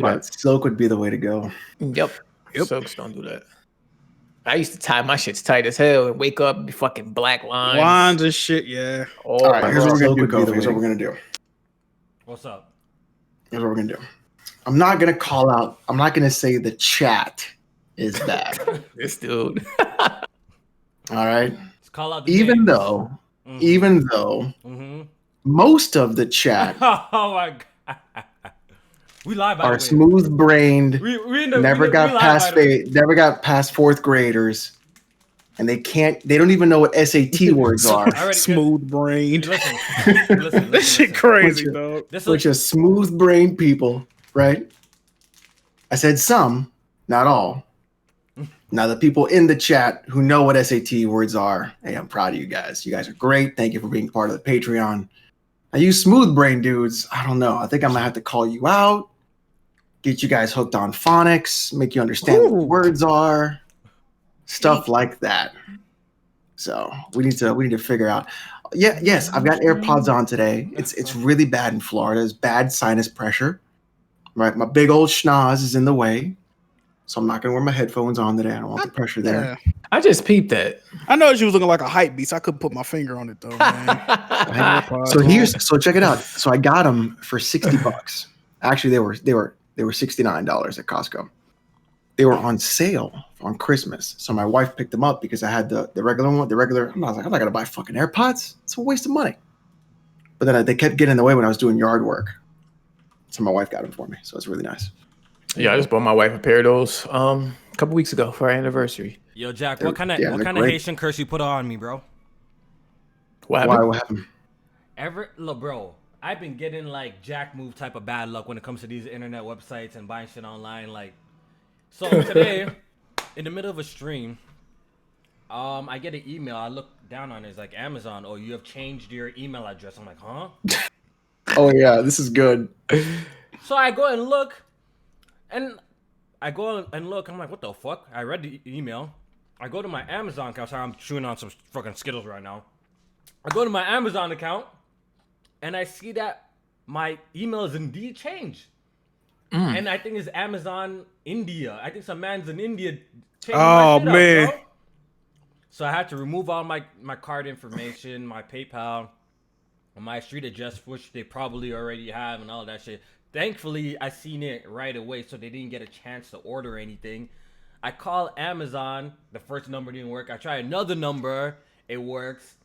But silk would be the way to go. Yep. Silks don't do that. I used to tie my shits tight as hell and wake up and be fucking black lines and shit. Yeah. Oh, all right, here's what we're gonna do, Kofi. Here's what we're gonna do. What's up? Here's what we're gonna do. I'm not gonna call out. I'm not gonna say the chat is bad. This dude. All right. Let's call out the even names. though most of the chat oh my god, we lie by are the way. smooth-brained, never got past fourth graders, and they don't even know what SAT words are. Smooth-brained. Listen. This shit crazy, dog. Which are smooth-brained people, right? I said some, not all. Now, the people in the chat who know what SAT words are, hey, I'm proud of you guys. You guys are great. Thank you for being part of the Patreon. Now, you smooth brain dudes, I don't know. I think I'm going to have to call you out, get you guys hooked on phonics, make you understand what the words are, stuff like that. So we need to figure out. Yes, I've got AirPods on today. It's really bad in Florida. It's bad sinus pressure. Right, my big old schnoz is in the way. So I'm not going to wear my headphones on today. I don't want the pressure there. I just peeped that. I know she was looking like a hype beast. I couldn't put my finger on it though, man. So check it out. So I got them for $60. Actually, they were $69 at Costco. They were on sale on Christmas. So my wife picked them up because I had the regular one. I was like, I'm not going to buy fucking AirPods. It's a waste of money. But then they kept getting in the way when I was doing yard work. So my wife got them for me. So it's really nice. Yeah, I just bought my wife a pair of those a couple weeks ago for our anniversary. Yo, Jack, what kind of Haitian curse you put on me, bro? What happened? Look, bro, I've been getting like Jack move type of bad luck when it comes to these internet websites and buying shit online. Like, so today, in the middle of a stream, I get an email. I look down on it. It's like Amazon. Oh, you have changed your email address. I'm like, huh? Oh yeah, this is good. So I go and look. And I go and look. I'm like, what the fuck? I read the email. I go to my Amazon account. Sorry, I'm chewing on some fucking Skittles right now. I go to my Amazon account, and I see that my email is indeed changed. And I think it's Amazon India. I think some man's in India changing my shit man. up, bro. So I had to remove all my card information, my PayPal, my street address, which they probably already have, and all that shit. Thankfully, I seen it right away, so they didn't get a chance to order anything. I call Amazon. The first number didn't work. I try another number. It works.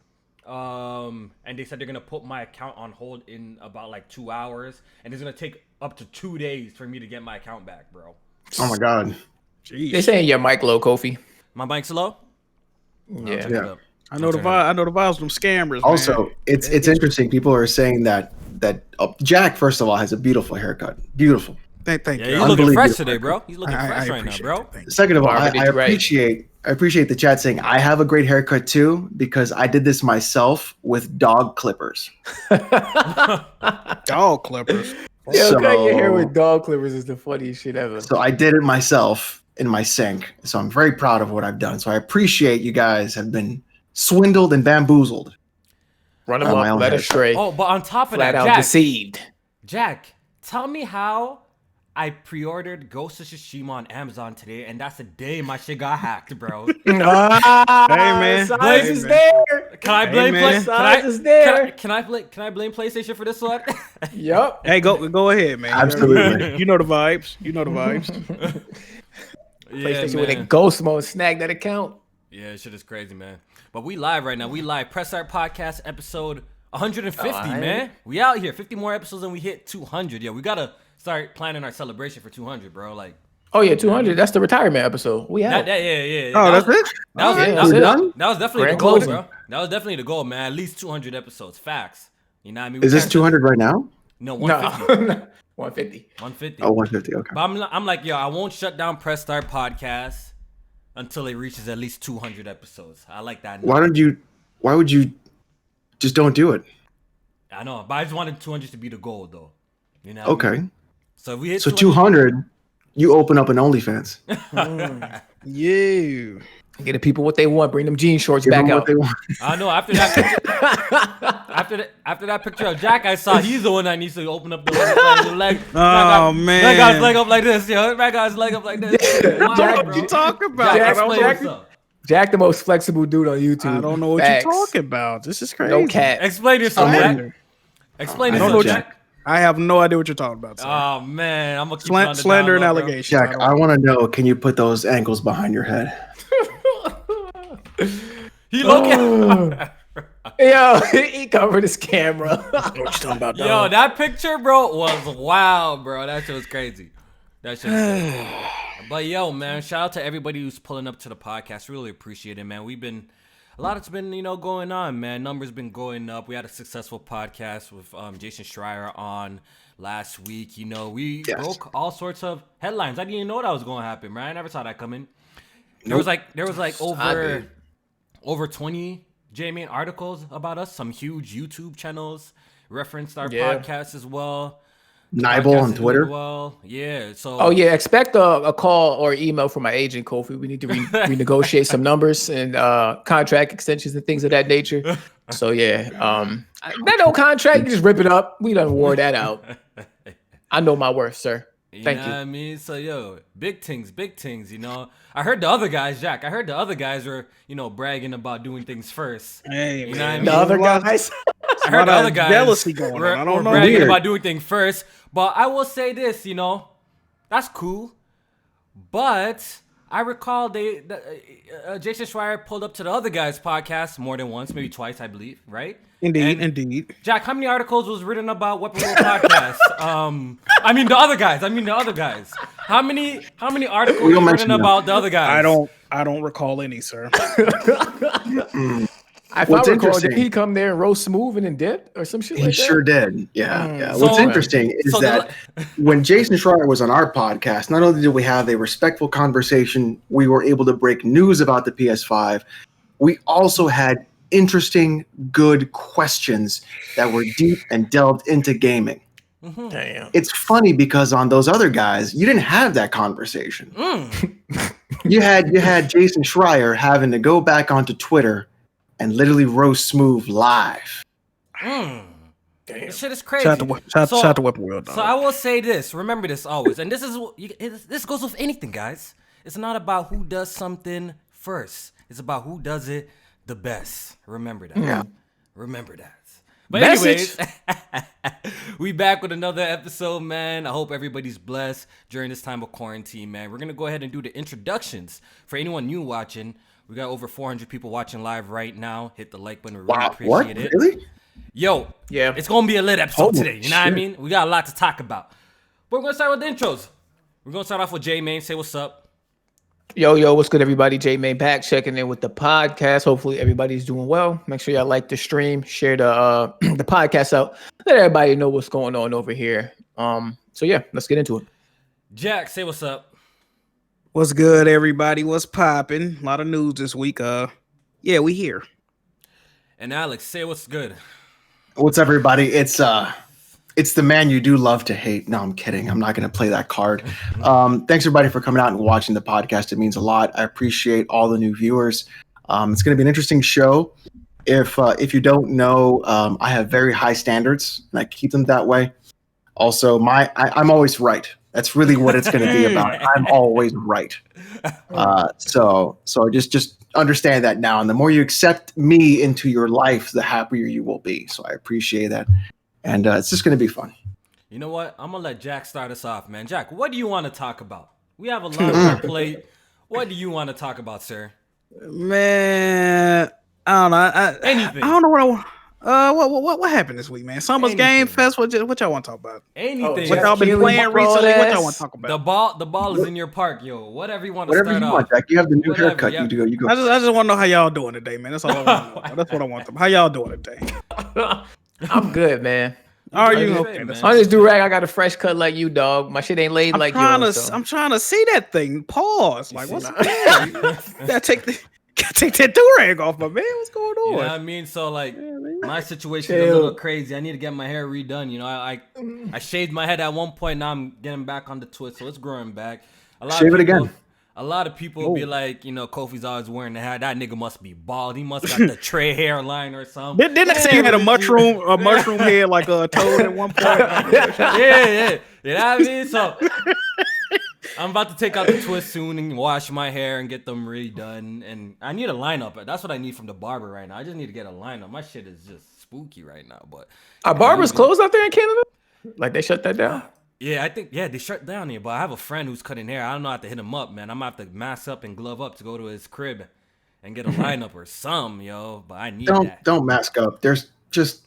And they said they're going to put my account on hold in about like 2 hours. And it's going to take up to 2 days for me to get my account back, bro. Oh, my God. Jeez. They're saying your mic low, Kofi. My mic's low? Yeah. I know the vibes from scammers. Also, man. it's interesting. People are saying that Jack, first of all, has a beautiful haircut. Beautiful. Thank you. He's looking fresh today, bro. He's looking fresh right now, bro. Second of all, I Barber, appreciate the chat saying I have a great haircut too because I did this myself with dog clippers. Dog clippers. Yeah, So- cutting your hair with dog clippers is the funniest shit ever. So I did it myself in my sink. So I'm very proud of what I've done. So I appreciate you guys have been swindled and bamboozled. Run them up, let astray. Oh, but on top of Flat that, out Jack, deceived. Jack, tell me how I pre-ordered Ghost of Tsushima on Amazon today, and that's the day my shit got hacked, bro. Hey, man. Size is there. Can I blame Can I blame PlayStation for this one? Yup. Hey, go ahead, man. Absolutely. You know the vibes. PlayStation with a ghost mode snag that account. Yeah, shit is crazy, man. But we live right now. We live. Press Start Podcast episode 150, man. We out here. 50 more episodes and we hit 200. Yeah, we gotta start planning our celebration for 200, bro. Like, oh yeah, 200. That's the retirement episode. We out. Yeah. Oh, that's it? That was definitely the goal, bro. That was definitely the goal, man. At least 200 episodes. Facts. You know what I mean? Is this 200 right now? No, 150. 150. 150. Oh, 150. Okay. But I'm like, yo, I won't shut down Press Start Podcast until it reaches at least 200 episodes. I like that. Why would you just don't do it? I know, but I just wanted 200 to be the goal, though. You know? Okay. I mean? So if we hit 200, you open up an OnlyFans. You. Get the people what they want. Bring them jean shorts Give back them out. what they want. I know. After that picture of Jack, I saw he's the one that needs to open up the leg. Oh man, that guy's leg up like this, yo. That guy's leg up like this. Wow, Jack, what you talking about? Jack, the most flexible dude on YouTube. I don't know what Facts. you're talking about. This is crazy. No cat. Explain yourself, Jack. Explain yourself, Jack. I have no idea what you're talking about. Sir. Oh man, I'm gonna keep it on the slander and down low, allegations. Jack, I want to know, can you put those ankles behind your head? He looking. Yo, he covered his camera. What you talking about, dog? Yo, that picture, bro, was wild, bro. That shit was crazy. That shit was crazy. But yo, man, shout out to everybody who's pulling up to the podcast. Really appreciate it, man. A lot has been, going on, man. Numbers been going up. We had a successful podcast with Jason Schreier on last week. We broke all sorts of headlines. I didn't even know that was going to happen, man. I never saw that coming. There was like over 20 J-Main articles about us. Some huge YouTube channels referenced our podcast as well. Nibel on Twitter. Well, yeah. So. Oh yeah, expect a call or email from my agent Kofi. We need to renegotiate some numbers and contract extensions and things of that nature. So yeah, that no contract, you just rip it up. We done wore that out. I know my worth, sir. Thank you. What I mean? So yo, big things. I heard the other guys, Jack. I heard the other guys were, bragging about doing things first. Hey, you know what I mean? The other guys. I heard the other guys jealousy going on. I don't know. Bragging about doing things first. But I will say this, that's cool. But I recall Jason Schreier pulled up to the other guys' podcast more than once, maybe twice, I believe, right? Indeed. Jack, how many articles was written about Weapon Wheel podcast? I mean the other guys. How many articles were written about the other guys? I don't recall any, sir. If I recall, did he come there and roast Smooth and then dip or some shit like that? He sure did. Yeah. What's interesting is that when Jason Schreier was on our podcast, not only did we have a respectful conversation, we were able to break news about the PS5. We also had interesting, good questions that were deep and delved into gaming. Mm-hmm. Damn. It's funny because on those other guys, you didn't have that conversation. You had Jason Schreier having to go back onto Twitter and literally roast Smooth live. This shit is crazy. Shout out to Weapon Wheel, dog. So I will say this. Remember this always. And this goes with anything, guys. It's not about who does something first. It's about who does it the best. Remember that. Yeah. Remember that. But anyways, we back with another episode, man. I hope everybody's blessed during this time of quarantine, man. We're going to go ahead and do the introductions. For anyone new watching, we got over 400 people watching live right now. Hit the like button. We really appreciate it. Really? Yo, it's going to be a lit episode today. You know what I mean? We got a lot to talk about. But we're going to start with the intros. We're going to start off with J-Main. Say what's up. Yo, what's good, everybody? J-Main back, checking in with the podcast. Hopefully everybody's doing well. Make sure y'all like the stream, share the podcast out. Let everybody know what's going on over here. So yeah, let's get into it. Jack, say what's up. What's good, everybody? What's popping? A lot of news this week. Yeah, we here. And Alex, say what's good. What's up, everybody? It's the man you do love to hate. No, I'm kidding. I'm not going to play that card. Thanks, everybody, for coming out and watching the podcast. It means a lot. I appreciate all the new viewers. It's going to be an interesting show. If you don't know, I have very high standards, and I keep them that way. Also, I'm always right. That's really what it's going to be about. I'm always right. So just understand that now. And the more you accept me into your life, the happier you will be. So I appreciate that. And it's just going to be fun. You know what? I'm going to let Jack start us off, man. Jack, what do you want to talk about? We have a lot on our plate. What do you want to talk about, sir? Man, I don't know. Anything. I don't know what I want. What happened this week, man? Summer's Game Fest. What y'all want to talk about? Anything. What y'all been playing recently? What y'all want to talk about? The ball is in your park, yo. Whatever you want to Whatever start you off. want, Jack. You have the new haircut. You go. I just want to know how y'all doing today, man. That's all I want to know. That's what I want. How y'all doing today? I'm good, man. Are you okay, man? On this do-rag, I got a fresh cut like you, dog. My shit ain't laid like yours. So. I'm trying to see that thing. Pause. Like, what's gotta take that do-rag off, my man. What's going on? You know what I mean? So, like, my situation is a little crazy. I need to get my hair redone. You know, I shaved my head at one point. Now I'm getting back on the twist, so it's growing back. Shave it again. A lot of people be like, Kofi's always wearing the hat. That nigga must be bald. He must got the tray hairline or something. Didn't they say he had a mushroom head like a toad at one point? Yeah. You know what I mean? So I'm about to take out the twist soon and wash my hair and get them redone. And I need a lineup. That's what I need from the barber right now. I just need to get a lineup. My shit is just spooky right now. But are barbers closed out there in Canada? Like they shut that down? Yeah, I think they shut down here. But I have a friend who's cutting hair. I don't know how to hit him up, man. I'm gonna have to mask up and glove up to go to his crib and get a lineup or some, yo. But I need that. Don't mask up. There's just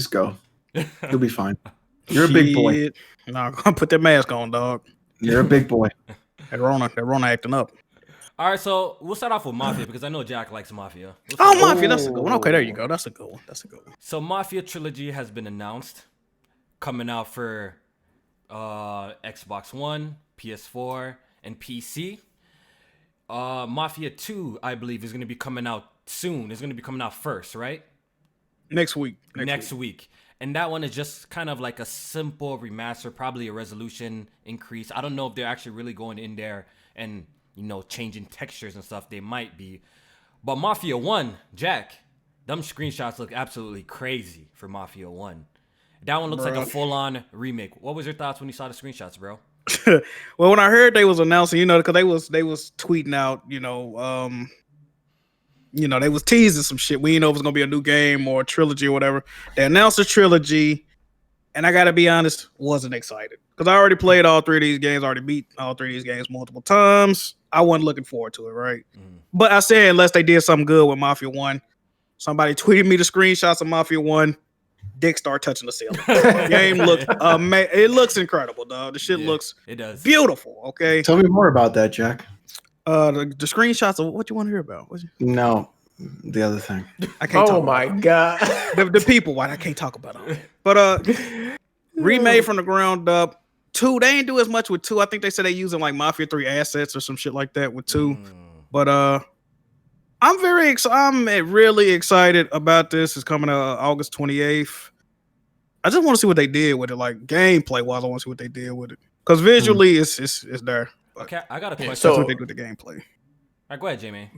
go. You'll be fine. You're a big boy. No, I'm gonna put that mask on, dog. You're a big boy. That Rona acting up. All right, so we'll start off with Mafia because I know Jack likes Mafia. Mafia, that's a good one. Okay, there you go. That's a good one. So Mafia trilogy has been announced, coming out for Xbox One, PS4, and PC. Mafia 2, I believe, is going to be coming out soon. It's going to be coming out first, right? Next week. Next week. And that one is just kind of like a simple remaster, probably a resolution increase. I don't know if they're actually really going in there and, changing textures and stuff. They might be. But Mafia 1, Jack, them screenshots look absolutely crazy for Mafia 1. That one looks like a full-on remake. What was your thoughts when you saw the screenshots, bro? Well, when I heard they was announcing, because they was tweeting out, they was teasing some shit. We didn't know if it was gonna be a new game or a trilogy or whatever. They announced a trilogy, and I gotta be honest, wasn't excited because I already played all three of these games, already beat all three of these games multiple times. I wasn't looking forward to it, right? But I said unless they did something good with Mafia 1, somebody tweeted me the screenshots of Mafia 1. Dick start touching the ceiling. Game looks amazing. It looks incredible, dog. The shit looks beautiful. Okay. Tell me more about that, Jack. The screenshots of what you want to hear about. No, the other thing. I can't. Oh my god. The people. Why I can't talk about it. But remade from the ground up. 2, they ain't do as much with 2. I think they said they using like Mafia 3 assets or some shit like that with 2. But I'm really excited about this. It's coming out August 28th. I just want to see what they did with it, like gameplay wise. I want to see what they did with it because visually, it's there. But okay, I got a question. So that's what they do with the gameplay. All right, go ahead, Jamie.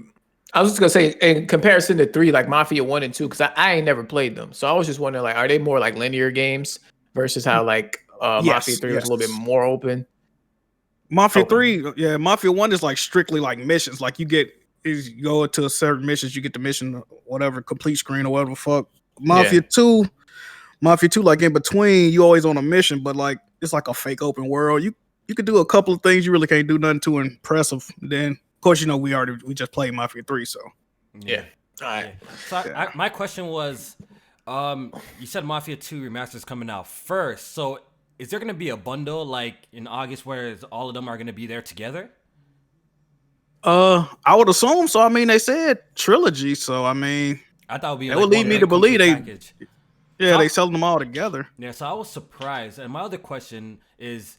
I was just gonna say, in comparison to 3, like Mafia 1 and 2, because I ain't never played them, so I was just wondering, like, are they more like linear games versus how like Mafia 3 was a little bit more open? Mafia 3, Mafia 1 is like strictly like missions. Like you go to certain missions, you get the mission, whatever, complete screen or whatever the fuck. Mafia 2, like in between, you always on a mission, but like it's like a fake open world. You could do a couple of things, you really can't do nothing too impressive. Then, of course, we just played Mafia 3, so yeah. All right. So my question was, you said Mafia 2 Remasters coming out first. So is there going to be a bundle like in August where all of them are going to be there together? I would assume so. I mean, they said trilogy, so I mean, I thought it would lead me to believe package. They selling them all together. Yeah, so I was surprised. And my other question is,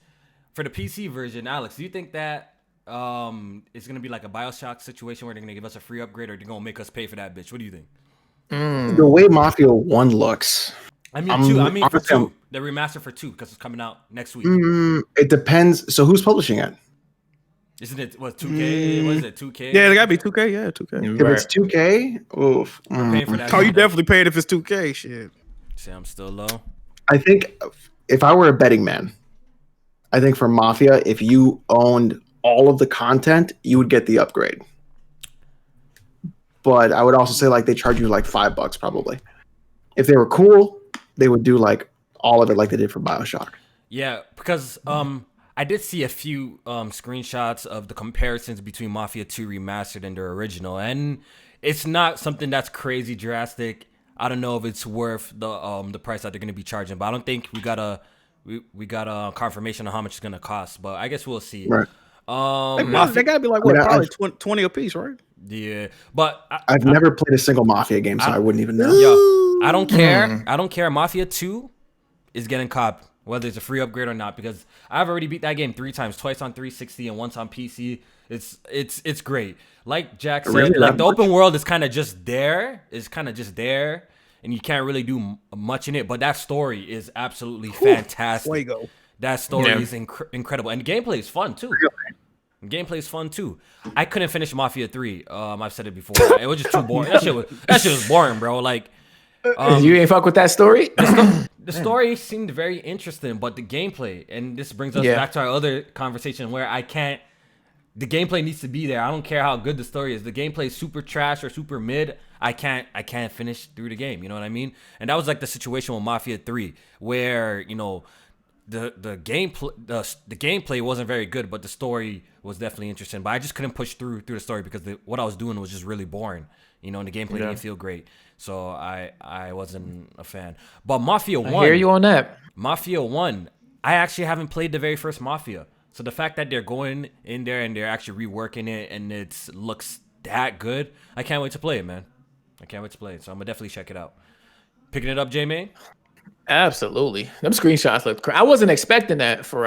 for the PC version, Alex, do you think that it's gonna be like a BioShock situation where they're gonna give us a free upgrade, or they're gonna make us pay for that bitch? What do you think? The way Mafia 1 looks. I mean, for 2, the remaster for 2, because it's coming out next week. It depends. So who's publishing it? Isn't it 2K? What is it? 2K? Yeah, it gotta be 2K. Yeah, 2K. If it's 2K, oof. Paying for that. Oh, you definitely paid if it's 2K. Shit. See, I'm still low. I think if I were a betting man, I think for Mafia, if you owned all of the content, you would get the upgrade. But I would also say like they charge you like $5 probably. If they were cool, they would do like all of it like they did for BioShock. Yeah, because I did see a few screenshots of the comparisons between Mafia 2 Remastered and their original, and it's not something that's crazy drastic. I don't know if it's worth the price that they're going to be charging, but I don't think we got a confirmation on how much it's going to cost. But I guess we'll see. Right. They got to be like probably 20 a piece, right? Yeah, but I've never played a single Mafia game, so I wouldn't even know. Yeah, I don't care. I don't care. Mafia 2 is getting copped, whether it's a free upgrade or not, because I've already beat that game 3 times, twice on 360 and once on PC. It's great. Like Jack said, really like the open world is kind of just there. And you can't really do much in it. But that story is absolutely fantastic. Fuego. That story is incredible, and the gameplay is fun too. Gameplay's fun too. I couldn't finish Mafia 3. I've said it before. It was just too boring. That shit was boring, bro. Like, you ain't fuck with that story. the story seemed very interesting, but the gameplay, and this brings us back to our other conversation where the gameplay needs to be there. I don't care how good the story is. The gameplay is super trash or super mid. I can't finish through the game. You know what I mean? And that was like the situation with Mafia 3, where the gameplay wasn't very good, but the story was definitely interesting. But I just couldn't push through the story because what I was doing was just really boring. And the gameplay didn't feel great. So I wasn't a fan. But Mafia 1, I hear you on that. Mafia 1, I actually haven't played the very first Mafia. So the fact that they're going in there and they're actually reworking it and it looks that good, I can't wait to play it, man. I can't wait to play it. So I'm going to definitely check it out. Picking it up, J-Man? Absolutely. Them screenshots look crazy. I wasn't expecting that for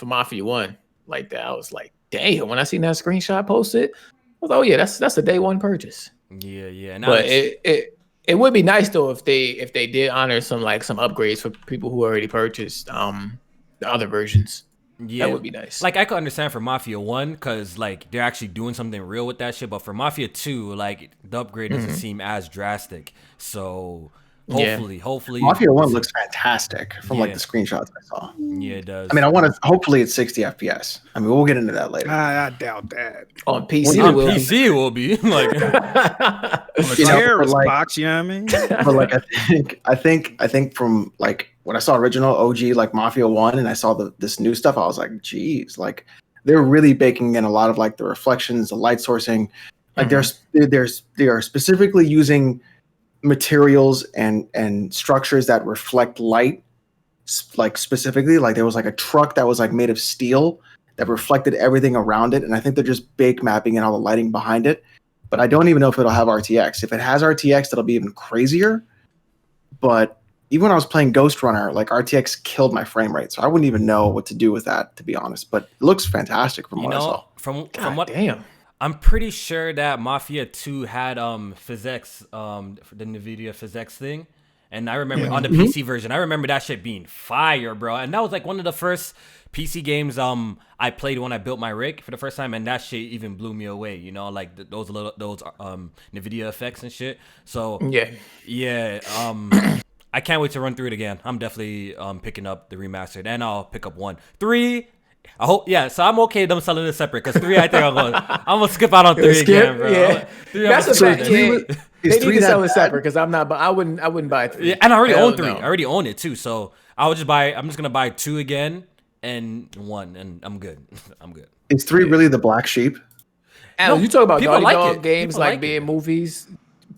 Mafia 1 like that. I was like, damn, when I seen that screenshot posted, I was like, oh yeah, that's a day one purchase. Yeah. But it would be nice though if they did honor some upgrades for people who already purchased the other versions. Yeah, that would be nice. Like I could understand for Mafia 1 because like they're actually doing something real with that shit, but for Mafia 2, like the upgrade doesn't seem as drastic. So hopefully Mafia 1 looks fantastic from like the screenshots I saw. Yeah, it does. I mean, hopefully it's 60 FPS. I mean, we'll get into that later. I doubt that. On PC, it will be like terrorist box, you know what I mean? But like I think from like when I saw original OG like Mafia 1 and I saw this new stuff, I was like, geez, like they're really baking in a lot of like the reflections, the light sourcing. Like they are specifically using materials and structures that reflect light, like specifically like there was like a truck that was like made of steel that reflected everything around it, and I think they're just bake mapping and all the lighting behind it. But I don't even know if it'll have RTX. If it has RTX, that'll be even crazier. But even when I was playing Ghost Runner, like RTX killed my frame rate, so I wouldn't even know what to do with that, to be honest. But it looks fantastic from what I saw. From what I'm pretty sure that Mafia 2 had physics, the NVIDIA physics thing. And I remember on the PC version, I remember that shit being fire, bro. And that was like one of the first PC games I played when I built my rig for the first time, and that shit even blew me away, like those NVIDIA effects and shit. So I can't wait to run through it again. I'm definitely picking up the remastered, and I'll pick up 1. 3, I hope, so I'm okay with them selling it separate because 3, I think I'm gonna skip out on 3 again, bro. Yeah. 3, that's a fact. Is they need 3 to sell it bad? separate because I'm not. But I wouldn't buy 3. Yeah, and I already own 3. No. I already own it too, so I'm just gonna buy 2 again and 1, and I'm good. I'm good. Is 3 really the black sheep? Alan, you talk about people Naughty like Dog it. games People like like being it. movies.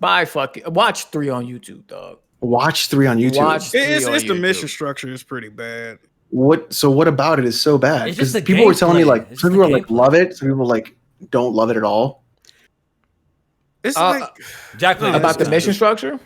Watch 3 on YouTube, dog. Watch 3 on YouTube. Watch 3 It's on the YouTube. mission structure is pretty bad. What about it is so bad? It's just Because the people were telling me gameplay. like It's some just people the like gameplay. love it, some people like don't love it at all, It's like Jack played About the this mission time. structure.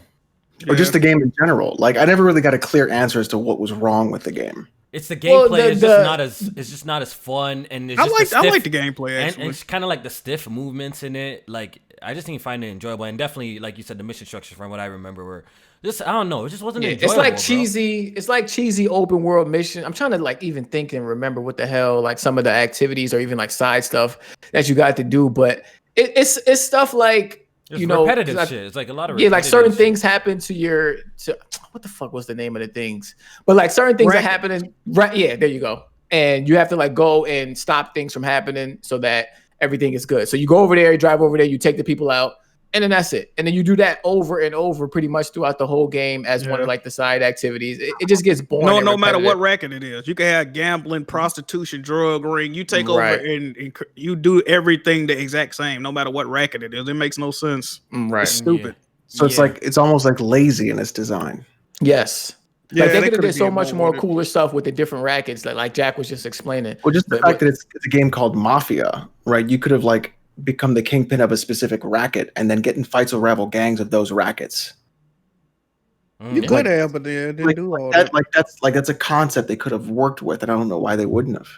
or just the game in general. Like I never really got a clear answer as to what was wrong with the game. It's the Well, gameplay. the- It's just not as fun, and it's I just like the gameplay and actually. it's kind of like the stiff movements in it. Like I just didn't find it enjoyable, and definitely, like you said, the mission structure from what I remember were just I don't know. It just wasn't enjoyable. It's like bro. cheesy. It's like cheesy open world mission. I'm trying to like even think and remember what the hell like some of the activities or even like side stuff that you got to do, but it's stuff like. It's You know, repetitive 'cause shit. It's like a lot of like certain repetitive things happen to what the fuck was the name of the things? But like certain things that Racket. happen right. Yeah, there you go. And you have to like go and stop things from happening so that everything is good. So you go over there, you drive over there, you take the people out, and then that's it. And then you do that over and over pretty much throughout the whole game as one of like the side activities. It just gets boring. No, and no matter what repetitive. racket it is, you can have gambling, prostitution, drug ring. You take over Right. and you do everything the exact same, no matter what racket it is. It makes no sense. Right. It's stupid. So it's like it's almost like lazy in its design. Yes. Yeah, Like they could have could've did so been much more with it. cooler stuff with the different rackets that like Jack was just explaining. Well, just the But- fact that it's a game called Mafia, right? You could have like become the kingpin of a specific racket and then get in fights with rival gangs of those rackets. You Mm. could have, but they didn't Like, do all that, that. that's a concept they could have worked with, and I don't know why they wouldn't have.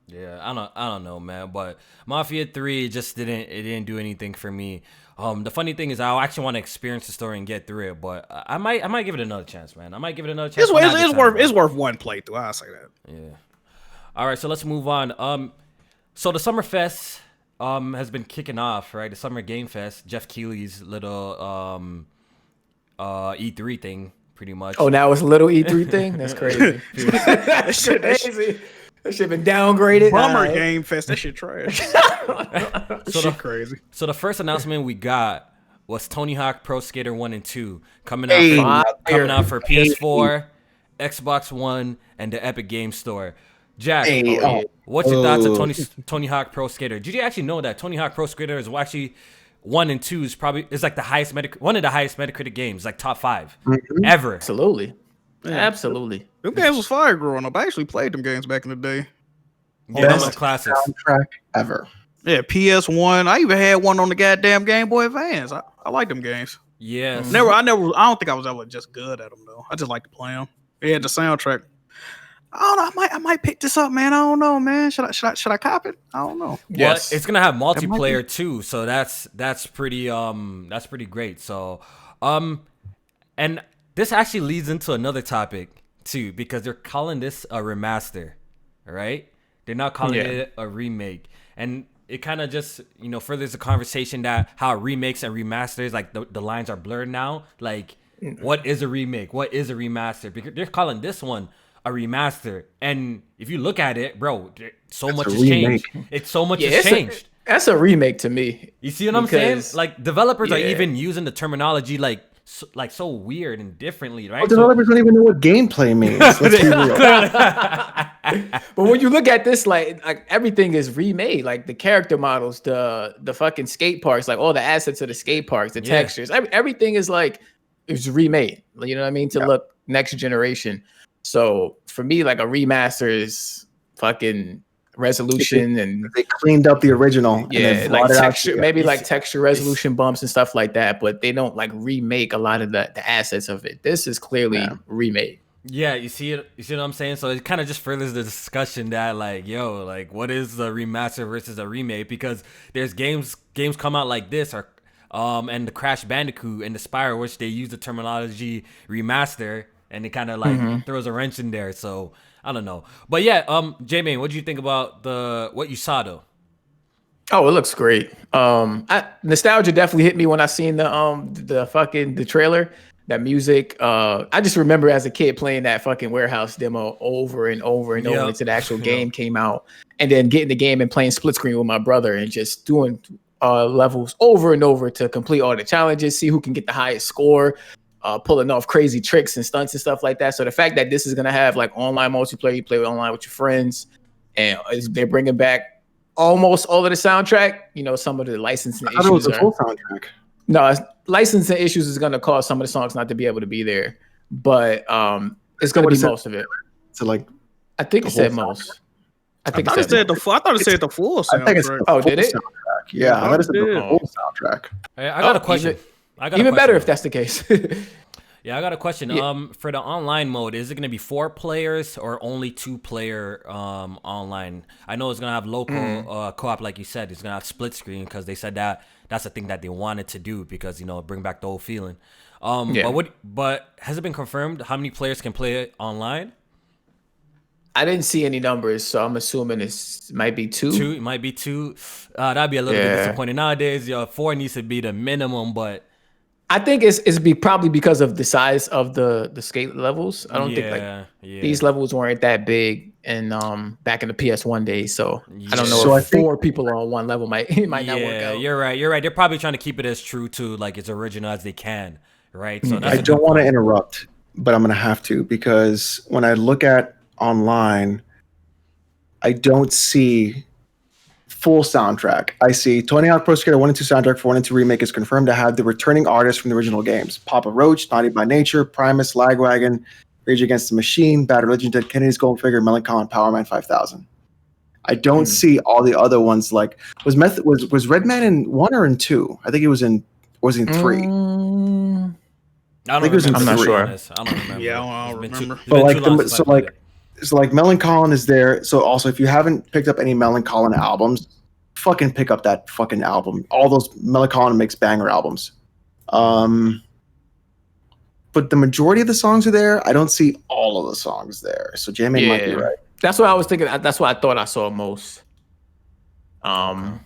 Yeah, I don't know, man. But Mafia 3 just didn't do anything for me. The funny thing is, I actually want to experience the story and get through it, but I might give it another chance, man. I might give it another chance. It's worth one playthrough. I'll say that. Yeah. All right, so let's move on. So the Summerfest has been kicking off, right? The Summer Game Fest, Jeff Keighley's little E3 thing, pretty much. Oh, now it's a little E3 thing? That's crazy. That shit crazy. That shit been downgraded. Bummer Game Fest. That shit trash. So crazy. So the first announcement we got was Tony Hawk Pro Skater 1 and 2 coming out for PS4, Xbox One, and the Epic Game Store. Jack, what's your thoughts on Tony Hawk Pro Skater? Did you actually know that Tony Hawk Pro Skater is actually 1 and 2 is like the highest one of the highest Metacritic games, like top 5 ever? Absolutely. Yeah. Absolutely. Them games was fire growing up. I actually played them games back in the day. Yeah, Best classics soundtrack ever. Yeah, PS1. I even had one on the goddamn Game Boy Advance. I like them games. Yes. I don't think I was ever just good at them though. I just like to play them. They had the soundtrack. I don't know. I might pick this up, man. I don't know, man. Should I cop it? I don't know. Yes, it's gonna have multiplayer too, so that's pretty great. So, and this actually leads into another topic too, because they're calling this a remaster, right? They're not calling it a remake, and it kind of just furthers the conversation that how remakes and remasters, like the lines are blurred now. Like, what is a remake? What is a remaster? Because they're calling this one a remaster, and if you look at it, bro, so much has changed. It's so much has changed. That's a remake to me. You see what I'm saying? Like, developers are even using the terminology like so weird and differently, right? Well, developers don't even know what gameplay means. Let's be real. But when you look at this, like everything is remade. Like the character models, the fucking skate parks, like all the assets of the skate parks, the textures, everything is like it's remade. You know what I mean? To look next generation. So for me, like a remaster is fucking resolution, and they cleaned up the original. Yeah, like texture, maybe like texture resolution bumps and stuff like that. But they don't like remake a lot of the assets of it. This is clearly remade. Yeah, you see it. You see what I'm saying? So it kind of just furthers the discussion that like, what is a remaster versus a remake? Because there's games come out like this, or and the Crash Bandicoot and the Spyro, which they use the terminology remaster, and it kind of like throws a wrench in there. So I don't know, but yeah, J-Man, what do you think about what you saw though? Oh, it looks great. Nostalgia definitely hit me when I seen the trailer. That music, I just remember as a kid playing that fucking warehouse demo over and over and over until the actual game came out, and then getting the game and playing split screen with my brother and just doing levels over and over to complete all the challenges, see who can get the highest score, pulling off crazy tricks and stunts and stuff like that. So the fact that this is gonna have like online multiplayer, you play online with your friends, and they're bringing back almost all of the soundtrack. Some of the licensing issues. It was a full soundtrack. No, licensing issues is going to cause some of the songs not to be able to be there, but it's going to be most of it. So like, I think it said most. I thought it said the full soundtrack. I think it's the full did it? soundtrack. Yeah, I thought it said the full soundtrack. Hey, I got a question. Even better if that's the case. Yeah, I got a question. For the online mode, is it going to be 4 players or only 2-player online? I know it's going to have local co-op, like you said. It's going to have split screen because they said that's the thing that they wanted to do because bring back the old feeling. But has it been confirmed how many players can play it online? I didn't see any numbers, so I'm assuming it might be 2. It might be 2. That'd be a little bit disappointing. Nowadays, 4 needs to be the minimum, but I think it's probably because of the size of the skate levels. I don't think these levels weren't that big and back in the PS1 days. So I don't know if 4 people are on one level might not work out. You're right. They're probably trying to keep it as true to like as original as they can, right? So I don't want to interrupt, but I'm gonna have to because when I look at online, I don't see full soundtrack. I see Tony Hawk Pro Skater 1 and 2 soundtrack for 1 and 2 remake is confirmed to have the returning artists from the original games: Papa Roach, Naughty by Nature, Primus, Lagwagon, Rage Against the Machine, Bad Religion, Dead Kennedys, Golden Figure, Melancholy, and Power Man 5000. I don't see all the other ones. Like was Redman in 1 or in 2? I think it was in 3. I think it was in 3. I'm not sure. I don't remember. Yeah, I don't remember. But like Melancholy is there. So also, if you haven't picked up any Melancholy albums, fucking pick up that fucking album. All those Melancholy makes banger albums. But the majority of the songs are there. I don't see all of the songs there. So J-Man might be right. That's what I was thinking. That's what I thought I saw most. But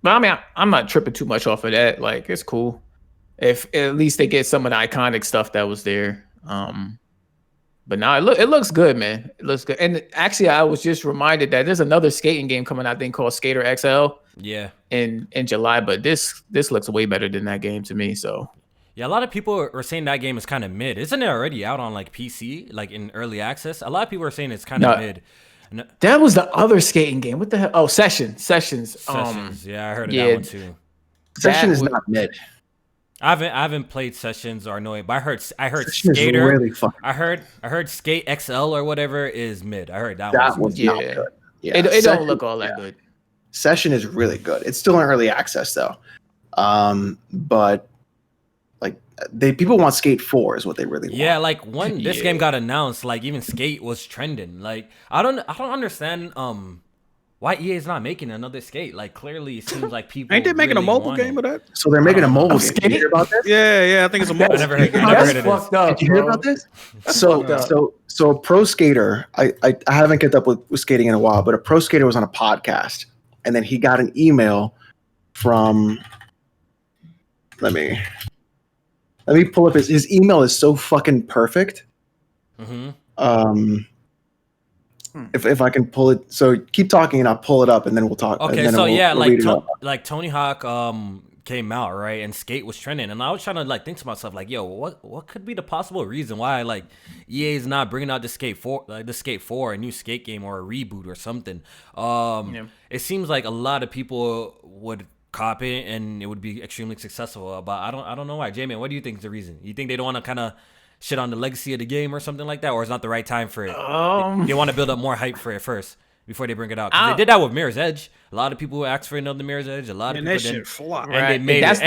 I mean, I'm not tripping too much off of that. Like, it's cool. If at least they get some of the iconic stuff that was there. But now it looks good, man. It looks good. And actually, I was just reminded that there's another skating game coming out, I think, called Skater XL. Yeah. In July, but this looks way better than that game to me. So yeah, a lot of people are saying that game is kind of mid. Isn't it already out on like PC, like in early access? A lot of people are saying it's kind of mid. No. That was the other skating game. What the hell? Oh, Sessions. Yeah, I heard of that one too. Session is not mid. I haven't played Sessions or Annoying, but I heard Session Skater. Really I heard Skate XL or whatever is mid. I heard that was not good. Yeah, it don't look all that good. Session is really good. It's still in early access though, but like people want Skate 4 is what they really want. Yeah, like when this game got announced, like even Skate was trending. Like I don't understand why EA is not making another Skate. Like clearly it seems like people ain't they making really a mobile want game it. of that? So they're making a mobile game. Did you hear about this? Yeah, I think it's a mobile. I never heard That's of fucked this. up. Did you hear about this? So a pro skater, I haven't kept up with skating in a while, but a pro skater was on a podcast, and then he got an email from. Let me pull up his email is so fucking perfect. Mm-hmm. If I can pull it, so keep talking and I'll pull it up and then we'll talk. Okay, so like Tony Hawk came out, right, and Skate was trending, and I was trying to like think to myself like, yo, what could be the possible reason why like EA is not bringing out the Skate 4, like the Skate 4, a new Skate game or a reboot or something. It seems like a lot of people would copy it and it would be extremely successful, but I don't know why. J-Man, what do you think is the reason? You think they don't want to kind of shit on the legacy of the game or something like that, or it's not the right time for it? They want to build up more hype for it first before they bring it out. 'Cause they did that with Mirror's Edge. A lot of people asked for another Mirror's Edge. A lot of people that shit flopped. and they made it,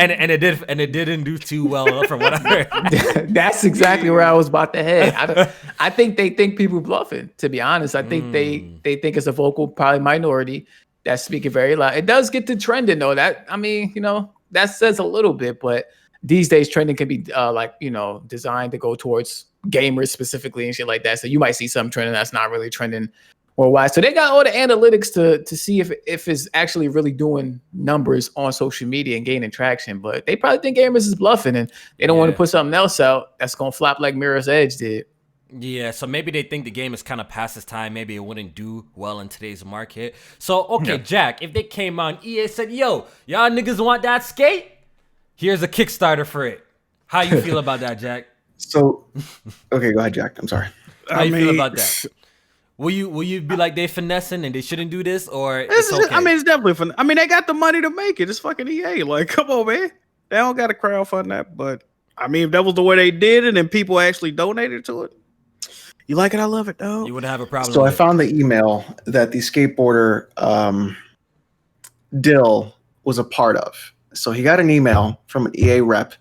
and it didn't do too well from what I heard. That's exactly where I was about to head. I think they think people bluffing. To be honest, I think they think it's a vocal probably minority that's speaking very loud. It does get to trending though. That I mean, that says a little bit, but these days trending can be designed to go towards gamers specifically and shit like that. So you might see some trending that's not really trending worldwide. So they got all the analytics to see if it's actually really doing numbers on social media and gaining traction. But they probably think gamers is bluffing and they don't want to put something else out that's gonna flop like Mirror's Edge did. Yeah, so maybe they think the game is kind of past its time. Maybe it wouldn't do well in today's market. So, okay, Jack, if they came on, EA said, yo, y'all niggas want that Skate? Here's a Kickstarter for it. How you feel about that, Jack? So, okay, go ahead, Jack. I'm sorry. How you feel about that? Will you be like they finessing and they shouldn't do this, or it's okay? I mean, it's definitely fun. I mean, they got the money to make it. It's fucking EA. Like, come on, man. They don't got to crowdfund that, but I mean, if that was the way they did it and people actually donated to it, you like it, I love it, though. You wouldn't have a problem. So I found the email that the skateboarder Dill was a part of. So he got an email from an EA rep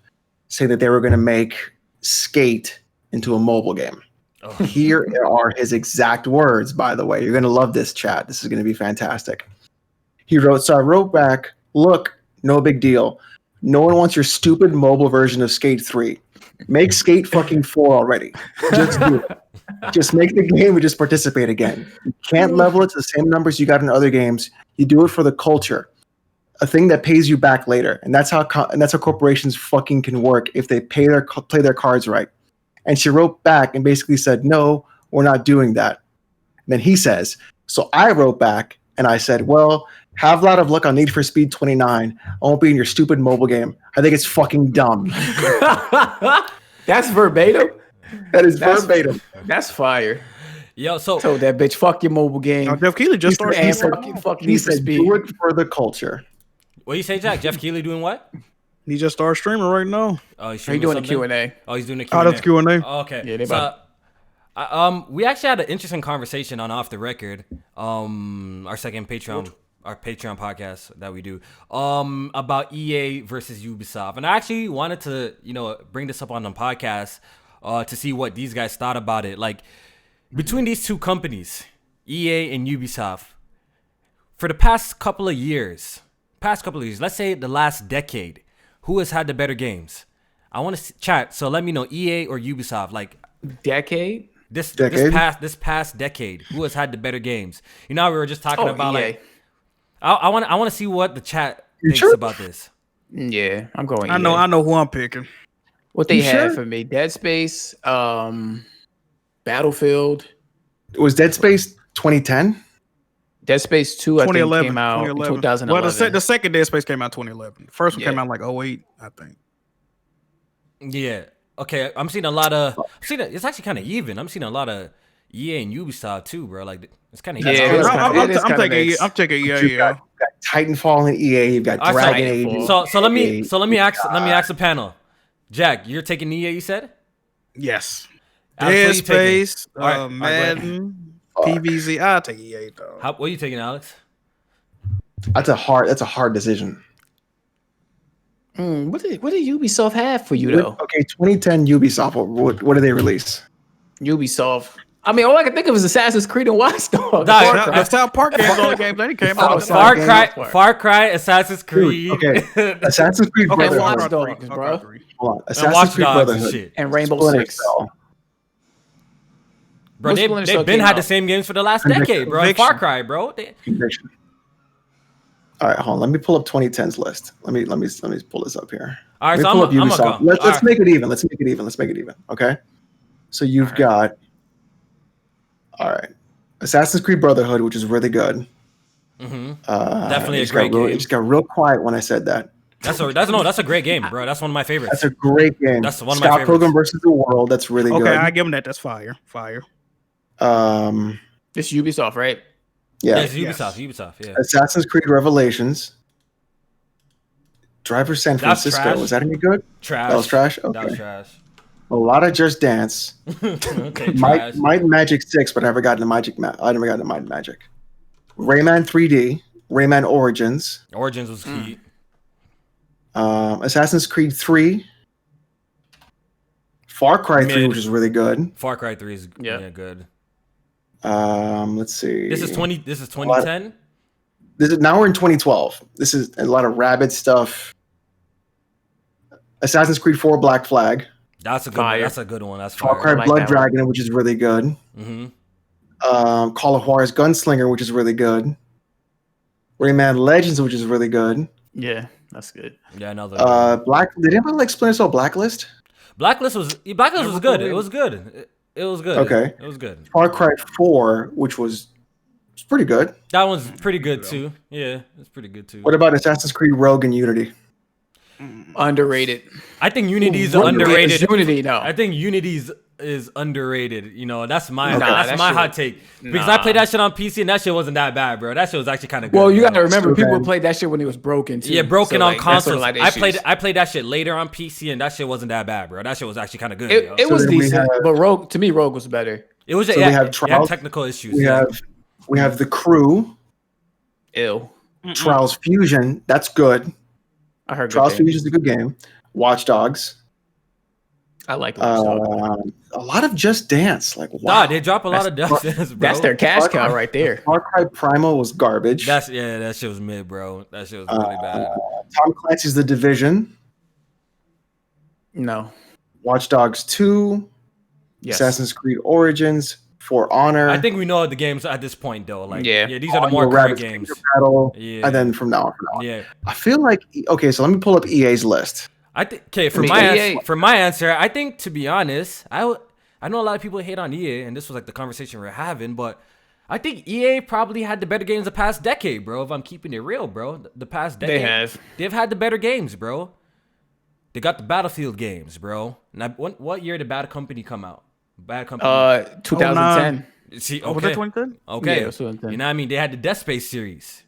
saying that they were going to make Skate into a mobile game. Oh. Here are his exact words, by the way. You're going to love this, chat. This is going to be fantastic. He wrote, so I wrote back, look, no big deal. No one wants your stupid mobile version of Skate 3. Make Skate fucking 4 already. Just do it. Just make the game and just participate again. You can't level it to the same numbers you got in other games. You do it for the culture. A thing that pays you back later. And that's how corporations fucking can work if they play their cards right. And she wrote back and basically said, no, we're not doing that. And then he says, so I wrote back and I said, well, have a lot of luck on Need for Speed 29. I won't be in your stupid mobile game. I think it's fucking dumb. That's verbatim. That's verbatim. That's fire. Yo, so told that bitch, fuck your mobile game. Oh, Jeff Keighley just started. He said, do it for the culture. What do you say, Jack? Jeff Keighley doing what? He just started streaming right now. Oh, he's doing a Q&A. Oh, he's doing a Q&A. Oh, that's Q&A. Oh, okay. Yeah, we actually had an interesting conversation on Off the Record, our second Patreon podcast that we do, about EA versus Ubisoft. And I actually wanted to, bring this up on the podcast to see what these guys thought about it. Like, between these two companies, EA and Ubisoft, for the past couple of years, let's say the last decade, who has had the better games? I want to chat, so let me know, EA or Ubisoft. Like, decade? This past decade, who has had the better games? We were just talking about EA. like, I want to see what the chat You thinks sure? about this. Yeah, I'm going. I know who I'm picking. What they You had sure? for me: Dead Space, Battlefield, Was Dead Space 2010? Dead Space 2. I think 2011. came out in 2011. Well, the second Dead Space came out 2011. The first one came out like 08, I think. Yeah. Okay. I'm seeing a lot of. It's actually kind of even. I'm seeing a lot of EA and Ubisoft too, bro. Like it's kind of Yeah, I'm taking EA. You've got Titanfall and EA. You've got Dragon Age. So let me ask the panel. Jack, you're taking EA. You said. Yes. Alex, Dead what you taking? Space, All right, Madden, PVZ. I'll take EA though. What are you taking, Alex? That's a hard decision. What did Ubisoft have for you though? Okay, 2010 Ubisoft. What did they release? Ubisoft. I mean, all I can think of is Assassin's Creed and Watch Dogs. That's South Park games. All the games that came out. Far Cry, Assassin's Creed. Dude, okay, Assassin's Creed Okay, Brotherhood. Watch Dogs, bro. Hold on. And Assassin's Watch Creed Dogs Brotherhood and shit. And Rainbow Splinter Six. Cell. Bro, they've been had the same games for the last decade, bro. And Far Cry, bro. Conviction. All right, hold on. Let me pull up 2010's list. Let me pull this up here. All right, Let me so pull I'm up gonna Ubisoft. go. Let's make it even. Let's make it even. Okay. So you've got. All right. Assassin's Creed Brotherhood, which is really good. Mm-hmm. Definitely a great game. game. It just got real quiet when I said that. That's a great game, bro. That's one of my favorites. That's a great game. That's one of my Scott favorites. Pilgrim versus the World. That's really good. Okay, I give them that. That's fire. It's Ubisoft, right? Yeah. It's Ubisoft. Yeah. Assassin's Creed Revelations. Driver San That's Francisco. trash. Was that any good? Trash. That was trash. Okay. That was trash. A lot of Just Dance. Okay, Might trash. Magic 6, but I never gotten to I never got to Might Magic. Rayman 3D. Rayman Origins. Origins was key. Assassin's Creed 3. Far Cry 3, which is really good. Far Cry 3 is good. Let's see. This is 2010. Now we're in 2012. This is a lot of Rabbids stuff. Assassin's Creed 4 Black Flag. That's a good one. That's a good one. That's Far Cry Blood Dragon, which is really good. Mm-hmm. Call of Juarez Gunslinger, which is really good. Rayman Legends, which is really good. Yeah, that's good. Yeah, another. Did anyone like Splinter Cell Blacklist? Blacklist was good. It was good. It was good. Okay. It was good. Far Cry 4, which was pretty good. That one's pretty good too. Yeah, it's pretty good too. What about Assassin's Creed Rogue and Unity? Underrated. I think Unity's Rogue underrated. is Unity, no. I think Unity's is underrated. You know, that's my Okay. hot take. Because I played that shit on PC and that shit wasn't that bad, bro. That shit was actually kind of good. Well, you got to bro. remember, Okay. people played that shit when it was broken too. Yeah, broken So, on like, that's consoles. sort of like the I played that shit later on PC and that shit wasn't that bad, bro. That shit was actually kind of good. yo. It was then we decent, have- but Rogue was better. It was So yeah, we have it had Trials. technical issues. We yeah. have The Crew, Ew. Trials Fusion. That's good. I heard Trials good Fusion is a good game. Watch Dogs. I like Watch Dogs. A lot of Just Dance. Like wow. Nah, they drop a lot of Just Dance, bro. That's their cash cow right there. Far Cry Primal was garbage. That shit was mid, bro. That shit was really bad. Tom Clancy's The Division. No. Watch Dogs 2. Yes. Assassin's Creed Origins. For Honor. I think we know the games at this point, though. Like, Yeah. these are the more current Rabbids games. Kingdom Battle, Yeah. And then from now on. Yeah. I feel like okay, so let me pull up EA's list. I think okay for I mean, my answer, I think to be honest, I know a lot of people hate on EA, and this was like the conversation we're having, but I think EA probably had the better games the past decade, bro. If I'm keeping it real, bro, the past decade they've had the better games, bro. They got the Battlefield games, bro. Now, what year did Bad Company come out? Bad Company. 2010. See, Was okay, that 2010? okay. Yeah, it was 2010. You know what I mean? They had the Death Space series.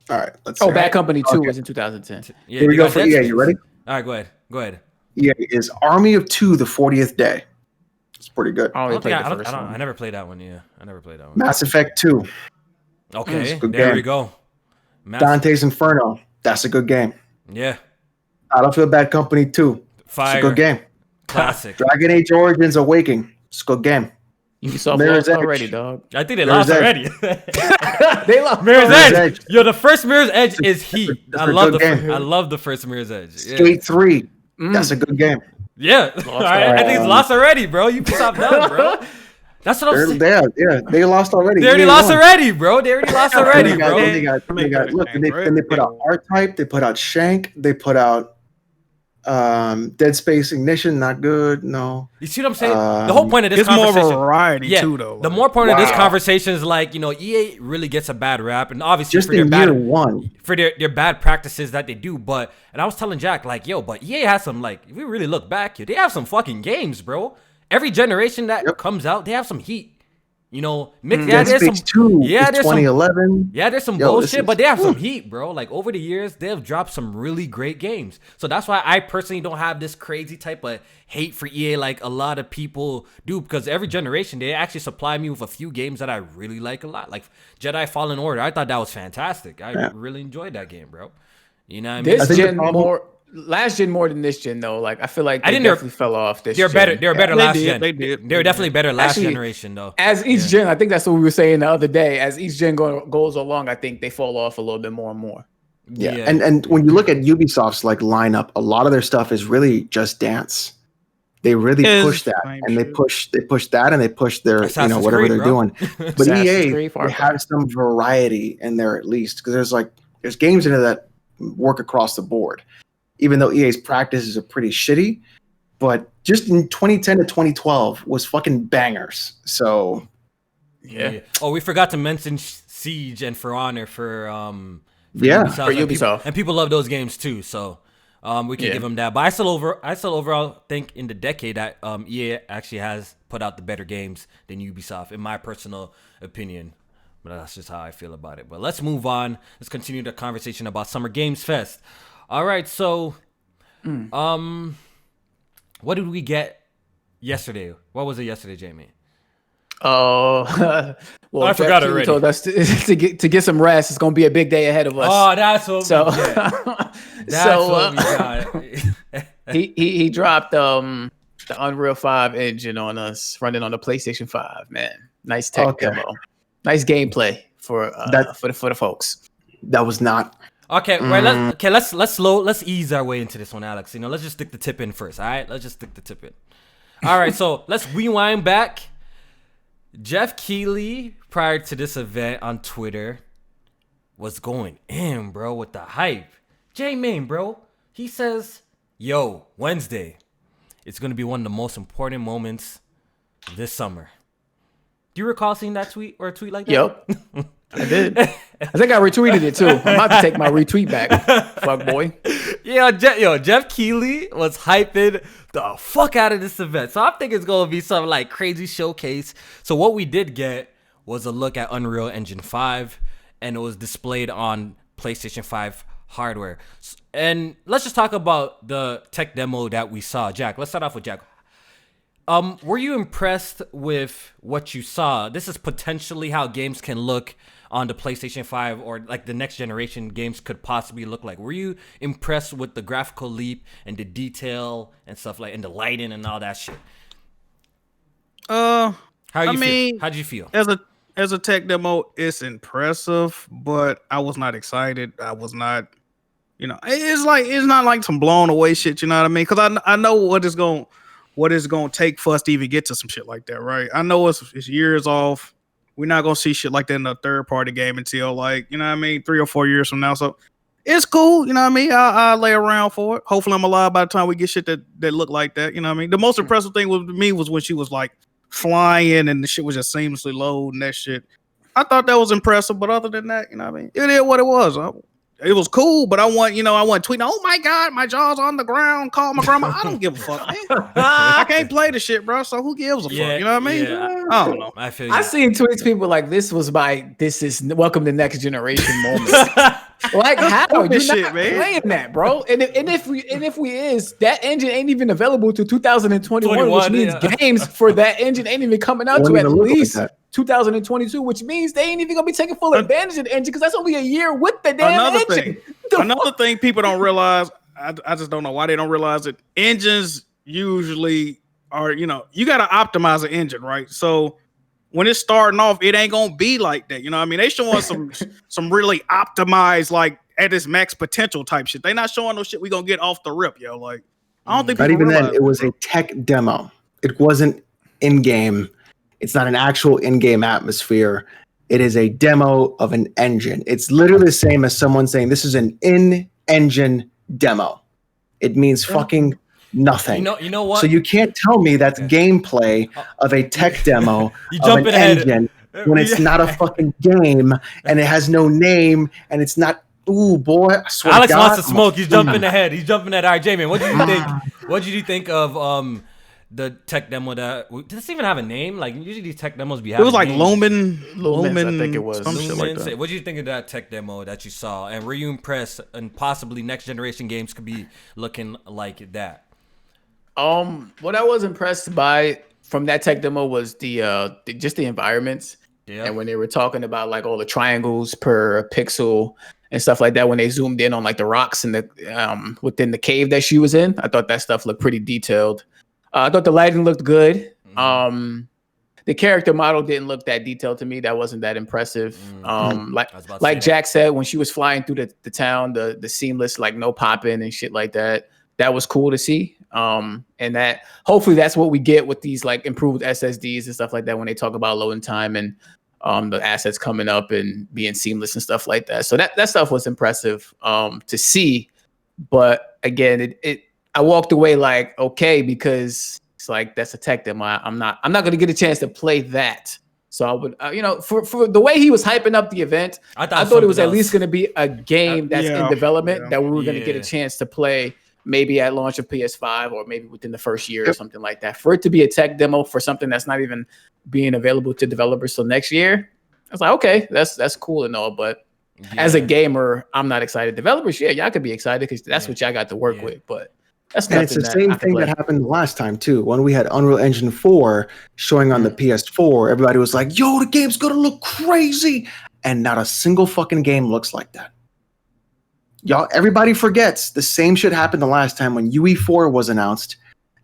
All right, let's Oh, see. Bad Company 2 Okay. was in 2010. Yeah, Here we they go got for Dead EA. Space. You ready? All right, go ahead. EA is Army of Two: The 40th Day. It's pretty good. I only played the I first one. I never played that one. Yeah, I never played that one. Mass Effect 2. Okay, It's a good there game. we go. Dante's Inferno. That's a good game. Yeah, Battlefield Bad Company 2. fire. It's a good game. Classic. Dragon Age Origins Awakening. It's a good game. Ubisoft Mirror's lost Edge. already, dog. I think they Mirror's lost Edge. already. They lost. Mirror's Mirror's Edge. Edge. Yo, the first Mirror's Edge is heat. it's I a love good game. I love the first Mirror's Edge. Yeah. Skate 3. That's a good game. Yeah. All right. I think it's lost already, bro. Ubisoft done, bro. That's what I'm saying. They lost already. They already lost already, bro. They already lost already, bro. They got look. Then they put out R-Type. They put out Shank. They put out Dead Space Ignition. Not good. No. You see what I'm saying? The whole point of this conversation, more of a variety too, though. The more point of this conversation is like, EA really gets a bad rap, and obviously just in year one for their bad practices that they do. But and I was telling Jack like, but EA has some like, if we really look back here, they have some fucking games, bro. Every generation that comes out, they have some heat. Dead Space 2 is 2011. There's some bullshit, but they have some heat, bro. Like over the years, they have dropped some really great games. So that's why I personally don't have this crazy type of hate for EA like a lot of people do, because every generation they actually supply me with a few games that I really like a lot. Like Jedi Fallen Order, I thought that was fantastic. I really enjoyed that game, bro. You know what I mean? This gen last gen more than this gen though. Like I feel like they definitely fell off this gen. They're better last gen. They did. They were definitely better last generation though. As each gen, I think that's what we were saying the other day. As each gen goes along, I think they fall off a little bit more and more. Yeah. And when you look at Ubisoft's like lineup, a lot of their stuff is really Just Dance. They really push that, and they push that, and they push their whatever they're doing. But EA, they have some variety in there at least, because there's games in it that work across the board. Even though EA's practices are pretty shitty, but just in 2010 to 2012 was fucking bangers. So, yeah. Oh, we forgot to mention Siege and For Honor for Ubisoft. And people love those games too. So, we can give them that. But I still overall think in the decade that EA actually has put out the better games than Ubisoft, in my personal opinion. But that's just how I feel about it. But let's move on. Let's continue the conversation about Summer Games Fest. All right, so, what did we get yesterday? What was it yesterday, Jamie? Oh, well, I forgot already. Told us to get some rest. It's gonna be a big day ahead of us. Oh, that's what we got. He dropped the Unreal 5 engine on us, running on the PlayStation 5. Man, nice tech demo, nice gameplay for the folks. That was not. Okay, right. Let's ease our way into this one, Alex. Let's just stick the tip in first. All right, let's just stick the tip in. All right, so let's rewind back. Jeff Keighley, prior to this event on Twitter, was going in, bro, with the hype. J-Main, bro, he says, "Yo, Wednesday, it's gonna be one of the most important moments this summer." Do you recall seeing that tweet or a tweet like that? Yep. I did. I think I retweeted it too. I'm about to take my retweet back. Fuck boy. Jeff Keighley was hyping the fuck out of this event. So I'm thinking it's gonna be some like crazy showcase. So what we did get was a look at Unreal Engine 5, and it was displayed on PlayStation 5 hardware. And let's just talk about the tech demo that we saw. Jack, let's start off with Jack. Were you impressed with what you saw? This is potentially how games can look on the PlayStation 5, or like the next generation games could possibly look like. Were you impressed with the graphical leap and the detail and stuff like, and the lighting and all that shit? Feel? How'd you feel? As a tech demo, it's impressive, but I was not excited. I was not, it's not like some blown away shit. You know what I mean? Because I know what it's going to take for us to even get to some shit like that, right? I know it's years off. We're not going to see shit like that in a third-party game until, 3 or 4 years from now. So it's cool, you know what I mean? I'll lay around for it. Hopefully I'm alive by the time we get shit that look like that, you know what I mean? The most impressive thing with me was when she was, flying and the shit was just seamlessly loading that shit. I thought that was impressive, but other than that, you know what I mean? It is what it was. It was cool, but I want tweeting, "Oh my God, my jaw's on the ground, call my grandma." I don't give a fuck, man. I can't play the shit, bro. So who gives a fuck? You know what I mean? Yeah. I don't know. I feel you. I seen tweets people like, "This is welcome to next generation moment." Like, how you're not shit, man. playing that, bro? And if we is, that engine ain't even available to 2021, which means games for that engine ain't even coming out to at least 2022, which means they ain't even gonna be taking full advantage of the engine because that's only a year with the damn engine. Another thing people don't realize, I just don't know why they don't realize it. Engines usually are, you got to optimize an engine, right? So when it's starting off, it ain't gonna be like that. You know what I mean? They showing some really optimized, like at its max potential type shit. They not showing no shit we gonna get off the rip, yo. I don't think not even then. It was a tech demo. It wasn't in game. It's not an actual in-game atmosphere. It is a demo of an engine. It's literally the same as someone saying this is an in-engine demo. It means fucking nothing. You know what? So you can't tell me that's gameplay of a tech demo You of jumping an ahead. engine when it's not a fucking game and it has no name and it's not. Ooh, boy! I swear Alex to God, wants to smoke. He's jumping ahead. He's jumping ahead. All right, J-Man, what did you think? What did you think of the tech demo? That did this even have a name? Like usually these tech demos be. It was like Lumens, Lumen. I think it was. Some shit like that. What did you think of that tech demo that you saw? And were you impressed? And possibly next generation games could be looking like that. What I was impressed by from that tech demo was just the environments. Yeah. And when they were talking about like all the triangles per pixel and stuff like that, when they zoomed in on like the rocks and the within the cave that she was in, I thought that stuff looked pretty detailed. I thought the lighting looked good. The character model didn't look that detailed to me. That wasn't that impressive. Like Jack said, when she was flying through the town, the seamless, like no popping and shit like that, that was cool to see. And that hopefully that's what we get with these like improved SSDs and stuff like that when they talk about loading time and the assets coming up and being seamless and stuff like that. So that stuff was impressive to see. But again, I walked away like, okay, because it's like that's a tech demo. I'm not going to get a chance to play that. So I would, for the way he was hyping up the event, I thought it was at least going to be a game that's in development that we were going to get a chance to play. Maybe at launch of PS5 or maybe within the first year or something like that. For it to be a tech demo for something that's not even being available to developers till next year, I was like, okay, that's cool and all. But as a gamer, I'm not excited. Developers, y'all could be excited because that's what y'all got to work with. But that's and it's the same thing that happened last time too. When we had Unreal Engine 4 showing on the PS4, everybody was like, yo, the game's gonna look crazy. And not a single fucking game looks like that. Y'all, everybody forgets the same shit happened the last time when UE4 was announced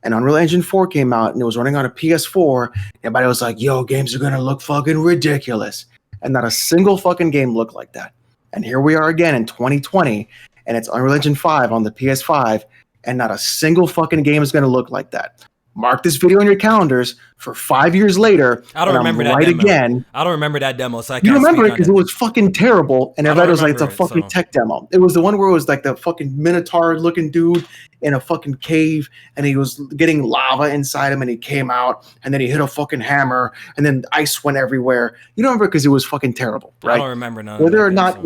and Unreal Engine 4 came out and it was running on a PS4. Everybody was like, yo, games are going to look fucking ridiculous. And not a single fucking game looked like that. And here we are again in 2020 and it's Unreal Engine 5 on the PS5 and not a single fucking game is going to look like that. Mark this video on your calendars for 5 years later. I don't remember that demo. Again. I don't remember that demo, so I can't. You remember it because it was fucking terrible, and everybody was like, "It's a fucking tech demo." It was the one where it was like the fucking minotaur-looking dude in a fucking cave, and he was getting lava inside him, and he came out, and then he hit a fucking hammer, and then ice went everywhere. You don't remember because it was fucking terrible, right? I don't remember none. Whether or not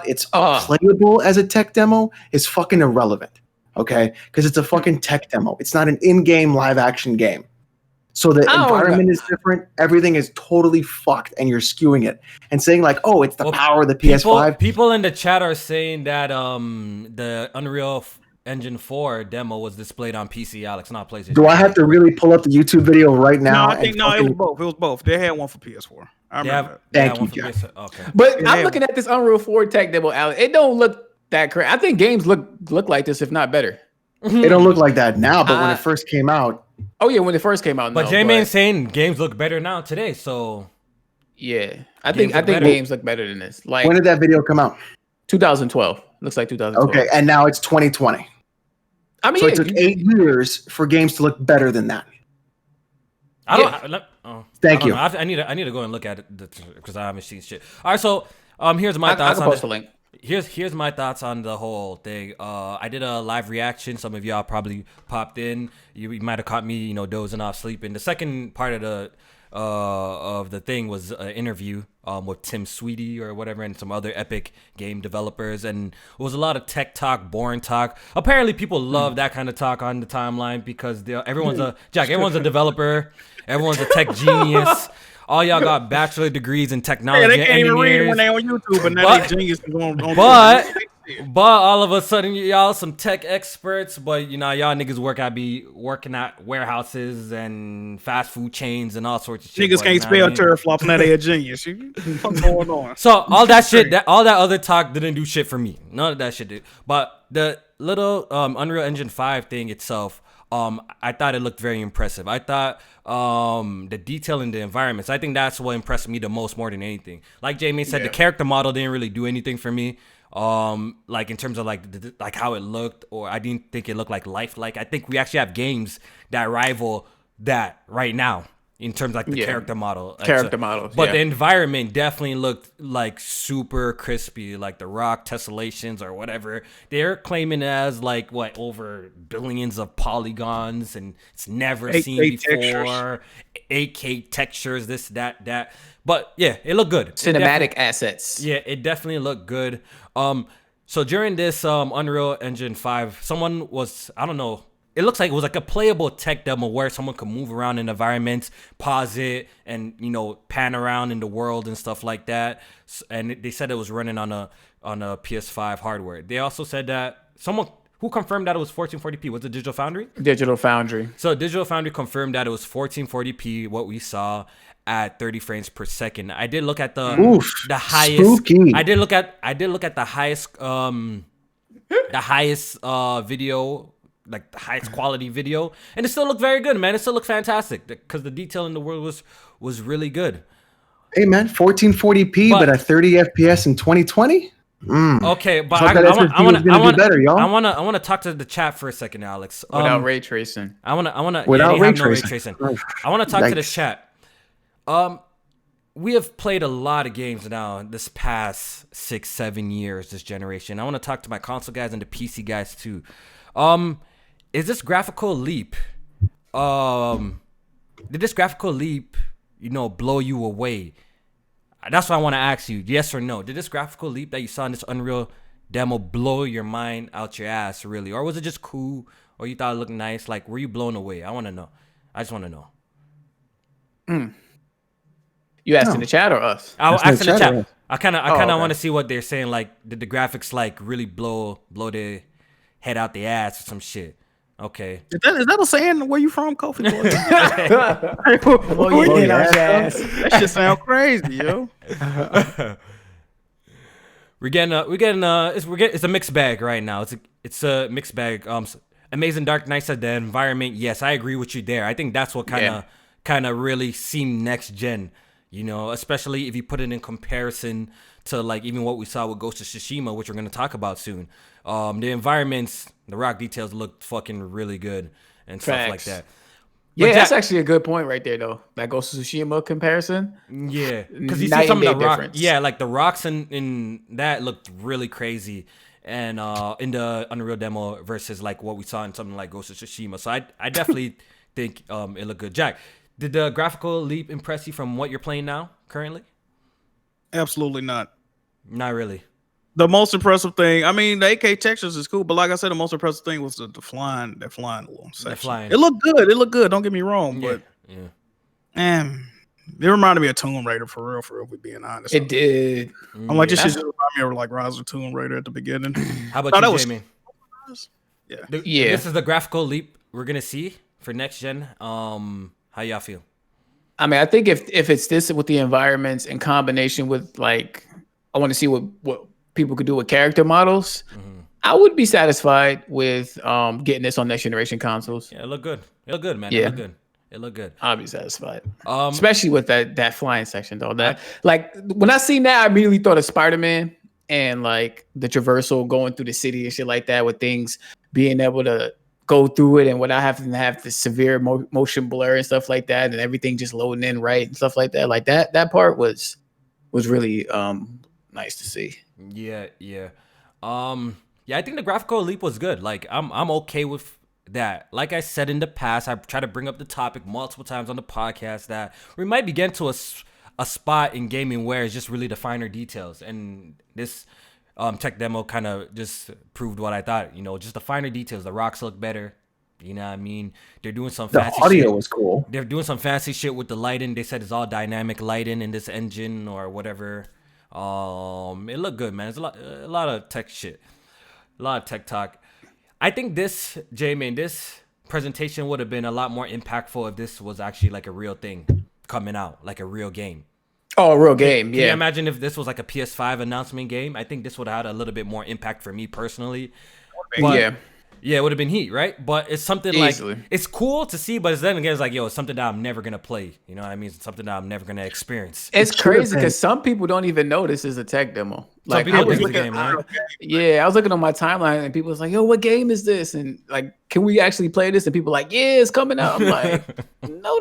it's playable as a tech demo is fucking irrelevant. Okay, because it's a fucking tech demo. It's not an in-game live-action game. So the environment is different. Everything is totally fucked, and you're skewing it. And saying like, oh, it's the power of the PS5. People in the chat are saying that the Unreal Engine 4 demo was displayed on PC, Alex, not PlayStation. Do I have to really pull up the YouTube video right now? No, I think it was both. It was both. They had one for PS4. I remember that. Thank you, Jeff. Okay. But I'm looking at this Unreal 4 tech demo, Alex. It don't look that crazy. I think games look like this, if not better. It don't look like that now, but when it first came out. Oh yeah, when it first came out. But J-Man's saying games look better now today, so yeah, I think games look better than this. Like, when did that video come out? 2012. Looks like 2012. Okay, and now it's 2020. I mean, so it took 8 years for games to look better than that. Thank you. I need to go and look at it because I haven't seen shit. All right, so here's my thoughts. I can post the link. Here's my thoughts on the whole thing. I did a live reaction. Some of y'all probably popped in. You might have caught me, dozing off, sleeping. The second part of the thing was an interview with Tim Sweetie or whatever and some other epic game developers, and it was a lot of tech talk, boring talk. Apparently, people love that kind of talk on the timeline because everyone's a developer, everyone's a tech genius. All y'all got bachelor degrees in technology. Yeah, they can't even read when they on YouTube, but now they geniuses on But all of a sudden, y'all some tech experts, but y'all niggas working at warehouses and fast food chains and all sorts of shit. Niggas can't spell teraflops, now they a genius. What's going on? So all that shit, all that other talk didn't do shit for me. None of that shit did. But the little Unreal Engine 5 thing itself, I thought it looked very impressive. I thought the detail in the environments, I think that's what impressed me the most more than anything. Like Jamie said, the character model didn't really do anything for me. Like in terms of like how it looked, or I didn't think it looked like lifelike. I think we actually have games that rival that right now. in terms of like the character model. Models. But the environment definitely looked like super crispy, like the rock tessellations or whatever. They're claiming it as like over billions of polygons and it's never seen before. 8K textures, this, that. But yeah, it looked good. Cinematic assets. Yeah, it definitely looked good. So during this Unreal Engine 5, someone was, I don't know, it looks like it was like a playable tech demo where someone could move around in environments, pause it, and pan around in the world and stuff like that. And they said it was running on a PS5 hardware. They also said that someone who confirmed that it was 1440p was it Digital Foundry? Digital Foundry. So Digital Foundry confirmed that it was 1440p, what we saw at 30 frames per second. I did look at the highest. Spooky. I did look at the highest video, like the highest quality video, and it still looked very good, man. It still looked fantastic because the detail in the world was really good. Hey man, 1440p but at 30 FPS in 2020. Okay, but I want to talk to the chat for a second, Alex. Without ray tracing. I want to without ray tracing. I want to talk to the chat. We have played a lot of games now this past 6-7 years, this generation. I want to talk to my console guys and the PC guys too. Is this graphical leap? Did this graphical leap, blow you away? That's what I want to ask you. Yes or no? Did this graphical leap that you saw in this Unreal demo blow your mind out your ass, really? Or was it just cool? Or you thought it looked nice? Like, were you blown away? I want to know. I just want to know. You asked in the chat or us? I was asking the chat. I kind of want to see what they're saying. Like, did the graphics like really blow their head out the ass or some shit? Okay. Is that a saying? Where you from, Kofi? That shit sound crazy, yo. It's a mixed bag right now. It's a mixed bag. Amazing Dark Knight said the environment. Yes, I agree with you there. I think that's what kind of really seemed next gen. Especially if you put it in comparison to like even what we saw with Ghost of Tsushima, which we're gonna talk about soon. The environments, the rock details look fucking really good and stuff like that. Yeah, that's actually a good point right there, though. That Ghost of Tsushima comparison. Yeah, because you see some of the rocks. Yeah, like the rocks in that looked really crazy, and in the Unreal demo versus like what we saw in something like Ghost of Tsushima. So I definitely think it looked good. Jack, did the graphical leap impress you from what you're playing now currently? Absolutely not. Not really. The most impressive thing, I mean, the 8K textures is cool, but like I said, the most impressive thing was the flying little section. It looked good. Don't get me wrong, but man, it reminded me of Tomb Raider for real. If we're being honest, it did. I'm like, this shit just reminded me of like Rise of Tomb Raider at the beginning. How about you, Jamie? Yeah. This is the graphical leap we're gonna see for next gen. How y'all feel? I mean, I think if it's this with the environments in combination with like, I want to see what people could do with character models. I would be satisfied with getting this on next generation consoles. Yeah, it looked good. It looked good, man. Yeah. It looked good. I'll be satisfied. Especially with that flying section though. Like when I seen that, I immediately thought of Spider-Man and like the traversal going through the city and shit like that, with things being able to go through it and without having to have the severe motion blur and stuff like that, and everything just loading in right and stuff like that. Like that part was really nice to see. Yeah. I think the graphical leap was good. Like I'm okay with that. Like I said in the past, I try to bring up the topic multiple times on the podcast that we might be getting to a spot in gaming where it's just really the finer details, and this tech demo kind of just proved what I thought. Just the finer details. The rocks look better. You know what I mean? They're doing some fancy audio shit. Was cool. They're doing some fancy shit with the lighting. They said it's all dynamic lighting in this engine or whatever. It looked good, man. It's a lot of tech shit. A lot of tech talk. I think this presentation would have been a lot more impactful if this was actually like a real thing coming out, like a real game. Oh, a real game, Can you imagine if this was like a PS5 announcement game? I think this would have had a little bit more impact for me personally. But, yeah, it would have been heat, right? But it's something easily. Like, it's cool to see, but then again, it's like, it's something that I'm never going to play. You know what I mean? It's something that I'm never going to experience. It's crazy because some people don't even know this is a tech demo. Like people I was think it's a looking, game, right? yeah, I was looking on my timeline and people was like, "Yo, what game is this?" And like, "Can we actually play this?" And people like, "Yeah, it's coming out." I'm like, "No,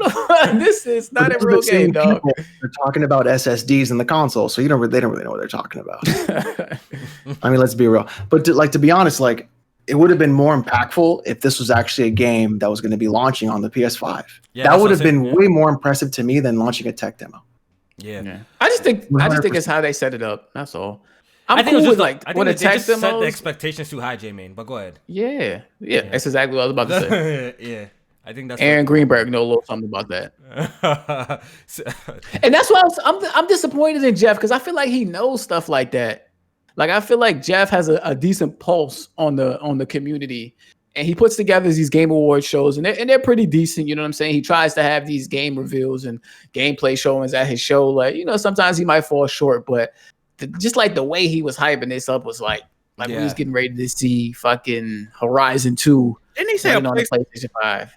this is not a real game, dog." They're talking about SSDs in the console, so they don't really know what they're talking about. I mean, let's be real. But to be honest, like it would have been more impactful if this was actually a game that was going to be launching on the PS5. Yeah, that would have been way more impressive to me than launching a tech demo. Yeah. I just think it's how they set it up. That's all. I think cool it was with just like when they attack just set the demos. expectations too high, J-Main. But go ahead. Yeah, that's exactly what I was about to say. Yeah, I think that's Aaron Greenberg know a little something about that, and that's why I'm disappointed in Jeff because I feel like he knows stuff like that. Like I feel like Jeff has a decent pulse on the community, and he puts together these Game Awards shows, and they're pretty decent. You know what I'm saying? He tries to have these game reveals and gameplay showings at his show. Like sometimes he might fall short, but just like the way he was hyping this up was like we was getting ready to see fucking Horizon 2. Didn't he say on the PlayStation 5?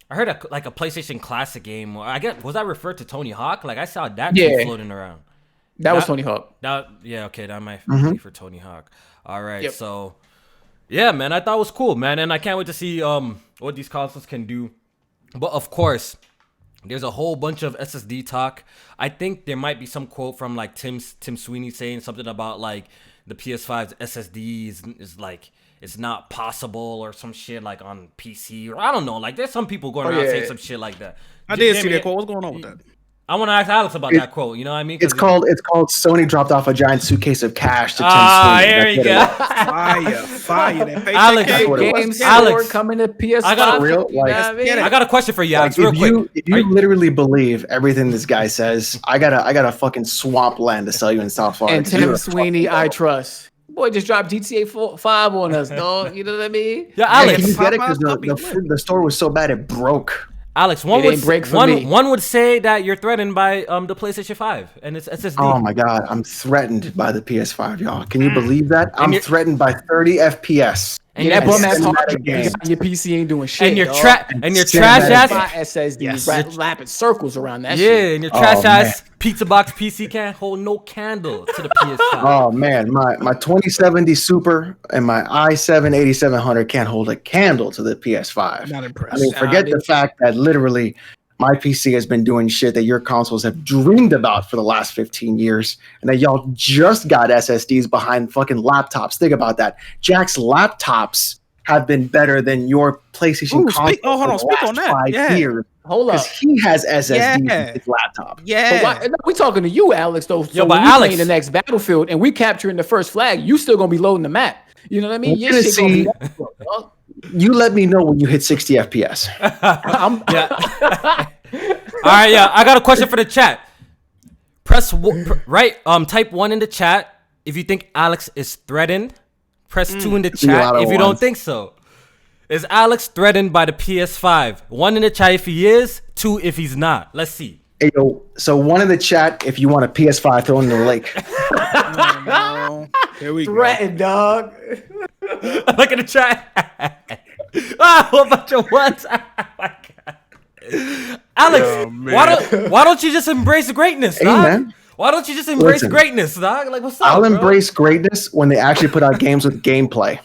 I heard a PlayStation Classic game. I guess was that referred to Tony Hawk? Like I saw that tweet floating around. That was Tony Hawk. Okay, that might be for Tony Hawk. All right, so yeah, man, I thought it was cool, man, and I can't wait to see what these consoles can do. But of course, there's a whole bunch of SSD talk. I think there might be some quote from like Tim Sweeney saying something about like the PS5's SSD is like it's not possible or some shit like on PC or I don't know. Like there's some people going around saying some shit like that. I did see that quote. What's going on with that? I want to ask Alex about that quote. You know what I mean? It's called Sony dropped off a giant suitcase of cash to Tim Sweeney. There you go. Fire. Alex, coming to PS5. I got a question for you, Alex. Real quick. If you literally believe everything this guy says, I got a fucking swampland to sell you in South Florida. And Tim Sweeney, I trust. Boy, just dropped GTA 5 on us, dog. You know what I mean? Yeah, Alex. Can you get it? Because the store was so bad it broke. Alex, one would say that you're threatened by the PlayStation 5 and its SSD. Oh my God, I'm threatened by the PS5, y'all. Can you believe that? I'm threatened by 30 FPS. And that bum ass hard drive on your PC ain't doing shit. And your trash ass SSD lapping circles around that shit. Yeah, and your trash ass pizza box PC can't hold no candle to the PS5. Oh man, my 2070 Super and my i7 8700 can't hold a candle to the PS5. Not impressed. I mean, forget the fact that literally my PC has been doing shit that your consoles have dreamed about for the last 15 years, and that y'all just got SSDs behind fucking laptops. Think about that. Jack's laptops have been better than your PlayStation console. Hold on. Speak on that. 5 years. Hold up. Because he has SSDs in his laptop. Yeah. We're talking to you, Alex, though. So but when Alex, playing the next Battlefield and we capturing the first flag, you still going to be loading the map. You know what I mean? Your shit gonna be you let me know when you hit 60 FPS. All right, I got a question for the chat. Type 1 in the chat if you think Alex is threatened. Press 2 in the chat if you don't think so. Is Alex threatened by the PS5? 1 in the chat if he is, 2 if he's not. Let's see. Hey, yo, so 1 in the chat if you want a PS5 thrown in the lake. No. Here we threatened, dog. Look at the chat. What bunch of ones? Oh my God. Alex, why don't you just embrace greatness, dog? Man. Why don't you just embrace greatness, dog? Like, what's up, I'll embrace greatness when they actually put out games with gameplay.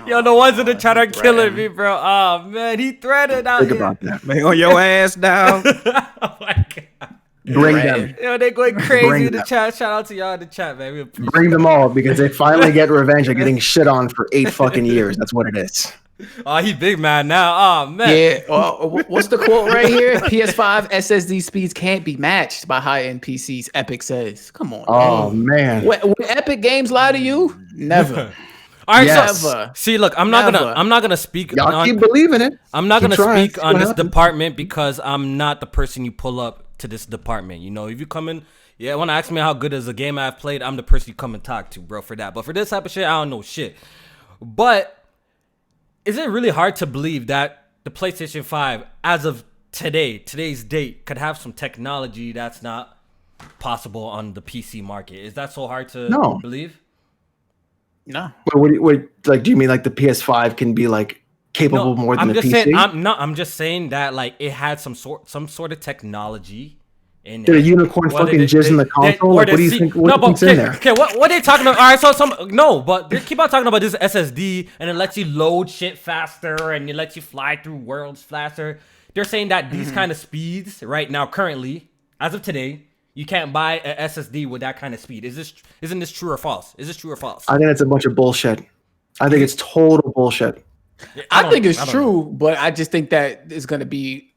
Yo, the ones in the chat are killing me, bro. Oh man, he threatened out Think here. about that. Man, on your ass down. Oh my God. Bring them. Yo, they going crazy in the chat. Shout out to y'all in the chat, man. We appreciate Bring them all because they finally get revenge of getting shit on for 8 fucking years. That's what it is. Oh, he's big man now. Oh man. Yeah. What's the quote right here? PS5 SSD speeds can't be matched by high-end PCs. Epic says. Come on. Oh man. Would Epic Games lie to you? Never. All right, Never. See, look, I'm not gonna speak. Y'all keep believing it. I'm not gonna speak on this department because I'm not the person you pull up to this department. You know, if you come in, want to ask me how good is a game I've played, I'm the person you come and talk to, bro, for that. But for this type of shit, I don't know shit. But is it really hard to believe that the PlayStation 5, as of today's date, could have some technology that's not possible on the PC market? Is that so hard to believe? No. But what, like, do you mean like the PS5 can be like capable more than the PC? I'm just saying that like it had some sort of technology in Did a it. unicorn Whether fucking jizz in the console? or Like, what the do you C- think? What No, do you think's but in there? okay, what they talking about? All right, so no, but they keep on talking about this SSD, and it lets you load shit faster, and it lets you fly through worlds faster. They're saying that these kind of speeds right now, currently, as of today, you can't buy an SSD with that kind of speed. Isn't this true or false? Is this true or false? I think it's a bunch of bullshit. I think it's total bullshit. I think it's I don't true, know. but I just think that it's going to be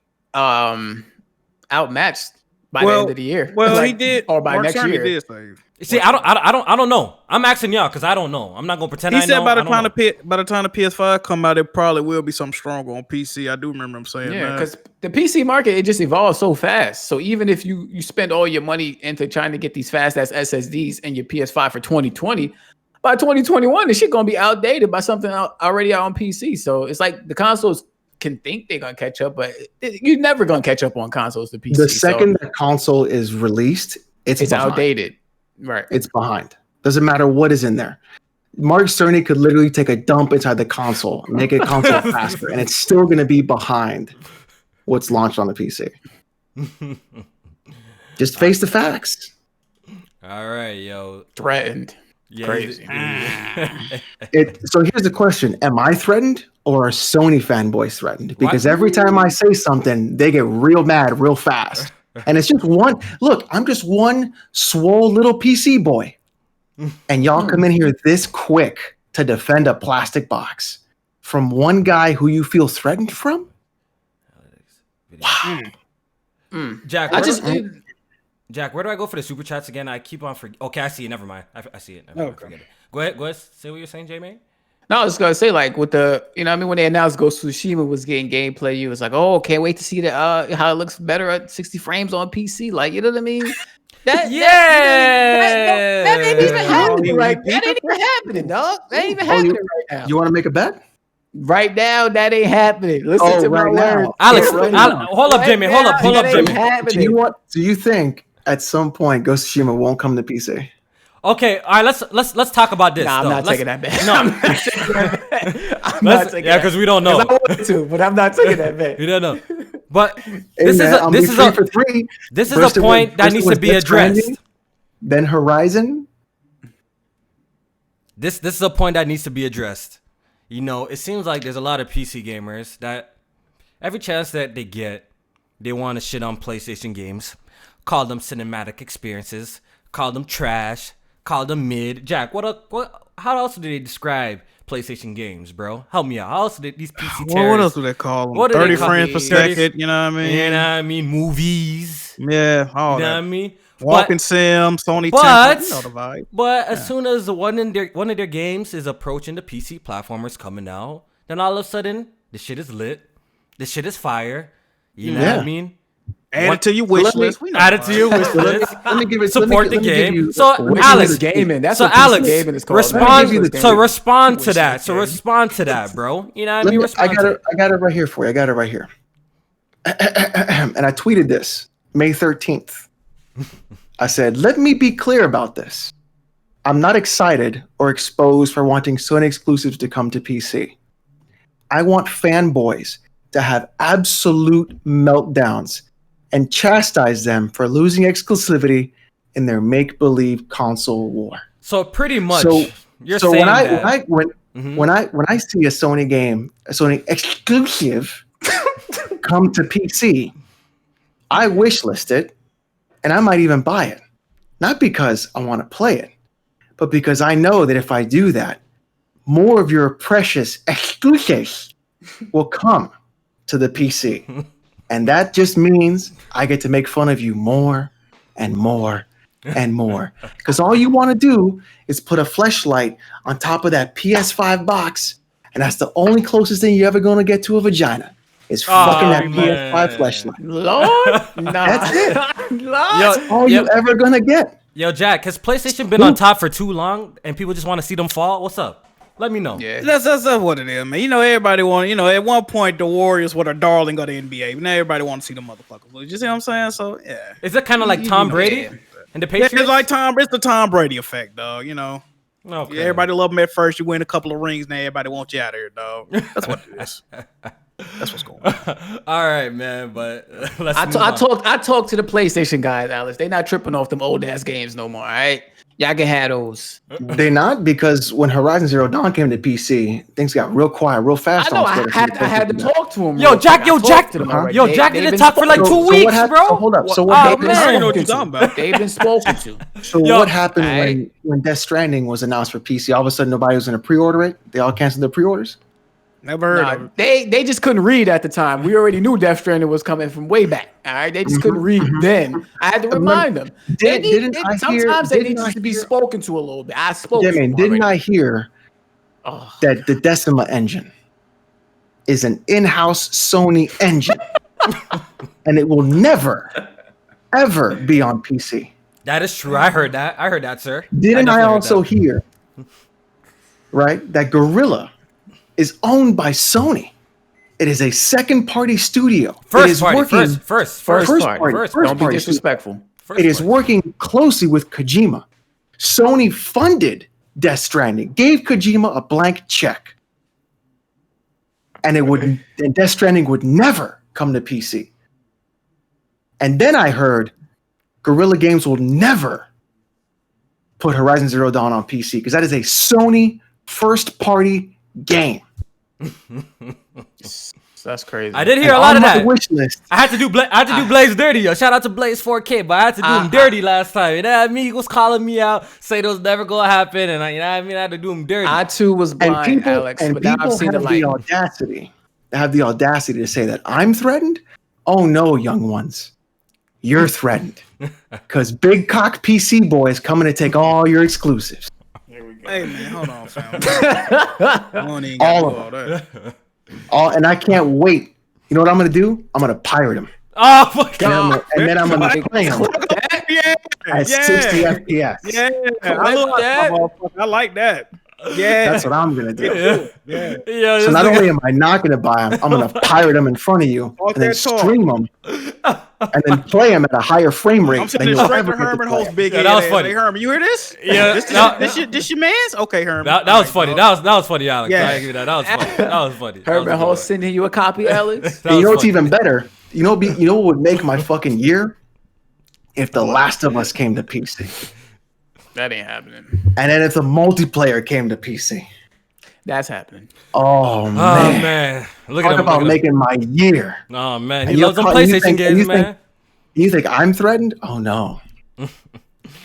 outmatched by the end of the year. Well, Like, he did, or by Mark next Cerny year. did save. See, I don't know. I'm asking y'all because I don't know. I'm not gonna pretend He I said know. by the I don't time know. by the time the PS5 come out, it probably will be something stronger on PC. I do remember him saying Yeah, that. because the PC market, it just evolves so fast. So even if you spend all your money into trying to get these fast ass SSDs and your PS5 for 2020, by 2021, this shit gonna be outdated by something already out on PC. So it's like the consoles can think they're gonna catch up, but you're never gonna catch up on consoles to PC. The second that console is released, it's behind. outdated. Right. It's behind. Doesn't matter what is in there. Mark Cerny could literally take a dump inside the console, make a console faster, and it's still going to be behind what's launched on the PC. Just face the facts. All right, yo. Threatened. Yeah, Crazy. So here's the question. Am I threatened or are Sony fanboys threatened? Because What? every time I say something, they get real mad real fast. And it's just one. Look, I'm just one swole little PC boy. And y'all come in here this quick to defend a plastic box from one guy who you feel threatened from? Wow. Jack, Jack, where do I go for the super chats again? I keep on forgetting. Okay, I see it. Never mind. I see it. Never mind. Forget it. Go ahead. Say what you're saying, J-Man. No, I was gonna say, like, with the, when they announced Ghost of Tsushima was getting gameplay, you was like, oh, can't wait to see the how it looks better at 60 frames on PC. Like, you know what I mean? That ain't even happening right. That ain't even happening, dog. That ain't even happening right now. You want to make a bet? Right now, that ain't happening. Listen to my words. Alex, Right hold up, Jimmy. Hold up, that ain't Jimmy. happening. Do you think at some point Ghost of Tsushima won't come to PC? Okay, all right. Let's talk about this. Nah, I'm though. not taking that bet. No, I'm not taking that bet. I'm not taking yeah, because we don't know. 'Cause I wanted to, but I'm not taking that bet. We don't know. But Hey, this man, I'm is free for three. this is First a it point was- that first needs it to was be Death addressed. Stranding, then Horizon. This is a point that needs to be addressed. It seems like there's a lot of PC gamers that every chance that they get, they want to shit on PlayStation games, call them cinematic experiences, call them trash, call them mid. Jack, how else do they describe PlayStation games, bro? Help me out. How else do these PC Well, what else do they call them? What do 30 they call frames per these? second, you know what I mean? You know what I mean? Movies. Yeah, all You know that. what I mean? Walking sim, Sony but- Temple, you know the vibe. But as soon as one of their games is approaching the PC platformers coming out, then all of a sudden the shit is lit, the shit is fire. You know what I mean? Add it to your wish let me- list. We know Add it the to vibe. your wish list. Let me give it. Support the let me give game. you- So let me Alex, give you the- gaming. That's so what PC Alex, gaming is called. respond. Let me give you the- So respond to Wish that. list So game. respond to that, bro. You know what I Let mean? me- Respond I to it. got it right here for you. I got it right here. And I tweeted this May 13th. I said, let me be clear about this. I'm not excited or exposed for wanting Sony exclusives to come to PC. I want fanboys to have absolute meltdowns and chastise them for losing exclusivity in their make-believe console war. So pretty much, So- you're so saying when that. when I see a Sony game, a Sony exclusive come to PC, I wishlist it and I might even buy it. Not because I want to play it, but because I know that if I do that, more of your precious exclusives will come to the PC. And that just means I get to make fun of you more and more and more. Because all you want to do is put a fleshlight on top of that PS5 box, and that's the only closest thing you're ever going to get to a vagina. Is fucking that man. PS5 fleshlight. Lord, nah. That's it. Lord. All you ever gonna get. Yo, Jack, has PlayStation been on top for too long and people just want to see them fall? What's up? Let me know. Yeah. That's what it is, man. Everybody want, at one point the Warriors were the darling of the NBA. Now everybody want to see them motherfuckers lose. You see what I'm saying? So yeah. Is it kind of like Tom Brady and the Patriots? It's like it's the Tom Brady effect, dog. Okay. Everybody love him at first. You win a couple of rings, now everybody wants you out of here, dog. That's what it is. That's what's going on. All right, man. But let's I move on. talked to the PlayStation guys, Alex. They not tripping off them old ass games no more. All right, y'all can have those. They not, because when Horizon Zero Dawn came to PC, things got real quiet, real fast. I know. on Twitter. I had to talk to him. Yo, Jack. Jack didn't talk for like 2 weeks, what happened, bro. So hold up. So Oh, what man. I happened? don't know what you're talking about. They've been spoken to. So Yo, what happened alright. when Death Stranding was announced for PC? All of a sudden, nobody was going to pre-order it. They all canceled their pre-orders. Never heard of it. They just couldn't read at the time. We already knew Death Stranding was coming from way back. All right, they just couldn't read then. I had to remind them. Sometimes they need to be spoken to a little bit. I spoke. Yeah, to man. them Didn't already. I hear that the Decima engine is an in-house Sony engine, and it will never, ever be on PC? That is true. I heard that, sir. Didn't I definitely heard also that. hear, right, that Gorilla is owned by Sony? It is a second-party studio. It First is party. working, First party. party. First Don't be party. disrespectful. First It is party. working closely with Kojima. Sony funded Death Stranding, gave Kojima a blank check, and Death Stranding would never come to PC. And then I heard Guerrilla Games will never put Horizon Zero Dawn on PC because that is a Sony first-party game. That's crazy. I did hear And a lot on of my that. wish list. I had to do Blaze dirty, yo. Shout out to Blaze 4K, but I had to do him dirty last time. You know what I mean? He was calling me out, say it was never gonna happen, and you know what I mean? I had to do him dirty. I too was And blind, people, Alex, and but now people I've seen the have light. the audacity. They have the audacity to say that I'm threatened. Oh no, young ones, you're threatened because Big Cock PC Boy is coming to take all your exclusives. Hey man, hold on, fam. I don't even All got of all that. And I can't wait. You know what I'm gonna do? I'm gonna pirate him, Oh my god. and then I'm gonna play him Yeah, at 60 FPS. yeah. I like that. Yeah, That's what I'm gonna do. yeah. Yo, So this not nigga- only am I not gonna buy him, I'm gonna pirate him in front of you Talk and then that talk. stream him, and then play him at a higher frame rate I'm than sitting you'll there straight ever to get to Herman play host him. big Yeah, head. that was ass. funny. Hey Herman, you hear this? Yeah, this your man's? Okay, Herman. that was funny. That was funny, Alex. Yeah. I give you that. That was funny. That was funny. That was Herman a good Hall one. sending you a copy, Alex. That And you know was what's funny. even better? You know what would make my fucking year? If The Last of Us came to PC. That ain't happening. And then if the multiplayer came to PC. That's happening. Oh Oh man. man, look Talk at him. about look at him. making my year. Oh man, And he you're loves them call- you PlayStation think- games, you think- man. You think I'm threatened? Oh no.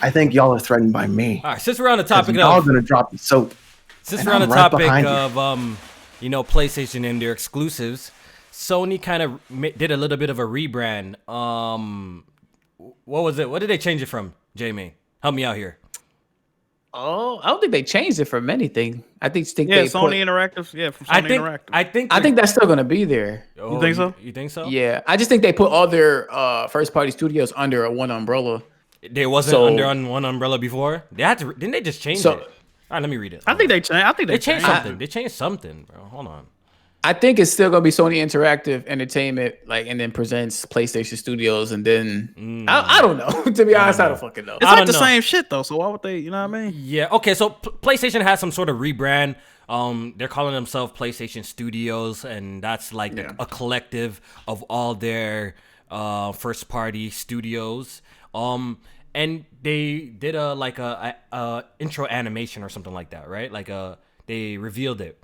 I think y'all are threatened by me. All right, since we're on the 'Cause topic y'all of gonna drop the soap. Since And we're on the I'm right topic behind you. of PlayStation and their exclusives, Sony kind of did a little bit of a rebrand. What was it? What did they change it from? Jamie, help me out here. Oh, I don't think they changed it from anything. I think Yeah, they Sony Interactive. Yeah, from Sony Interactive. I think that's still gonna be there. Oh, think so? You think so? Yeah, I just think they put other first party studios under one umbrella. They wasn't So- under one umbrella before. They had to. Didn't they just change So- it? All right, let me read it. I think they changed. I think They changed changed. something. They changed something, bro. Hold on. I think it's still gonna be Sony Interactive Entertainment, like, and then presents PlayStation Studios, and then I don't know. To be honest, I don't fucking know. It's I like don't the know. same shit though. So why would they? You know what I mean? Yeah. Okay. So PlayStation has some sort of rebrand. They're calling themselves PlayStation Studios, and that's like a collective of all their first party studios. And they did a intro animation or something like that, right? They revealed it.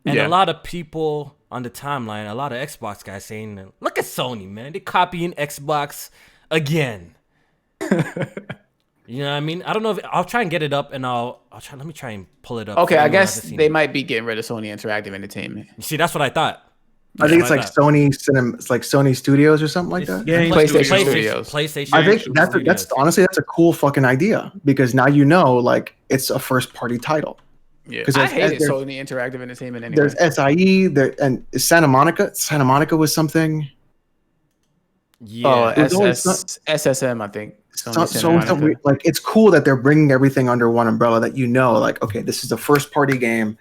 And Yeah. a lot of people on the timeline, a lot of Xbox guys saying, "Look at Sony, man. They copying Xbox again." You know what I mean? I don't know if I'll try and get it up, and I'll try. Let me try and pull it up. Okay, for I anyone who guess hasn't seen they it. might be getting rid of Sony Interactive Entertainment. You see, that's what I thought. I think it's why like not? Sony Cinema. It's like Sony Studios or something like that. Yeah, PlayStation Studios. PlayStation. I think Studios. that's honestly that's a cool fucking idea because now you know like it's a first party title. Yeah, 'Cause I there's- hated there's- Sony Interactive Entertainment anyway. There's SIE there and Santa Monica. Santa Monica was something. Yeah. Oh, It was always SSM, I think. Sony So, Santa Monica. like it's cool that they're bringing everything under one umbrella. That you know, like okay, this is the first party game.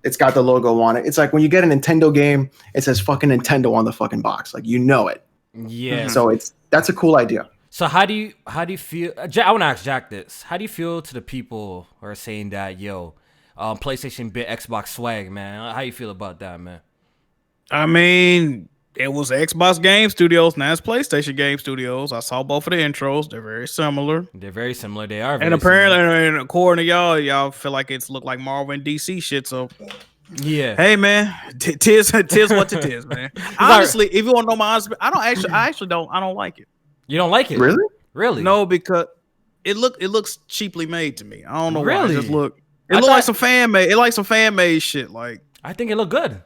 It's got the logo on it. It's like when you get a Nintendo game, it says fucking Nintendo on the fucking box. Like you know it. yeah. So that's a cool idea. So how do you feel? I want to ask Jack this. How do you feel to the people who are saying that PlayStation bit Xbox swag, man? How you feel about that, man? I mean, it was Xbox Game Studios, now it's PlayStation Game Studios. I saw both of the intros; they're very similar. They're very similar. They are, very And apparently, similar. and according to y'all feel like it's look like Marvel and DC shit. So, Yeah. hey man, tis what it is, man. Honestly, if you want to know my honest, I don't like it. You don't like it, Really? Really? No, because it looks cheaply made to me. I don't know why. Really? It just look. It look like some fan made. It like some fan made shit. Like I think it looked good,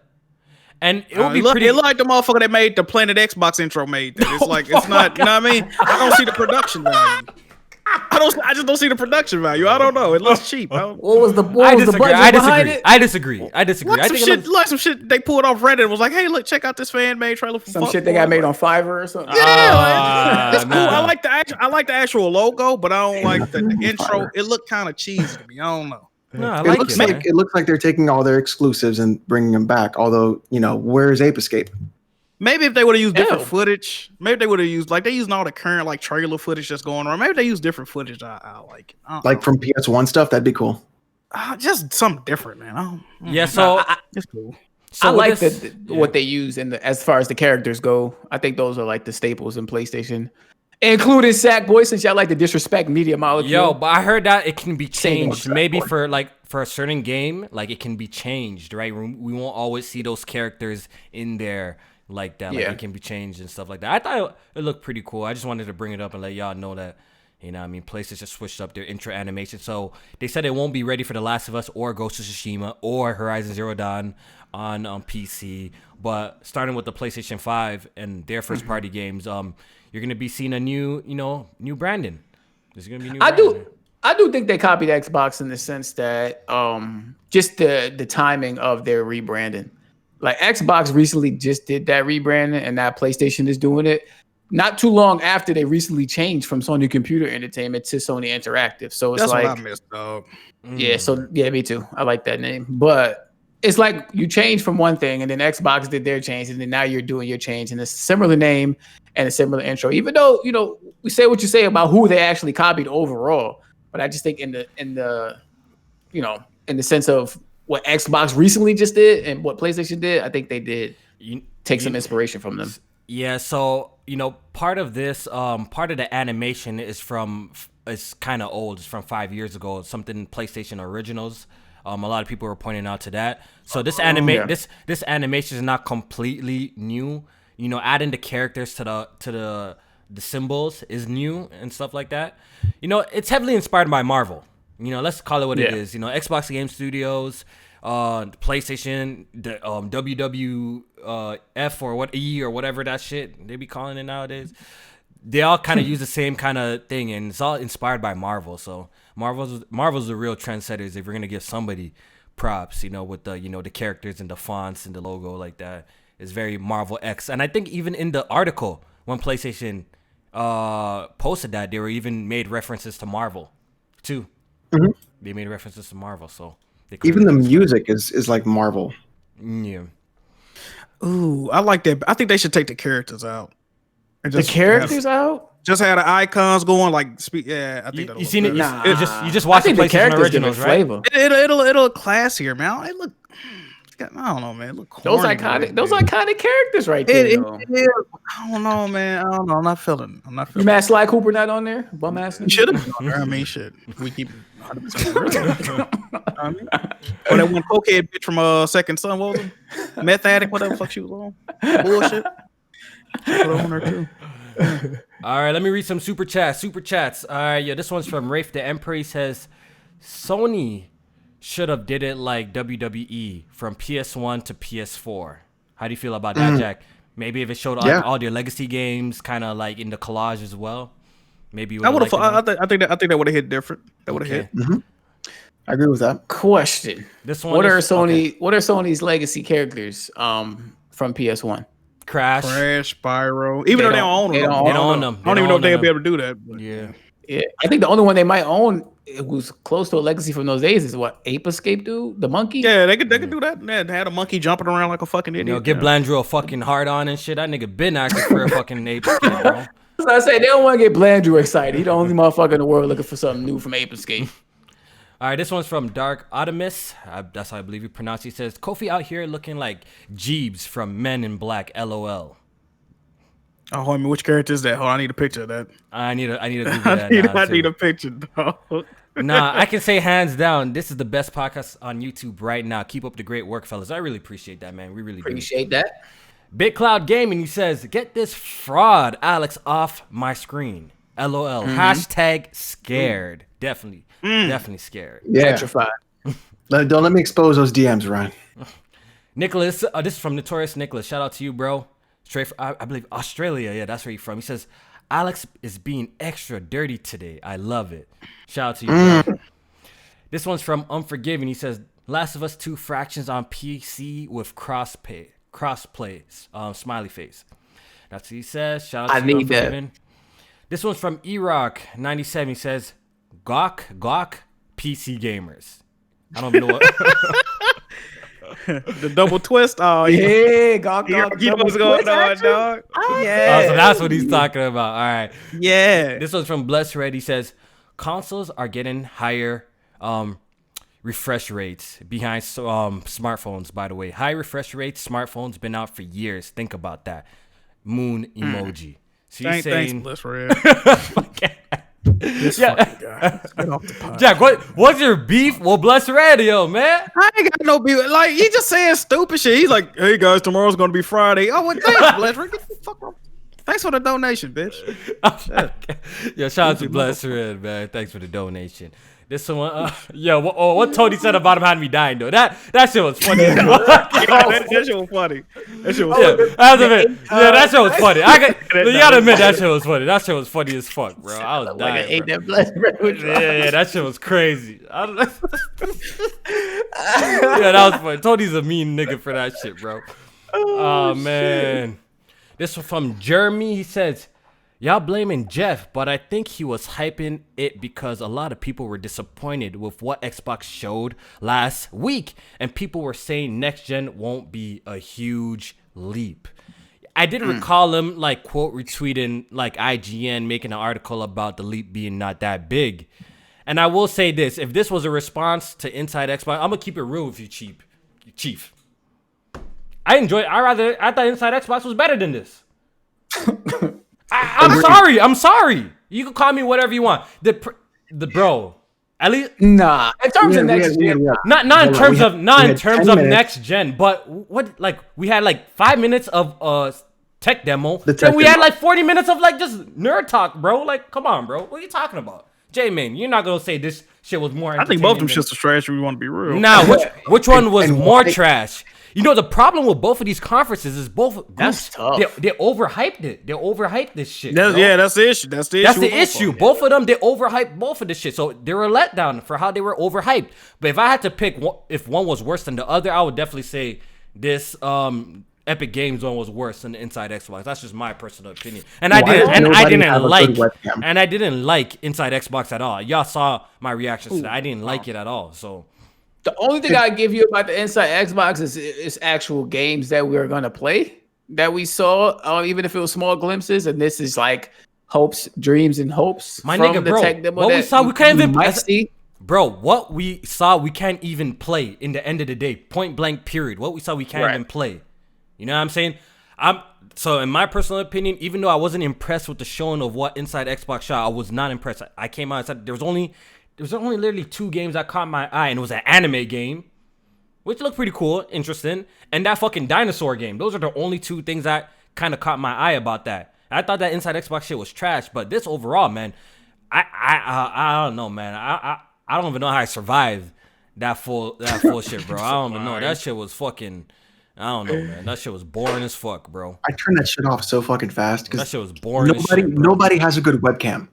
and it would be pretty. It look like the motherfucker that made the Planet Xbox intro made. That. It's like it's not. You know what I mean? I don't see the production value. I just don't see the production value. I don't know. It looks cheap. What was the I budget behind it? I disagree. I Like some shit they pulled off Reddit and was like, hey, look, check out this fan made trailer for Some shit they got made on Fiverr or something. Yeah, it's cool. I like the actual logo, but I don't like the intro. It looked kind of cheesy to me. I don't know. No, I like It looks like they're taking all their exclusives and bringing them back. Although, where's Ape Escape? Maybe if they would have used different footage, maybe they would have used they're using all the current like trailer footage that's going on. Maybe they use different footage. I like it. Like from PS1 stuff, that'd be cool. Just something different, man. Yeah, so it's cool. So I like what they use as far as the characters go. I think those are like the staples in PlayStation, including Sackboy. Since y'all like to disrespect Media Molecule. Yo, but I heard that it can be changed. Maybe for a certain game, like it can be changed, right? We won't always see those characters in there like that. Like it can be changed and stuff like that. I thought it looked pretty cool. I just wanted to bring it up and let y'all know that. PlayStation switched up their intro animation. So they said it won't be ready for The Last of Us or Ghost of Tsushima or Horizon Zero Dawn on PC. But starting with the PlayStation 5 and their first party games, you're gonna be seeing a new branding. There's gonna be new. I do think they copied Xbox in the sense that just the timing of their rebranding. Like Xbox recently just did that rebranding, and now PlayStation is doing it. Not too long after they recently changed from Sony Computer Entertainment to Sony Interactive. So it's what I missed, dog. Yeah, so me too. I like that name. But it's like you change from one thing and then Xbox did their change and then now you're doing your change and it's a similar name and a similar intro. Even though, we say what you say about who they actually copied overall. But I just think in the sense of what Xbox recently just did and what PlayStation did, I think they did take some inspiration from them. Yeah, so part of this, part of the animation is kind of old. It's from 5 years ago. Something PlayStation Originals. A lot of people were pointing out to that. So this this animation is not completely new. Adding the characters to the symbols is new and stuff like that. It's heavily inspired by Marvel. Let's call it what it is. Xbox Game Studios, PlayStation, the WWF or whatever that shit they be calling it nowadays. They all kind of use the same kind of thing, and it's all inspired by Marvel. So Marvel's the real trendsetters. If you're gonna give somebody props, with the the characters and the fonts and the logo like that, it's very Marvel X. And I think even in the article when PlayStation posted that, they were even made references to Marvel too. Mm-hmm. They made references to Marvel, so even the music is like Marvel. Yeah. Ooh, I like that. I think they should take the characters out. The characters out? Just had the icons going like speak. Yeah, I think you seen it. Nah. You just watch the PlayStation Originals, right? It'll look classier, man. It look. I don't know, man. It look corny, those iconic characters right there. I don't know, man. I don't know. I'm not feeling. You mad Sly Cooper not on there? Bum ass. Should have been on there. I mean, shit. We keep 100%. I mean, or that one cokehead bitch from Second Son, what was it? Meth addict, whatever the fuck she was on. Bullshit. Put on her too. All right, let me read some super chats. All right, yeah, this one's from Rafe the Emperor. He says, Sony should have did it like WWE from PS1 to PS4. How do you feel about that, Jack? Maybe if it showed all their legacy games, kind of like in the collage as well. Maybe I would have. I think that would have hit different. That would have hit. Mm-hmm. I agree with that. Question: This one. What are Sony's legacy characters from PS1? Crash, Spyro. Even though they don't own them, they don't own them. I don't even know if they'll be able to do that. But. Yeah. I think the only one they might own, who's close to a legacy from those days, is what Ape Escape do? The monkey? Yeah, they could do that. Yeah, they had a monkey jumping around like a fucking idiot. Give Blandrew a fucking hard on and shit. That nigga been acting for a fucking Ape Escape, bro. So I say they don't want to get Blandrew excited. He the only motherfucker in the world looking for something new from Ape Escape. All right, this one's from Dark Optimus. That's how I believe you pronounce it. He says, Kofi out here looking like Jeeves from Men in Black, LOL. Oh, homie, which character is that? Hold on, I need a picture of that. I need to Google that I need a picture, dog. Nah, I can say hands down, this is the best podcast on YouTube right now. Keep up the great work, fellas. I really appreciate that, man. We really Appreciate that. Big Cloud Gaming, he says, get this fraud Alex off my screen. LOL. Hashtag scared. Definitely scared. Yeah. Petrified. Don't let me expose those DMs, Ryan. Nicholas, this is from Notorious Nicholas. Shout out to you, bro. Straight from, I believe, Australia. Yeah, that's where you're from. He says, Alex is being extra dirty today. I love it. Shout out to you, bro. This one's from Unforgiven. He says, Last of Us 2 fractions on PC with crossplay, smiley face. That's what he says. Shout out to you, Unforgiven. This one's from eRock97. He says, Gawk, PC gamers. I don't even know what. The double twist. Oh, Yeah, Gawk. Keep what's going on, dog. Yeah. So that's what he's talking about. All right. Yeah. This one's from Bless Red. He says, consoles are getting higher refresh rates behind smartphones, by the way. High refresh rates, smartphones been out for years. Think about that. Moon emoji. So he's saying, thanks, Bless Red. This fucking guy. Get off the pod. Jack, what's your beef? Well, Bless Radio, man. I ain't got no beef. Like, he just saying stupid shit. He's like, hey, guys, tomorrow's going to be Friday. Oh, well, thanks, Bless Red. Get the fuck wrong. Thanks for the donation, bitch. Yo, shout out to Bless Red, man. Thanks for the donation. This one, what Tony said about him had me dying, though. That shit was funny. that shit was funny. That shit was funny. That shit was funny. You gotta admit, that shit was funny. That shit was funny as fuck, bro. I was dying. Yeah, that shit was crazy. Yeah, that was funny. Tony's a mean nigga for that shit, bro. Oh man. This one from Jeremy. He says, y'all blaming Jeff, but I think he was hyping it because a lot of people were disappointed with what Xbox showed last week. And people were saying next gen won't be a huge leap. I did recall him like quote retweeting like IGN making an article about the leap being not that big. And I will say this, if this was a response to Inside Xbox, I'm gonna keep it real with you, Chief. I thought Inside Xbox was better than this. I'm sorry. You can call me whatever you want. The bro, at least nah. In terms of next gen, not in terms of next gen. But what, like, we had like 5 minutes of tech demo. Then we had like 40 minutes of like just nerd talk, bro. Like, come on, bro. What are you talking about? J-Man, you're not gonna say this shit was more. I think both of them shits was trash. If we want to be real. Nah, which one was more trash? You know, the problem with both of these conferences is both groups, that's tough. They overhyped it. They overhyped this shit. That's the issue. That's the issue. Both of them, they overhyped both of this shit. So they were let down for how they were overhyped. But if I had to pick if one was worse than the other, I would definitely say this Epic Games one was worse than the Inside Xbox. That's just my personal opinion. And I didn't like Inside Xbox at all. Y'all saw my reactions to that. I didn't like it at all. So the only thing I give you about the Inside Xbox is actual games that we're gonna play that we saw, even if it was small glimpses. And this is like hopes, dreams, and hopes. My nigga, bro, what we saw, we can't even see. Bro, what we saw, we can't even play. In the end of the day, point blank, period. What we saw, we can't even play. You know what I'm saying? So in my personal opinion, even though I wasn't impressed with the showing of what Inside Xbox shot, I was not impressed. I came out and said there was only literally 2 games that caught my eye, and it was an anime game, which looked pretty cool, interesting, and that fucking dinosaur game. Those are the only 2 things that kind of caught my eye about that. I thought that Inside Xbox shit was trash, but this overall, man, I don't know, man. I don't even know how I survived that full shit, bro. I don't even know. That shit was fucking. I don't know, man. That shit was boring as fuck, bro. I turned that shit off so fucking fast because that shit was boring. Nobody has a good webcam.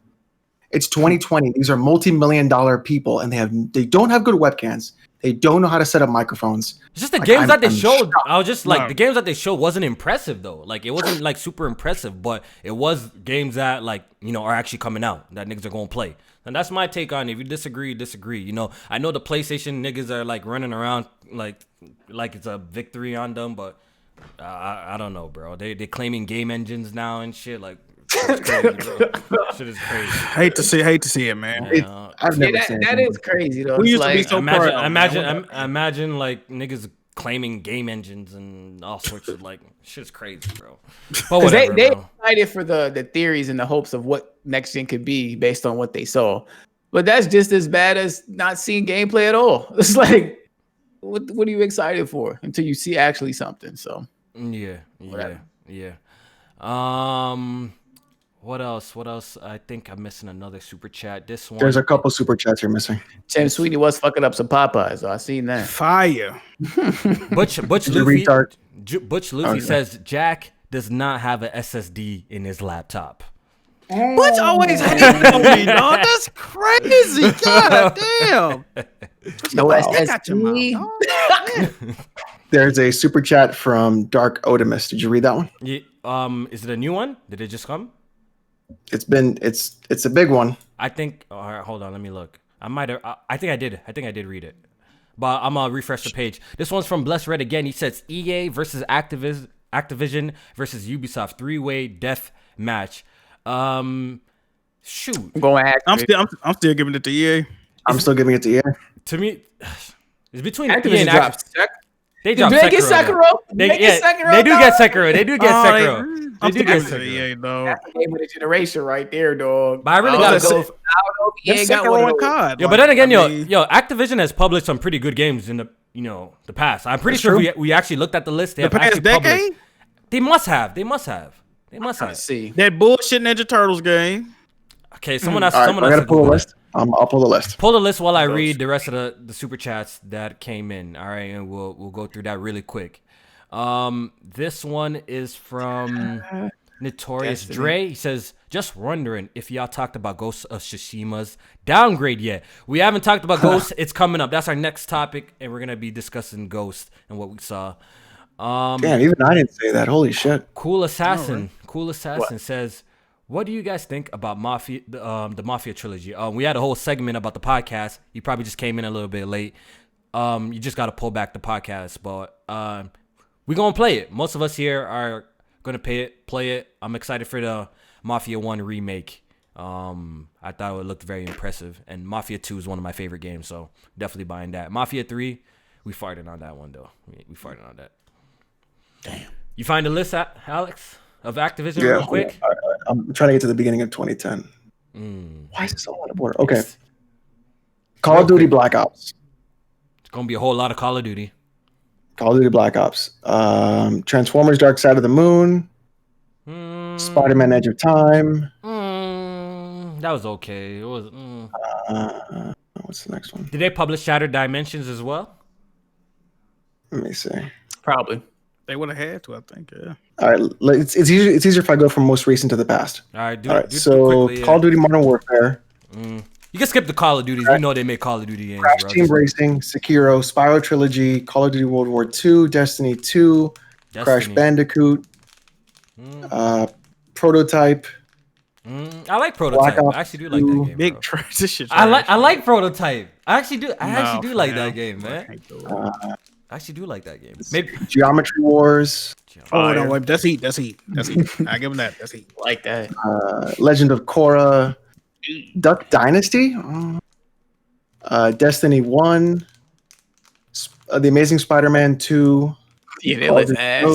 It's 2020. These are multi-million-dollar people, and they don't have good webcams. They don't know how to set up microphones. It's just the games that they showed. I was just like, the games that they showed wasn't impressive though. Like, it wasn't like super impressive, but it was games that, like, you know, are actually coming out that niggas are gonna play. And that's my take on it. If you disagree, disagree. You know, I know the PlayStation niggas are like running around like it's a victory on them, but I don't know, bro. They claiming game engines now and shit. Like, It's crazy, bro. Shit is crazy. Hate to see it, man. Yeah. I've Yeah, never seen that it. is crazy though. We It's used to be like, so proud. Imagine like niggas claiming game engines and all sorts of like shit's crazy, bro. But because whatever, they bro. excited for the theories and the hopes of what next gen could be based on what they saw. But that's just as bad as not seeing gameplay at all. It's like, what are you excited for until you see actually something? So Yeah. Whatever. What else? I think I'm missing another super chat. This one. There's a couple super chats you're missing. Tim Sweeney was fucking up some Popeyes. So I seen that. Fire. Butch You Luffy. retard. Butch Luffy Okay. says Jack does not have an SSD in his laptop. What's always hating on me, dog? That's crazy. God damn. No Got your mouth, SSD. dog. There's a super chat from Dark Otimus. Did you read that one? Yeah, is it a new one? Did it just come? It's a big one. I think. All right, hold on. Let me look. I might have. I think I did. I think I did read it. But I'm gonna refresh the page. This one's from Bless Red again. He says EA versus Activision versus Ubisoft 3-way death match. Shoot. I'm going to I'm still giving it to EA. I'm still giving it to EA. To me, it's between Activision EA and dropped. They Did dropped they get Sekiro. Sekiro? They, Did yeah, Sekiro, they do dog? get Sekiro. They do get Sekiro. I'm They do still get giving it to Sekiro. EA, dog. That's the game of the generation right there, dog. But I really don't gotta know go. if- I don't know if EA got Sekiro one of and those. COD. Yo, but then again, Activision has published some pretty good games in the past. I'm pretty sure we actually looked at the list. They The have past actually published- decade? They must have. Let's see. That bullshit Ninja Turtles game. Okay, someone else. All right, Someone I else. gotta pull the list. I'll pull the list. Pull the list while I read the rest of the super chats that came in. All right, and we'll go through that really quick. This one is from Notorious Destiny. Dre. He says, "Just wondering if y'all talked about Ghost of Tsushima's downgrade yet. We haven't talked about Ghost. It's coming up. That's our next topic, and we're gonna be discussing Ghost and what we saw." Damn, even I didn't say that. Holy shit. Cool Assassin says, "What do you guys think about Mafia, the Mafia trilogy? We had a whole segment about the podcast. You probably just came in a little bit late. You just got to pull back the podcast, but we're gonna play it. Most of us here are gonna play it. I'm excited for the Mafia 1 remake. I thought it looked very impressive, and Mafia 2 is one of my favorite games, so definitely buying that. Mafia 3, we farted on that one though. We farted on that. Damn. You find the list, Alex, of Activision real quick? I'm trying to get to the beginning of 2010. Why is it so out of order? Okay. Call Real of Duty quick. Black Ops. It's gonna be a whole lot of Call of Duty. Call of Duty Black Ops. Transformers Dark Side of the Moon. Spider-Man Edge of Time. That was okay. It was. What's the next one? Did they publish Shattered Dimensions as well? Let me see. Probably. They would have had to, I think. Yeah. All right, it's easier if I go from most recent to the past. All right, All right, so quickly, Call of Duty Modern Warfare, You can skip the Call of Duties. We know they make Call of Duty games, Crash bro. Team Racing, Sekiro, Spyro Trilogy, Call of Duty World War II, Destiny 2, Crash Destiny. Bandicoot, Prototype. I like Prototype. Black Ops I actually do like that 2. game. Big Bro. transition. I like Prototype. I actually do. I actually do like fam. that game, man. Can't do it. I actually do like that game. Maybe. Geometry Wars, Oh, no, wait. That's heat. I give him that. That's heat. Like that. Legend of Korra, Duck Dynasty, Destiny 1, The Amazing Spider-Man 2. Yeah, they was ass.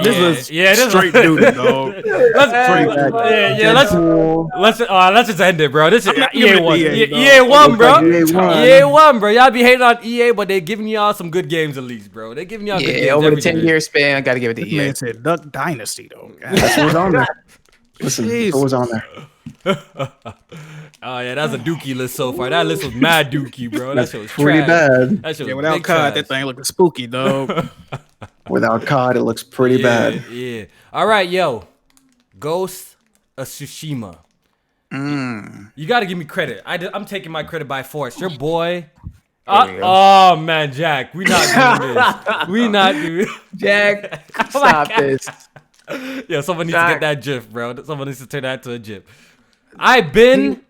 This was this straight was- duty, dog. Pretty bad. Deadpool. Let's just end it, bro. This is I'm not EA giving it one. to EA, dog. EA one, bro. Looks like EA one, bro. Y'all be hating on EA, but they giving y'all some good games at least, bro. They giving y'all good games Yeah, over the every 10-year span, I gotta give it to This EA. man said Duck Dynasty, though. That's what was on there. Listen, that's what was on there. Oh yeah, that's a dookie list so far. That list was mad dookie, bro. That That's shit was pretty trash. bad. That shit was Yeah, without big COD, trash. that thing looking spooky, dog. Without COD, it looks pretty bad. Yeah. All right, yo. Ghost of Tsushima. You got to give me credit. I'm taking my credit by force. Your boy. Oh man, Jack, we not doing this. We not doing. Jack, stop this. Yeah, someone needs to get that GIF, bro. Someone needs to turn that to a GIF. I've been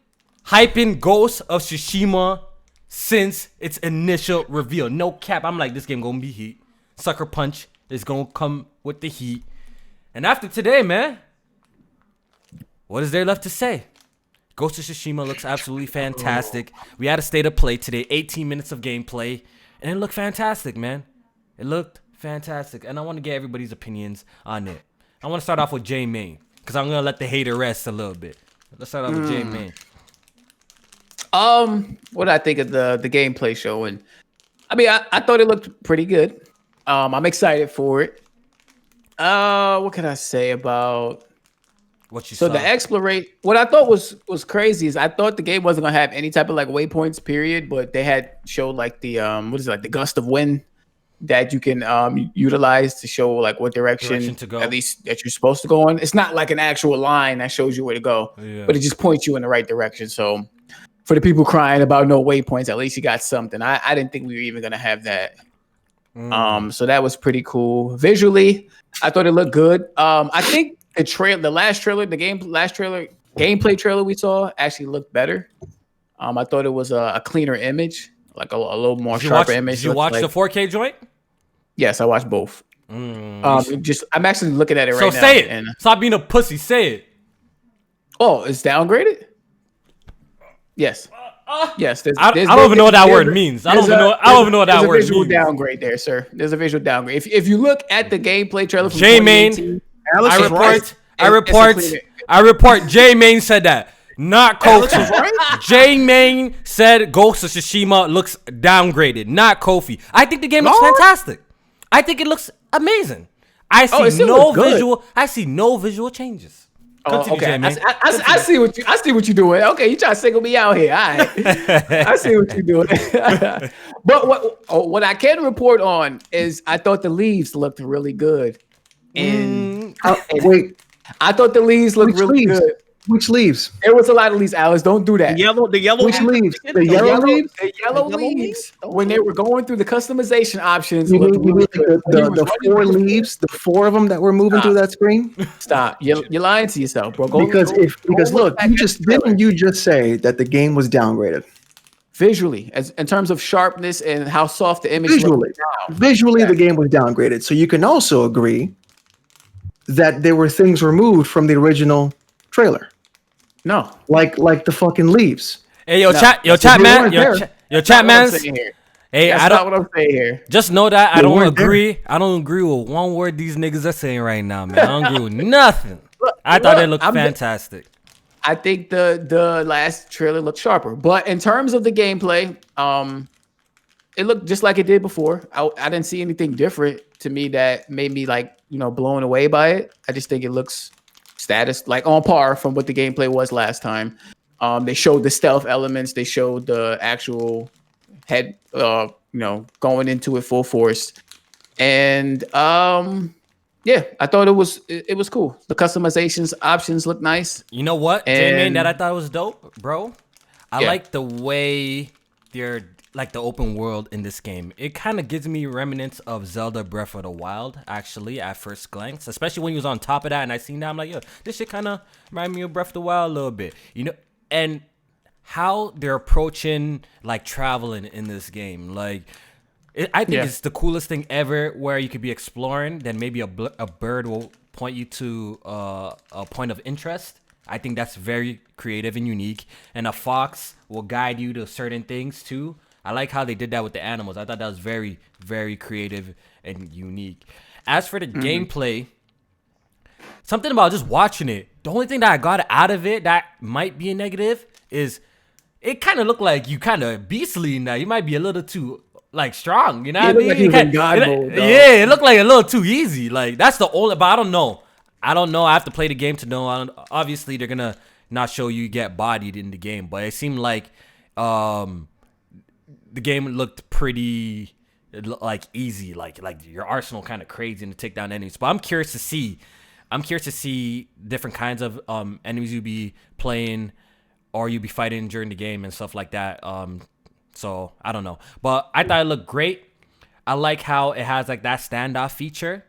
hyping Ghost of Tsushima since its initial reveal. No cap. I'm like, this game gonna be heat. Sucker Punch is gonna come with the heat. And after today, man, what is there left to say? Ghost of Tsushima looks absolutely fantastic. We had a state of play today, 18 minutes of gameplay, and it looked fantastic, man. It looked fantastic, and I want to get everybody's opinions on it. I want to start off with J Main, because I'm going to let the hater rest a little bit. Let's start off with J Main. What did I think of the gameplay show? And I mean, I thought it looked pretty good. I'm excited for it. What can I say about What you so saw? the explorate? What I thought was crazy is I thought the game wasn't gonna have any type of like waypoints, period. But they had showed like the what is it, like the gust of wind that you can utilize to show like what direction to go. at least that you're supposed to go on. It's not like an actual line that shows you where to go, but it just points you in the right direction. So for the people crying about no waypoints, at least you got something. I didn't think we were even gonna have that. So that was pretty cool. Visually, I thought it looked good. I think the last trailer, gameplay trailer we saw actually looked better. I thought it was a cleaner image, like a little more sharper image. Did you watch the 4K joint? Yes, I watched both. I'm actually looking at it right now. So say it. Stop being a pussy. Say it. Oh, it's downgraded? Yes. Yes. I don't even know what that word means. I don't even know what that word means. There's a visual downgrade there, sir. There's a visual downgrade. If you look at the gameplay trailer from J Main, I report J Main said that. Not Kofi. J Main said Ghost of Tsushima looks downgraded. Not Kofi. I think the game looks fantastic. I think it looks amazing. I see no visual changes. Continue, okay. J-Man. I see what you're doing. Okay, you trying to single me out here. All right. I see what you're doing. But what I can report on is I thought the leaves looked really good. And wait, I thought the leaves looked really good. Which leaves? There was a lot of leaves, Alice. Don't do that. The yellow Which leaves? The yellow leaves? The yellow leaves. When they were going through the customization options. You mean the 4 leaves, the 4 of them that were moving through that screen? Stop. You're lying to yourself, bro. Because look, you just say that the game was downgraded? Visually, as in terms of sharpness and how soft the image visually the game was downgraded. So you can also agree that there were things removed from the original trailer. No, like the fucking leaves. Hey, chat man. Hey, that's not what I'm saying here. Just know that I don't agree. I don't agree with one word these niggas are saying right now, man. I don't agree with nothing. I thought it looked fantastic. I think the last trailer looked sharper, but in terms of the gameplay, it looked just like it did before. I didn't see anything different to me that made me blown away by it. I just think it looks status like on par from what the gameplay was last time. They showed the stealth elements. They showed the actual head, going into it full force. And yeah, I thought it was cool. The customizations options look nice. You know what, J-Man, that I thought was dope, bro? I like the way they're like the open world in this game. It kind of gives me remnants of Zelda Breath of the Wild, actually, at first glance. Especially when you was on top of that and I seen that, I'm like, yo, this shit kind of remind me of Breath of the Wild a little bit. And how they're approaching like traveling in this game. Like, I think it's the coolest thing ever where you could be exploring, then maybe a bird will point you to a point of interest. I think that's very creative and unique. And a fox will guide you to certain things too. I like how they did that with the animals. I thought that was very, very creative and unique. As for the gameplay, something about just watching it, the only thing that I got out of it that might be a negative is it kind of looked like you kind of beastly now. You might be a little too strong, you know what I mean? It looked like a little too easy. Like that's the only, but I don't know. I have to play the game to know. Obviously, they're gonna not show you get bodied in the game, but it seemed like the game looked pretty like easy, like your arsenal kind of crazy to take down enemies. But I'm curious to see different kinds of enemies you be playing or you be fighting during the game and stuff like that. So I don't know, but I thought it looked great. I like how it has like that standoff feature.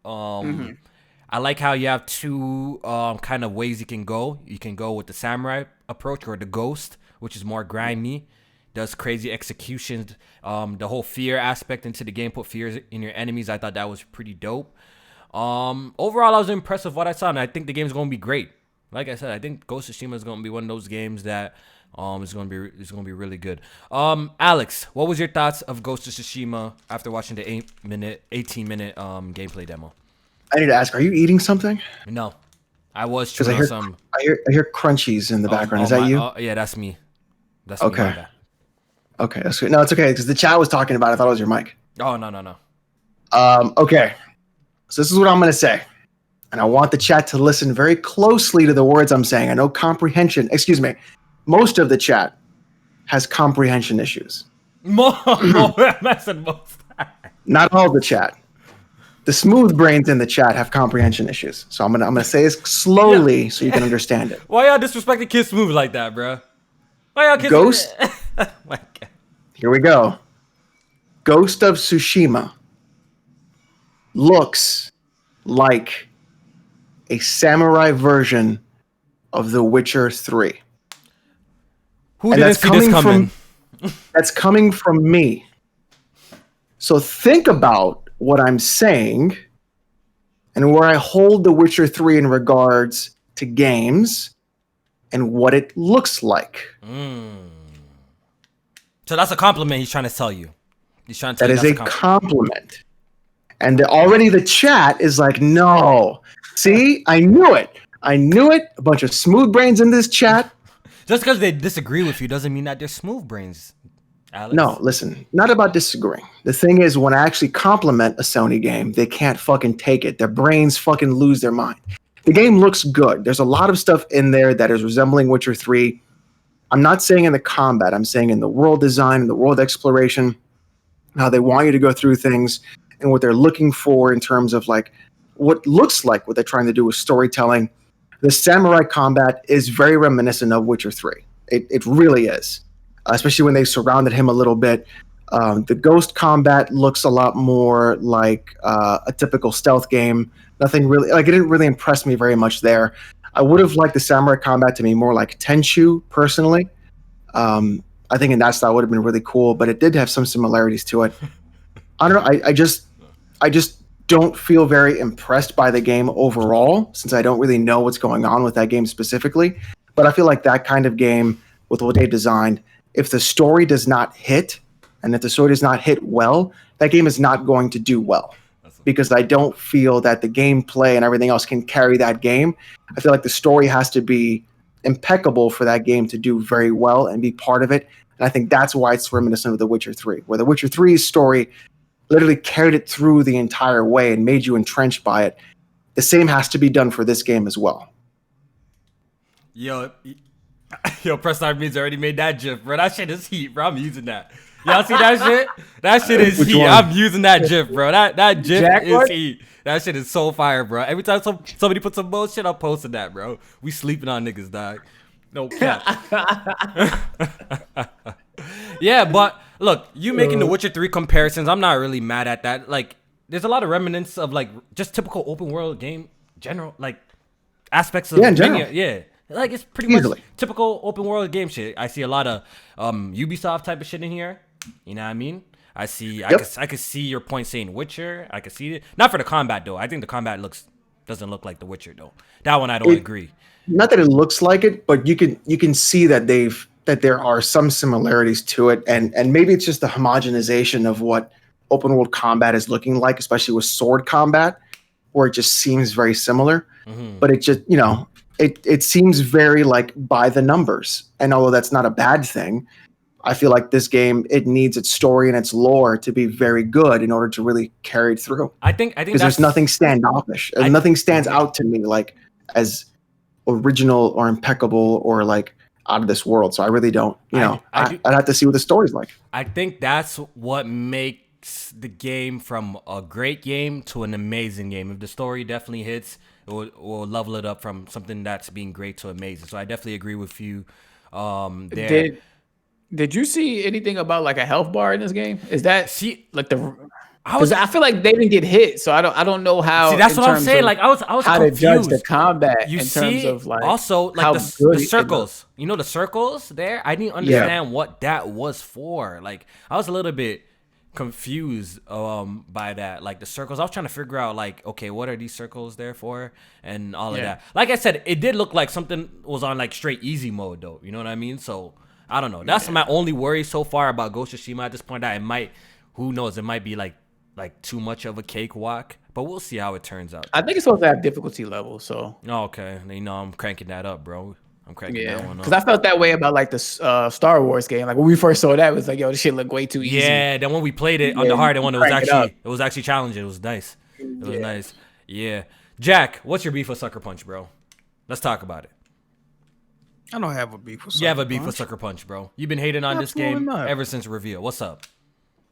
I like how you have two kind of ways you can go. You can go with the samurai approach or the ghost, which is more grimy, does crazy executions. The whole fear aspect into the game, put fears in your enemies. I thought that was pretty dope. Overall, I was impressed with what I saw, and I think the game's going to be great. like I said, I think Ghost of Tsushima is going to be one of those games that is going to be really good. Alex, what was your thoughts of Ghost of Tsushima after watching the 18-minute gameplay demo? I need to ask, are you eating something? No, I was Because chewing on some. I hear crunchies in the background. Is that you? Yeah, that's me. That's Okay. Me, my bad. Okay, that's good. No, it's okay because the chat was talking about it. I thought it was your mic. Oh, no. Okay. So this is what I'm going to say. And I want the chat to listen very closely to the words I'm saying. I know most of the chat has comprehension issues. Most. Not all the chat. The smooth brains in the chat have comprehension issues. So I'm gonna say this slowly so you can understand it. Why y'all disrespecting Kids Smooth like that, bro? Why y'all Kids Ghost? Oh my God. Here we go. Ghost of Tsushima looks like a samurai version of The Witcher 3. Who didn't see this coming? That's coming from me. So think about what I'm saying and where I hold The Witcher 3 in regards to games and what it looks like. So that's a compliment he's trying to tell you. He's trying to tell That you is a compliment. And already the chat is like, no. See, I knew it. A bunch of smooth brains in this chat. Just because they disagree with you doesn't mean that they're smooth brains, Alex. No, listen, not about disagreeing. The thing is, when I actually compliment a Sony game, they can't fucking take it. Their brains fucking lose their mind. The game looks good. There's a lot of stuff in there that is resembling Witcher 3. I'm not saying in the combat. I'm saying in the world design, in the world exploration, how they want you to go through things and what they're looking for in terms of like what looks like what they're trying to do with storytelling. The samurai combat is very reminiscent of Witcher 3. It really is, especially when they surrounded him a little bit. The ghost combat looks a lot more like a typical stealth game. Nothing really, like it didn't really impress me very much there. I would have liked the samurai combat to be more like Tenchu, personally. I think in that style would have been really cool, but it did have some similarities to it. I don't know. I just don't feel very impressed by the game overall, since I don't really know what's going on with that game specifically. But I feel like that kind of game, with what they designed, if the story does not hit, and if the story does not hit well, that game is not going to do well. Because I don't feel that the gameplay and everything else can carry that game. I feel like the story has to be impeccable for that game to do very well and be part of it. And I think that's why it's reminiscent of The Witcher 3, where The Witcher 3's story literally carried it through the entire way and made you entrenched by it. The same has to be done for this game as well. Yo, PressStart Means already made that GIF, bro. That shit is heat, bro. I'm using that. Y'all see that shit? That shit is Which heat. one? I'm using that GIF, bro. That GIF Jack is what? heat. That shit is so fire, bro. Every time somebody puts some bullshit, I'm posting that, bro. We sleeping on niggas, dog. No cap. Yeah, but look, you making the Witcher 3 comparisons, I'm not really mad at that. Like, there's a lot of remnants of like just typical open world game general, like aspects of in general. yeah. Like it's pretty much typical open world game shit. I see a lot of Ubisoft type of shit in here. You know what I mean? I see. I could see your point saying Witcher. I could see it. Not for the combat though. I think the combat doesn't look like the Witcher though. That one I don't agree. Not that it looks like it, but you can see that there are some similarities to it, and maybe it's just the homogenization of what open world combat is looking like, especially with sword combat, where it just seems very similar. Mm-hmm. But it just it seems very like by the numbers, and although that's not a bad thing, I feel like this game, it needs its story and its lore to be very good in order to really carry it through. I think because there's nothing standoffish. Nothing stands out to me like as original or impeccable or like out of this world. So I really don't, I'd have to see what the story's like. I think that's what makes the game from a great game to an amazing game. If the story definitely hits, it will level it up from something that's being great to amazing. So I definitely agree with you there. Did you see anything about like a health bar in this game? Is that like the? Because I feel like they didn't get hit, so I don't know how. See, that's what I'm saying. Like I was how confused. to judge the combat You in see, terms of like also like the circles. You know the circles there. I didn't understand what that was for. Like I was a little bit confused by that. Like the circles, I was trying to figure out like, okay, what are these circles there for, and all of that. Like I said, it did look like something was on like straight easy mode though. You know what I mean? So I don't know. That's my only worry so far about Ghost of Tsushima at this point. That it might, who knows? It might be like too much of a cakewalk. But we'll see how it turns out. I think it's supposed to have difficulty levels. So okay, you know I'm cranking that up, bro. I'm cranking that one up. Because I felt that way about like the Star Wars game. Like when we first saw that, it was like, yo, this shit looked way too easy. Yeah, then when we played it on the hard one, it was actually challenging. It was nice. It was nice. Yeah. Jack, what's your beef with Sucker Punch, bro? Let's talk about it. I don't have a beef with Sucker Punch. You have a beef with Sucker Punch, bro. You've been hating on this game ever since reveal. What's up?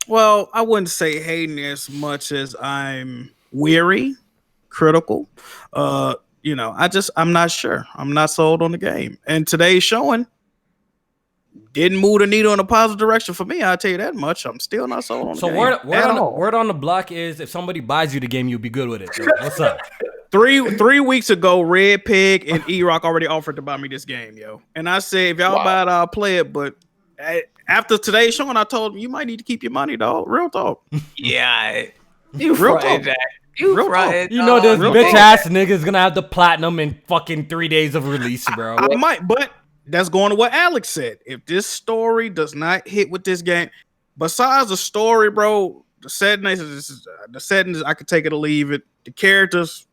Well, I wouldn't say hating as much as I'm weary, critical. You know, I'm not sure. I'm not sold on the game. And today's showing didn't move the needle in a positive direction for me. I'll tell you that much. I'm still not sold on the game. So word on the block is if somebody buys you the game, you'll be good with it. So what's up? 3 weeks ago, Red Pig and E-Rock already offered to buy me this game, yo. And I said, if y'all buy it, I'll play it. But after today's showing, I told them, you might need to keep your money, dog. Real talk. Yeah. You real talk. You fried, you know this bitch ass nigga's gonna have the platinum in fucking 3 days of release, bro. I might, but that's going to what Alex said. If this story does not hit with this game, besides the story, bro, the settings, I could take it or leave it. The characters,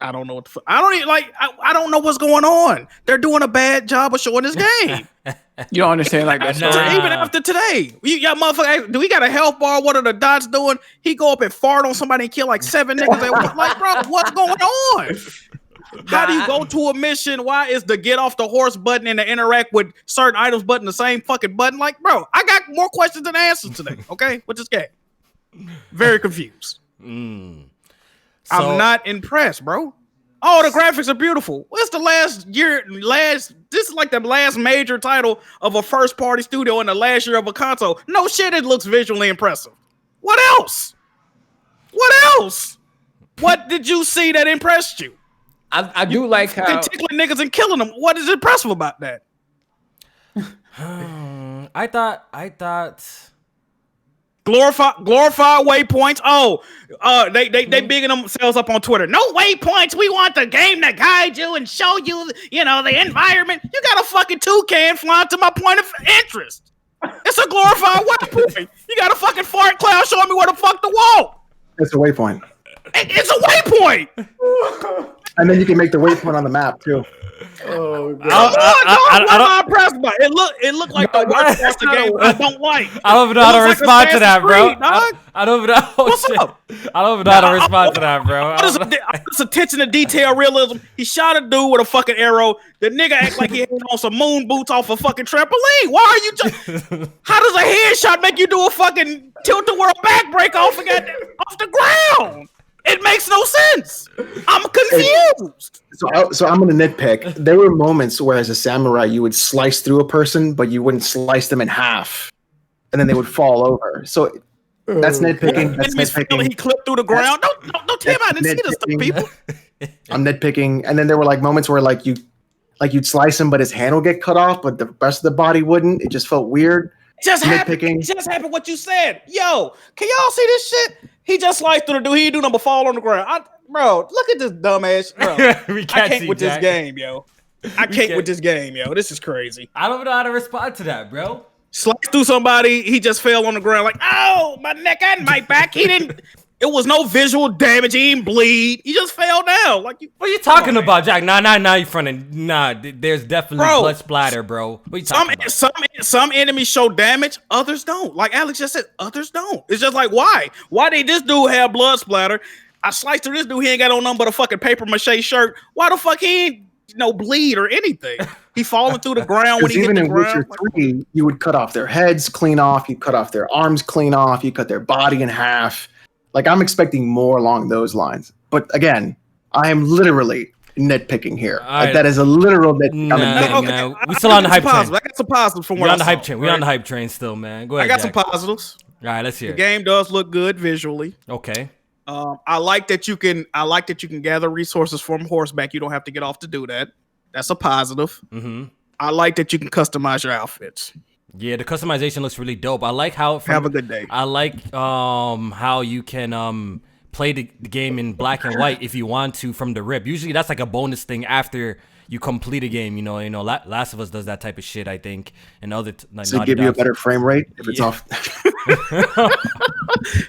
I don't know what I don't even like. I don't know what's going on. They're doing a bad job of showing this game. You don't understand like that. Even after today, y'all motherfucker, do we got a health bar? What are the dots doing? He go up and fart on somebody and kill like 7 niggas. Like, bro, what's going on? How do you go to a mission? Why is the get off the horse button and the interact with certain items button the same fucking button? Like, bro, I got more questions than answers today. Okay, with this game, very confused. So, I'm not impressed, bro. Oh, the graphics are beautiful. What's the this is like the last major title of a first party studio in the last year of a console. No shit, it looks visually impressive. What else? What did you see that impressed you? I do like how tickling niggas and killing them. What is impressive about that? I thought glorified waypoints. Oh, they bigging themselves up on Twitter. No waypoints. We want the game to guide you and show you, the environment. You got a fucking toucan flying to my point of interest. It's a glorified waypoint. You got a fucking fart cloud showing me where the fuck to walk. It's a waypoint. It's a waypoint. And then you can make the waypoint on the map too. Oh, God. What am I impressed by? It looked like the worst part of the game I don't like. I don't even know how to respond to that, bro. I don't even know. What's up? I don't even know how to respond to that, bro. This attention to detail realism. He shot a dude with a fucking arrow. The nigga act like he had on some moon boots off a fucking trampoline. Why are you just... How does a headshot make you do a fucking tilt-a-whirl back break off the ground? It makes no sense. I'm confused. So I'm going to nitpick. There were moments where, as a samurai, you would slice through a person, but you wouldn't slice them in half, and then they would fall over. So that's nitpicking. That's nitpicking. He clipped through the ground. Don't tell me I didn't see this stuff, people. I'm nitpicking, and then there were like moments where you'd slice him, but his hand would get cut off, but the rest of the body wouldn't. It just felt weird. Just happened what you said. Yo, can y'all see this shit? He just sliced through the dude. He didn't do nothing but fall on the ground. Bro, look at this dumbass. Bro, I can't with this game, yo. I can't with this game, yo. This is crazy. I don't know how to respond to that, bro. Sliced through somebody. He just fell on the ground like, oh, my neck and my back. He didn't. It was no visual damage. He didn't bleed. He just fell down. Like, what are you talking about, Jack? Nah, you fronting. Nah, there's definitely blood splatter, bro. What are you talking about? Some enemies show damage, others don't. Like Alex just said, others don't. It's just like, why? Why did this dude have blood splatter? I sliced through this dude. He ain't got on nothing but a fucking paper mache shirt. Why the fuck he ain't bleed or anything? He falling through the ground when he hit the ground. Witcher 3, you would cut off their heads clean off. You cut off their arms clean off. You cut their body in half. Like, I'm expecting more along those lines. But again, I am literally nitpicking here. Like, that is a literal nitpicking. We still on the hype train. I got some positives from what I saw. We're on the hype train still, man. Go ahead, I got Jack. some positives. All right, let's hear The game does look good visually. Okay. I like that you can gather resources from horseback. You don't have to get off to do that. That's a positive. Mm-hmm. I like that you can customize your outfits. Yeah, the customization looks really dope. I like how Have a good day. I like how you can play the game in black and white if you want to from the rip. Usually that's like a bonus thing after you complete a game. Last of Us does that type of shit, I think. And other like So give you a better frame rate if it's off.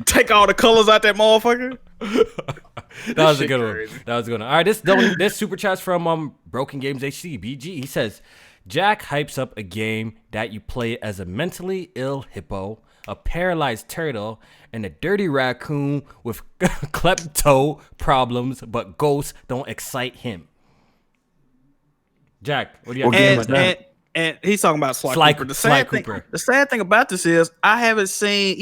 Take all the colors out that motherfucker. That was a good one. That was a good one. All right, this super chat's from Broken Games HC BG. He says, Jack hypes up a game that you play as a mentally ill hippo, a paralyzed turtle, and a dirty raccoon with klepto problems, but ghosts don't excite him. Jack, what do you have to say about that? And he's talking about Sly Cooper. The sad thing about this is I haven't seen,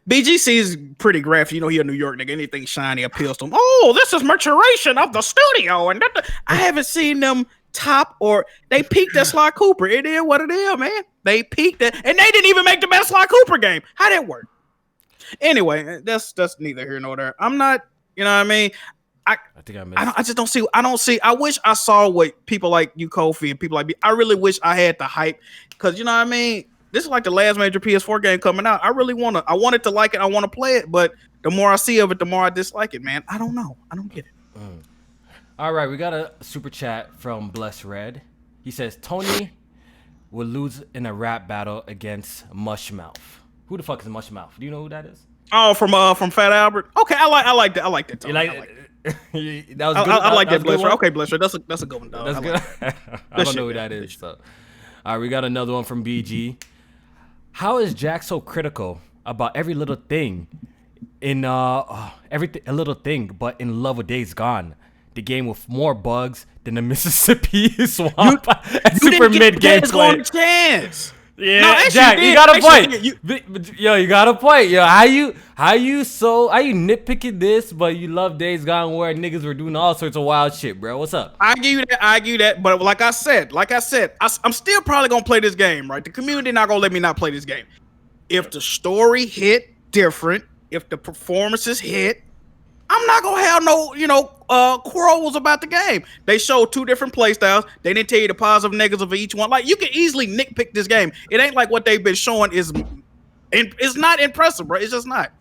BGC is pretty graphic. He a New York nigga. Anything shiny appeals to him. Oh, this is maturation of the studio. And I haven't seen them top or they peaked at Sly Cooper. It is what it is, man. They peaked it, and they didn't even make the best Sly Cooper game. How that work? Anyway, that's neither here nor there. I'm not, you know what I mean? I think I missed. I just don't see. I wish I saw what people like you, Kofi, and people like me. I really wish I had the hype, because you know what I mean. This is like the last major PS4 game coming out. I wanted to like it. I want to play it, but the more I see of it, the more I dislike it. Man, I don't know. I don't get it. All right, we got a super chat from Bless Red. He says Tony will lose in a rap battle against Mushmouth. Who the fuck is Mushmouth? Do you know who that is? Oh, from Fat Albert. Okay, I like that. I like that. Tony. You like it? That was good. I like that, Bless Red. Okay, Bless Red. That's a good one, dog. That's good. I don't know who that is. So, all right, we got another one from BG. How is Jack so critical about every little thing in a little thing, but in love with Days Gone? The game with more bugs than the Mississippi swamp. Super mid gameplay. Chance. Yeah, no, Jack, you got a point. You got a point. Yo, how you nitpicking this, but you love Days Gone where niggas were doing all sorts of wild shit, bro? What's up? I give you that. But like I said, I'm still probably gonna play this game, right? The community not gonna let me not play this game. If the story hit different, if the performances hit, I'm not gonna have no, quarrels about the game. They showed 2 different play styles. They didn't tell you the positive, negatives of each one. Like, you can easily nitpick this game. It ain't like what they've been showing it's not impressive, bro. It's just not.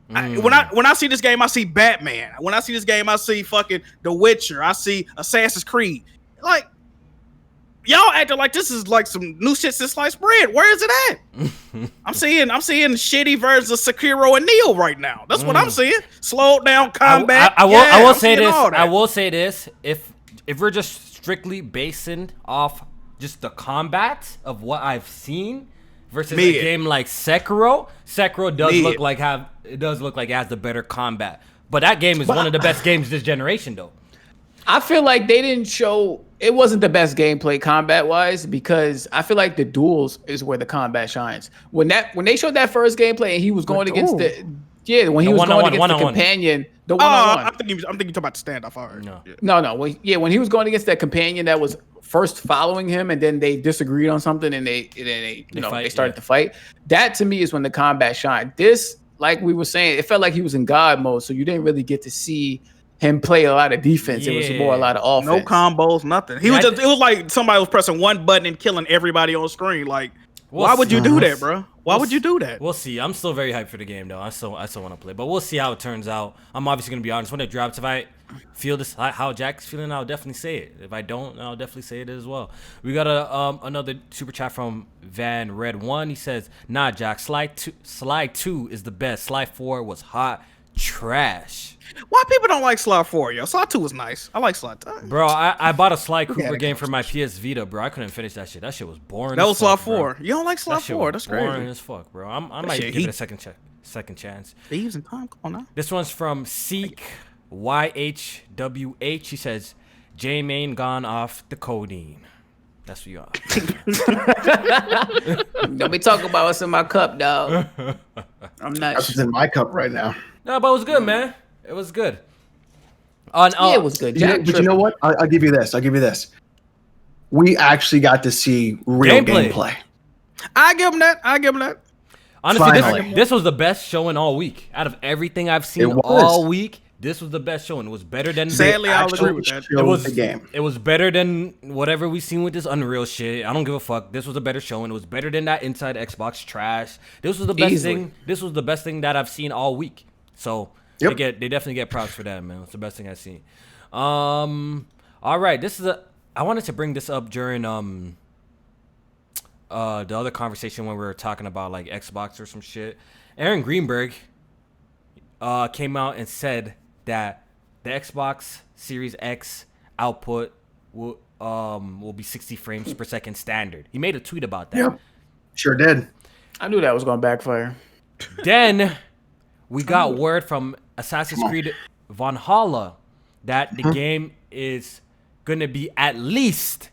When I see this game, I see Batman. When I see this game, I see fucking The Witcher. I see Assassin's Creed. Like, y'all acting like this is like some new shit since sliced bread. Where is it at? I'm seeing shitty versions of Sekiro and Neo right now. That's what I'm seeing. Slowed down combat. I will say this. I will say this. If we're just strictly basing off just the combat of what I've seen versus a game like Sekiro does look like it has the better combat. But that game is one of the best games this generation, though. I feel like they didn't show. It wasn't the best gameplay combat wise, because I feel like the duels is where the combat shines. When they showed that first gameplay and he was going against the companion, the one-on-one. I'm thinking you're talking about the standoff. All right. No. When he was going against that companion that was first following him, and then they disagreed on something, and they started to fight. That to me is when the combat shined. This, like we were saying, it felt like he was in God mode, so you didn't really get to see him play a lot of defense. It was more a lot of offense. No combos, nothing. It was like somebody was pressing one button and killing everybody on screen. Like, why would you do that, bro? Why would you do that? We'll see. I'm still very hyped for the game, though. I still want to play, but we'll see how it turns out. I'm obviously gonna be honest. When it drops, if I feel this how Jack's feeling, I'll definitely say it. If I don't, I'll definitely say it as well. We got another super chat from Van Red 1. He says, "Nah, Jack. Sly 2 is the best. Sly 4 was hot trash." Why people don't like Sly 4, yo? Sly 2 was nice. I like Sly 2. Bro, I bought a Sly Cooper game for my PS Vita, bro. I couldn't finish that shit. That shit was boring. That was Sly 4. Bro. You don't like Sly 4? That's crazy. Boring as fuck, bro. I might give it a second chance. Thieves and time, come on now. This one's from Seek YHWH. He says, J-Main gone off the codeine. That's what you are. Don't be talking about what's in my cup, dog. I'm not. That's what's in my cup right now. No, but it was good, man. It was good. It was good. But you know what? I'll give you this. We actually got to see real gameplay. I give him that. Honestly, this was the best showing all week. Out of everything I've seen all week, this was the best showing. It was better than. Sadly, I'll agree with that. It was the game. It was better than whatever we seen with this Unreal shit. I don't give a fuck. This was a better showing. It was better than that Inside Xbox trash. This was the best thing. This was the best thing that I've seen all week. So they definitely get props for that, man. It's the best thing I've seen. All right, I wanted to bring this up during the other conversation when we were talking about like Xbox or some shit. Aaron Greenberg came out and said that the Xbox Series X output will be 60 frames per second standard. He made a tweet about that. Yep, sure did. I knew that was going to backfire. Then we got word from Assassin's Creed Valhalla that the game is going to be at least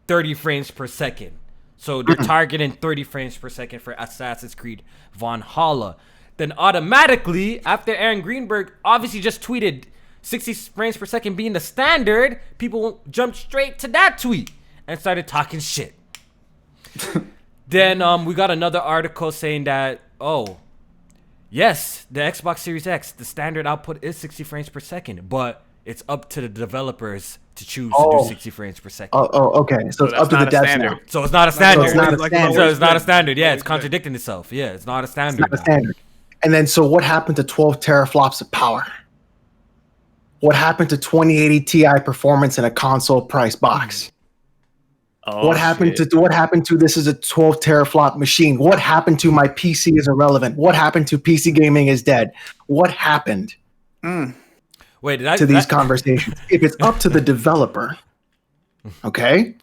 30 frames per second. So they're targeting 30 frames per second for Assassin's Creed Valhalla. Then automatically, after Aaron Greenberg obviously just tweeted 60 frames per second being the standard, people jumped straight to that tweet and started talking shit. Then we got another article saying that, yes, the Xbox Series X, the standard output is 60 frames per second, but it's up to the developers to choose to do 60 frames per second. Okay. So it's up to the devs now. So it's not a standard. So it's not a standard. Yeah, it's contradicting itself. Yeah, it's not a standard. It's not a standard. And then, so what happened to 12 teraflops of power? What happened to 2080 Ti performance in a console price box? What happened to this is a 12 teraflop machine? What happened to my PC is irrelevant? What happened to PC gaming is dead? What happened to these conversations? If it's up to the developer, okay,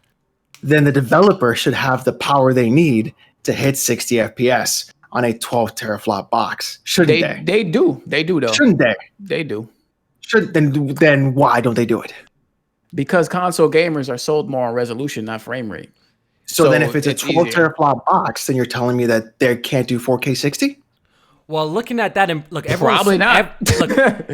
then the developer should have the power they need to hit 60 FPS on a 12 teraflop box. Shouldn't they? They do. They do, though. Shouldn't they? They do. Then why don't they do it? Because console gamers are sold more on resolution, not frame rate. So then if it's a 12 teraflop box, then you're telling me that they can't do 4K 60? Well, looking at that, and look, probably not.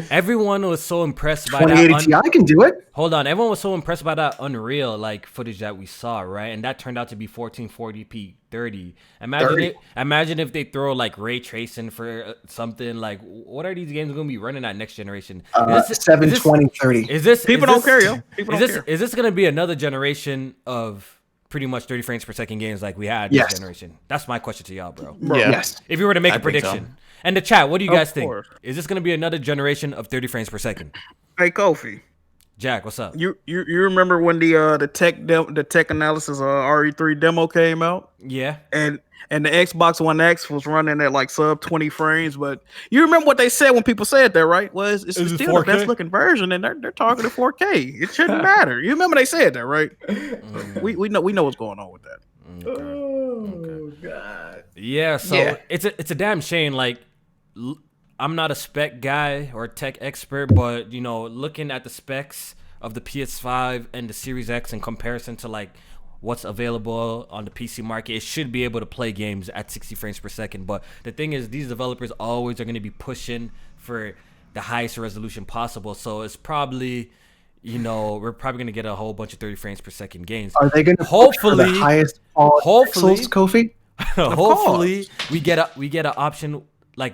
Everyone was so impressed by 2080 that. Ti can do it. Hold on, everyone was so impressed by that Unreal footage that we saw, right? And that turned out to be 1440p 30. Imagine if they throw ray tracing for something like. What are these games going to be running at next generation? 720 30. Is this people don't care, yo? Is this going to be another generation of pretty much 30 frames per second games like we had this generation? That's my question to y'all, bro. Yes. If you were to make a prediction. And the chat, what do you guys think? Is this going to be another generation of 30 frames per second? Hey, Kofi. Jack, what's up? You remember when the tech analysis RE3 demo came out? Yeah. And the Xbox One X was running at sub 20 frames, but you remember what they said when people said that, right? Well, it's still 4K? The best looking version, and they're targeting 4K. It shouldn't matter. You remember they said that, right? We know what's going on with that. Okay. Oh God. Yeah. So it's a damn shame. I'm not a spec guy or a tech expert, but looking at the specs of the PS5 and the Series X in comparison to what's available on the PC market, it should be able to play games at 60 frames per second. But the thing is, these developers always are going to be pushing for the highest resolution possible. So it's probably, we're probably going to get a whole bunch of 30 frames per second games. Are they going to hopefully the highest pixels, Kofi? Hopefully we get an option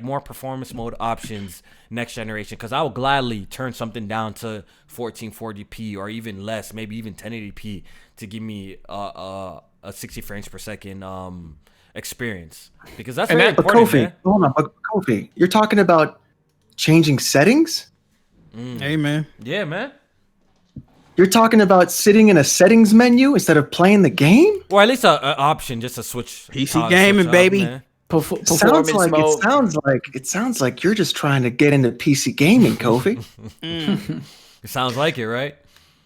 more performance mode options next generation, because I will gladly turn something down to 1440p or even less, maybe even 1080p to give me a 60 frames per second experience, because that's very important. Kofi, man. Hold on, but Kofi, you're talking about changing settings? Hey man. Yeah, man. You're talking about sitting in a settings menu instead of playing the game? Or at least an option just to switch. PC gaming, switch baby. man. It sounds like you're just trying to get into PC gaming, Kofi. It sounds like it, right?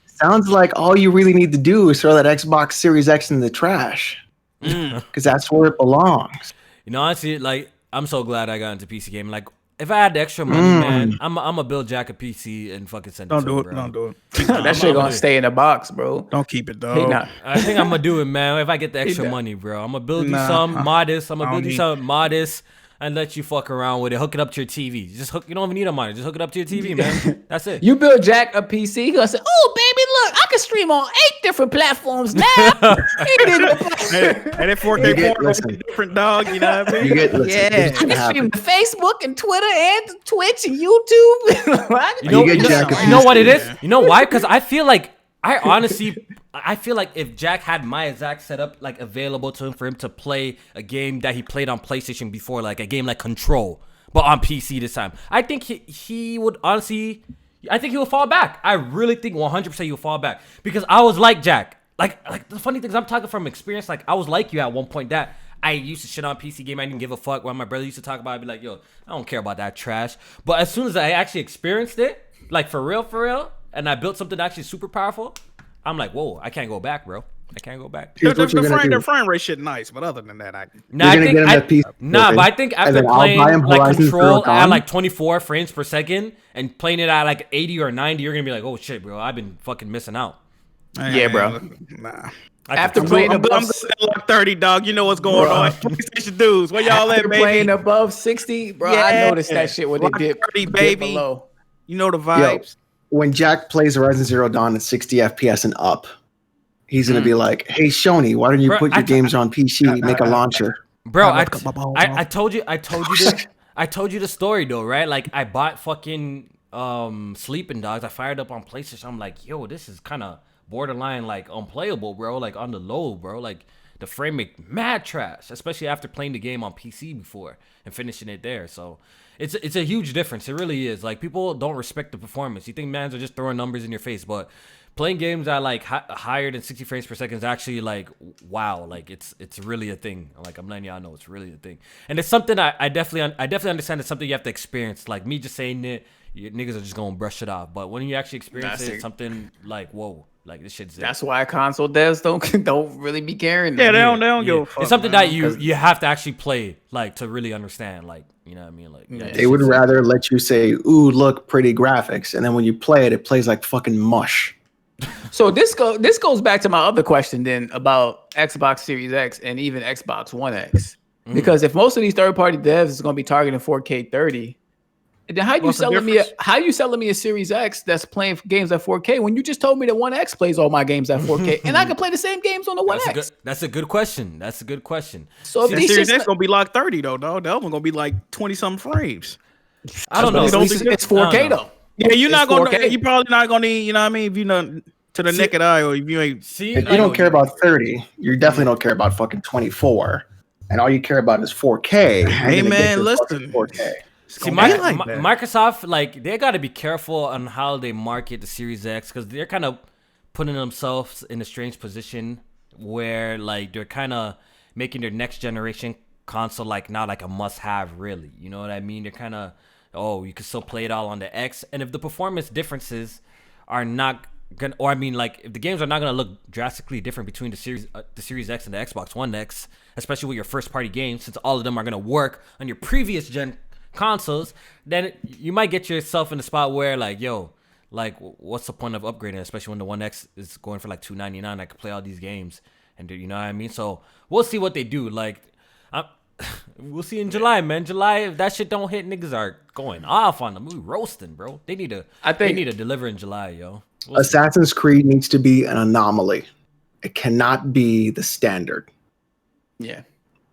Sounds like all you really need to do is throw that Xbox Series X in the trash, because that's where it belongs. Honestly, I'm so glad I got into PC gaming. If I had the extra money, man, I'm gonna build Jack a PC and fucking send it to him, bro. Don't do it. That shit gonna stay in the box, bro. Don't keep it, though. I think I'm gonna do it, man. If I get the extra money, bro, I'm gonna build you something modest. I'm gonna build you something modest and let you fuck around with it. Hook it up to your TV. You don't even need a monitor. Just hook it up to your TV, man. That's it. You build Jack a PC, he gonna say, "Oh, baby, look, I can stream on 8 different platforms now. And that 4K porn is different, dog. You know what I mean? You get, listen, Yeah, this is I what can stream happens. to Facebook and Twitter and Twitch and YouTube. You know, get you know, Jack you know what it confused, is? You know why? Because I feel like I feel like if Jack had my exact setup like available to him for him to play a game that he played on PlayStation before, like a game like Control, but on PC this time, I think he would honestly, I think he will fall back. I really think 100% he will fall back because I was like Jack. Like the funny thing is I'm talking from experience. Like I was like you at one point that I used to shit on PC game. I didn't give a fuck. When my brother used to talk about it, I'd be like, yo, I don't care about that trash. But as soon as I actually experienced it, like for real, and I built something actually super powerful, I'm like, whoa, I can't go back, bro. I can't go back. Here's what you're gonna do. The frame rate shit nice, but other than that, Nah, I You're gonna think get him that PC, but I think and after then I'll playing buy him like Horizon Control Zero at Dawn. like 24 frames per second and playing it at like 80 or 90, you're gonna be like, oh shit, bro, I've been fucking missing out. Yeah, bro. Nah. After I'm playing I'm above like 30, dog. You know what's going on. PlayStation dudes. Where y'all at, after baby? playing above 60, bro, I Yeah. noticed that shit when they Like dip, 30, dip baby. below. You know the Yo, vibes. when Jack plays Horizon Zero Dawn at 60 FPS and up, he's gonna be like, "Hey, Shoney, why don't you Bro, put your games on PC? Make a launcher." Bro, I I cut my balls I off. told you I told you the story though, right? Like I bought fucking Sleeping Dogs. I fired up on PlayStation. I'm like, yo, this is kind of borderline like unplayable, bro. Like on the low, bro. Like the frame rate mad trash, especially after playing the game on PC before and finishing it there. So it's a huge difference. It really is. Like people don't respect the performance. You think mans are just throwing numbers in your face, but playing games at like higher than 60 frames per second is actually like wow, like it's really a thing. Like I'm letting y'all know it's really a thing, and it's something I definitely understand. It's something you have to experience. Like me just saying it, you niggas are just gonna brush it off. But when you actually experience it, it's something like whoa, like this shit's. That's why console devs don't really be caring. Yeah, them. they don't give a fuck. It's something man. that you have to actually play like to really understand. Like you know what I mean? Like yeah, They would rather let you say, "Ooh, look, pretty graphics," and then when you play it, it plays like fucking mush. So this goes back to my other question then about Xbox Series X and even Xbox One X. Because if most of these third-party devs is going to be targeting 4K 30, then how you What's the selling me a Series X that's playing games at 4K when you just told me that One X plays all my games at 4K and I can play the same games on the One X? That's a good question. That's a good question. So if The these Series shits X gonna be like 30 though, dog. The other one gonna be like 20 something frames. I don't know. at least it's 4K though. Yeah, you're not It's gonna. 4K. You probably not gonna need. You know what I mean? If you know to the naked eye, or if you ain't. See, If you don't care about 30, you definitely don't care about fucking 24, and all you care about is 4K. Hey, you're gonna man, get your listen. fucking 4K. See, Gonna be like that. Microsoft, like, they got to be careful on how they market the Series X because they're kind of putting themselves in a strange position where, like, they're kind of making their next generation console, like, not like a must-have, really. You know what I mean? They're kind of, oh, you can still play it all on the X. And if the performance differences are not gonna, or I mean, like, if the games are not gonna look drastically different between the Series X and the Xbox One X, especially with your first-party games, since all of them are gonna work on your previous gen consoles, then you might get yourself in a spot where, like, yo, like, what's the point of upgrading, especially when the One X is going for like $299? I could play all these games, and you know what I mean. So we'll see what they do. Like, we'll see in July, man. July, if that shit don't hit, niggas are going off on them. We roasting, bro. They need to. They need to deliver in July, yo. We'll see. Assassin's Creed needs to be an anomaly. It cannot be the standard. Yeah.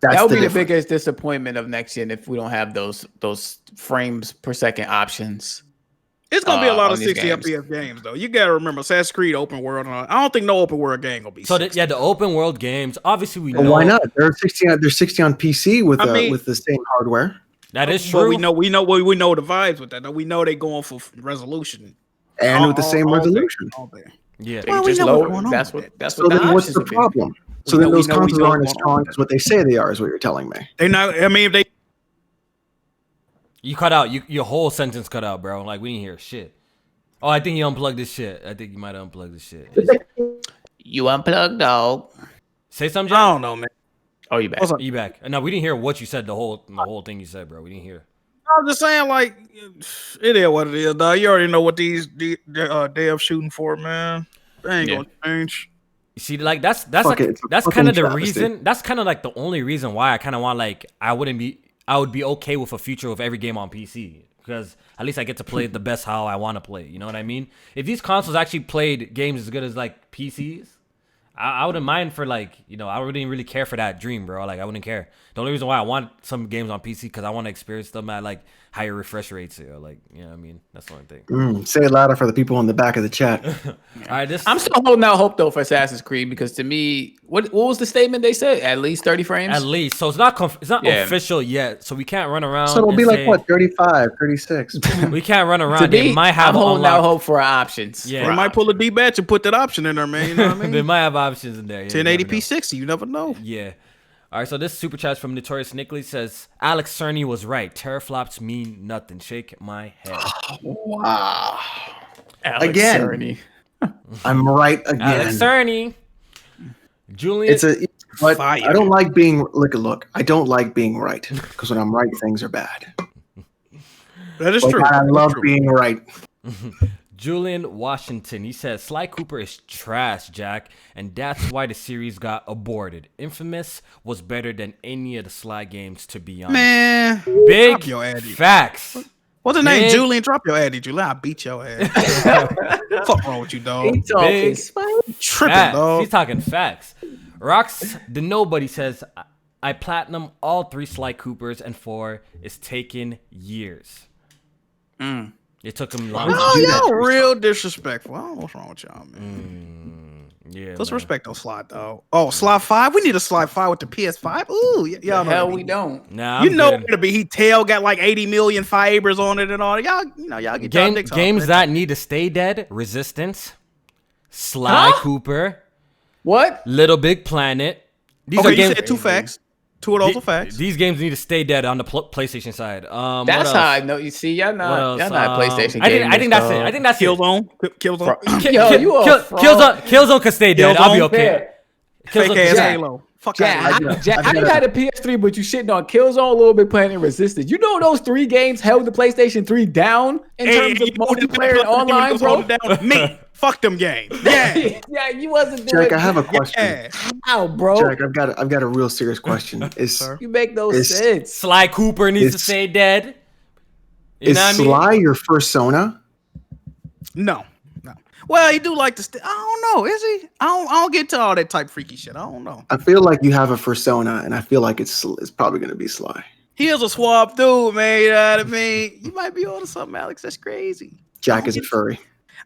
That's That would be the difference. biggest disappointment of next gen if we don't have those frames per second options. It's gonna be a lot on of these 60 games. FPS games though. You gotta remember, Assassin's Creed open world. I don't think no open world game gonna be. So 60. the open world games, obviously we But know why not? They're 60 on PC with with the same hardware. that is But true. we know the vibes with that. Though. We know they going for resolution And with the same all day, resolution. all day. Yeah. They Well, we just know what's lower- going on that's with what that's So what the then what's options the would be. problem? So We then know- those we know consoles aren't as what's going strong on. as what they say they are, is what you're telling me. They not. I mean, if they You cut out your whole sentence cut out, bro. Like we didn't hear shit. Oh, I think you unplugged this shit. I think you might have unplugged this shit. You unplugged, dog. Say something, I John. don't know, man. Oh, you back? What's up? You back? No, we didn't hear what you said. The whole thing you said, bro. We didn't hear. I'm just saying, like, it is what it is, dog. You already know what these devs shooting for, man. They ain't gonna change. You see, like that's Fuck like it, it's a that's fucking kind of the travesty. reason. That's kind of like the only reason why I kind of want, like, I would be okay with a future of every game on PC. because at least I get to play the best how I want to play. You know what I mean? If these consoles actually played games as good as like PCs, I wouldn't mind for like, you know, I wouldn't really care for that dream, bro. Like I wouldn't care. The only reason why I want some games on PC because I want to experience them at like higher refresh rates, or like, you know what I mean? That's the only thing. Say it louder for the people in the back of the chat. All right, I'm still holding out hope though for Assassin's Creed because to me, what was the statement they said? At least 30 frames. at least. So it's not official yet. So we can't run around. So it'll and be like say- what, 35, 36. We can't run To around. They me, might have I'm holding out unlocked- hope for our options. Yeah. They might pull a D-batch and put that option in there, man. You know what I They mean? might have options in there. Yeah, you never know. 1080p 60, you never know. Yeah. All right, so this super chat from Notorious Nicholas says, Alex Cerny was right. Teraflops mean nothing. Shake my head. Wow. Alex Again. Cerny. I'm right again. Alex Cerny. Julian. But Fire. I don't like being look. I don't like being right because when I'm right, things are bad. That is But true. I That's love true. being right. Julian Washington. He says, Sly Cooper is trash, Jack, and that's why the series got aborted. Infamous was better than any of the Sly games, to be honest. Man, Big drop your addy. facts. What's the name? Big- Julian. Drop your addy, Julian. I'll beat your ass. Fuck wrong with you, dog? He talking Big Tripping, Facts. dog. He's talking facts. Rocks the Nobody says, I platinum all 3 Sly Coopers and 4 is taking years. It took him long. Oh, y'all real disrespectful. I don't know what's wrong with y'all, man. Yeah, Let's man. respect those slide, dog. Oh, slide 5. We need a slide 5 with the PS5. Ooh, y'all know. Hell, that we don't. Nah, You I'm know good. it'll be. He tail got like 80 million fibers on it and all. Y'all, y'all get y'all dicks off Games that. that need to stay dead. Resistance, Sly Cooper, What? Little Big Planet. These Okay, are you games. said 2 facts. 2 of those are facts. These games need to stay dead on the PlayStation side. What That's else? how I know. You see, y'all What not else? PlayStation I think gamers, that's it. dog. I think that's it. Killzone. Killzone. Yo, you a fraud. Killzone can stay dead. I'll be okay. Fake Killzone ass can stay- Halo. Fuck Jack, out of here. Jack, I've how you got had a PS3, but you shitting on Killzone, Little Big Planet, and Resistance? You know those 3 games held the PlayStation 3 down in terms of you know what multiplayer and the online, goes bro? on down? Me. Fuck them games. Yeah. Yeah, you wasn't doing Jack, I have a question. Yeah. How, bro? Jack, I've got a real serious question. Is You make no Is- sense. Sly Cooper needs to It's- stay dead. You is know what I mean? Sly your persona? No. Well, he do like to. I don't know. Is he? I don't get to all that type freaky shit. I don't know. I feel like you have a persona, and I feel like it's probably going to be Sly. He is a swab dude, man. You know what I mean? You might be on to something, Alex. That's crazy. Jack is a furry.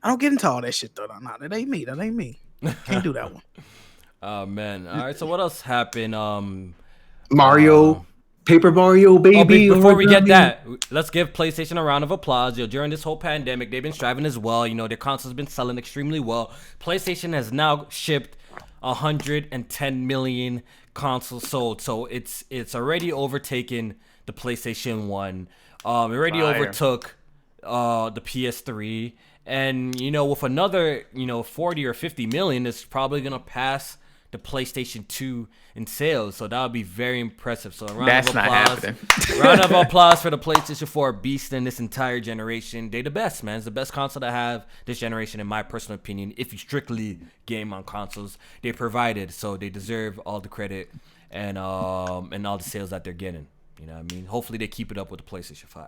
I don't get into all that shit though. No, that ain't me. That ain't me. Can't do that one. Oh man. All right. So what else happened? Mario, Paper Mario, baby. Before we get origami. that, let's give PlayStation a round of applause. During this whole pandemic, they've been striving as well. Their console's been selling extremely well. PlayStation has now shipped 110 million consoles sold, so it's already overtaken the PlayStation 1. It already Fire. overtook the PS3, and with another 40 or 50 million, it's probably gonna pass the PlayStation 2 in sales, so that would be very impressive. So a round That's of not applause. happening. Round of applause for the PlayStation 4 beast in this entire generation. They the best, man. It's the best console to have this generation, in my personal opinion. If you strictly game on consoles, they provided, so they deserve all the credit and all the sales that they're getting. You know what I mean? Hopefully they keep it up with the PlayStation 5.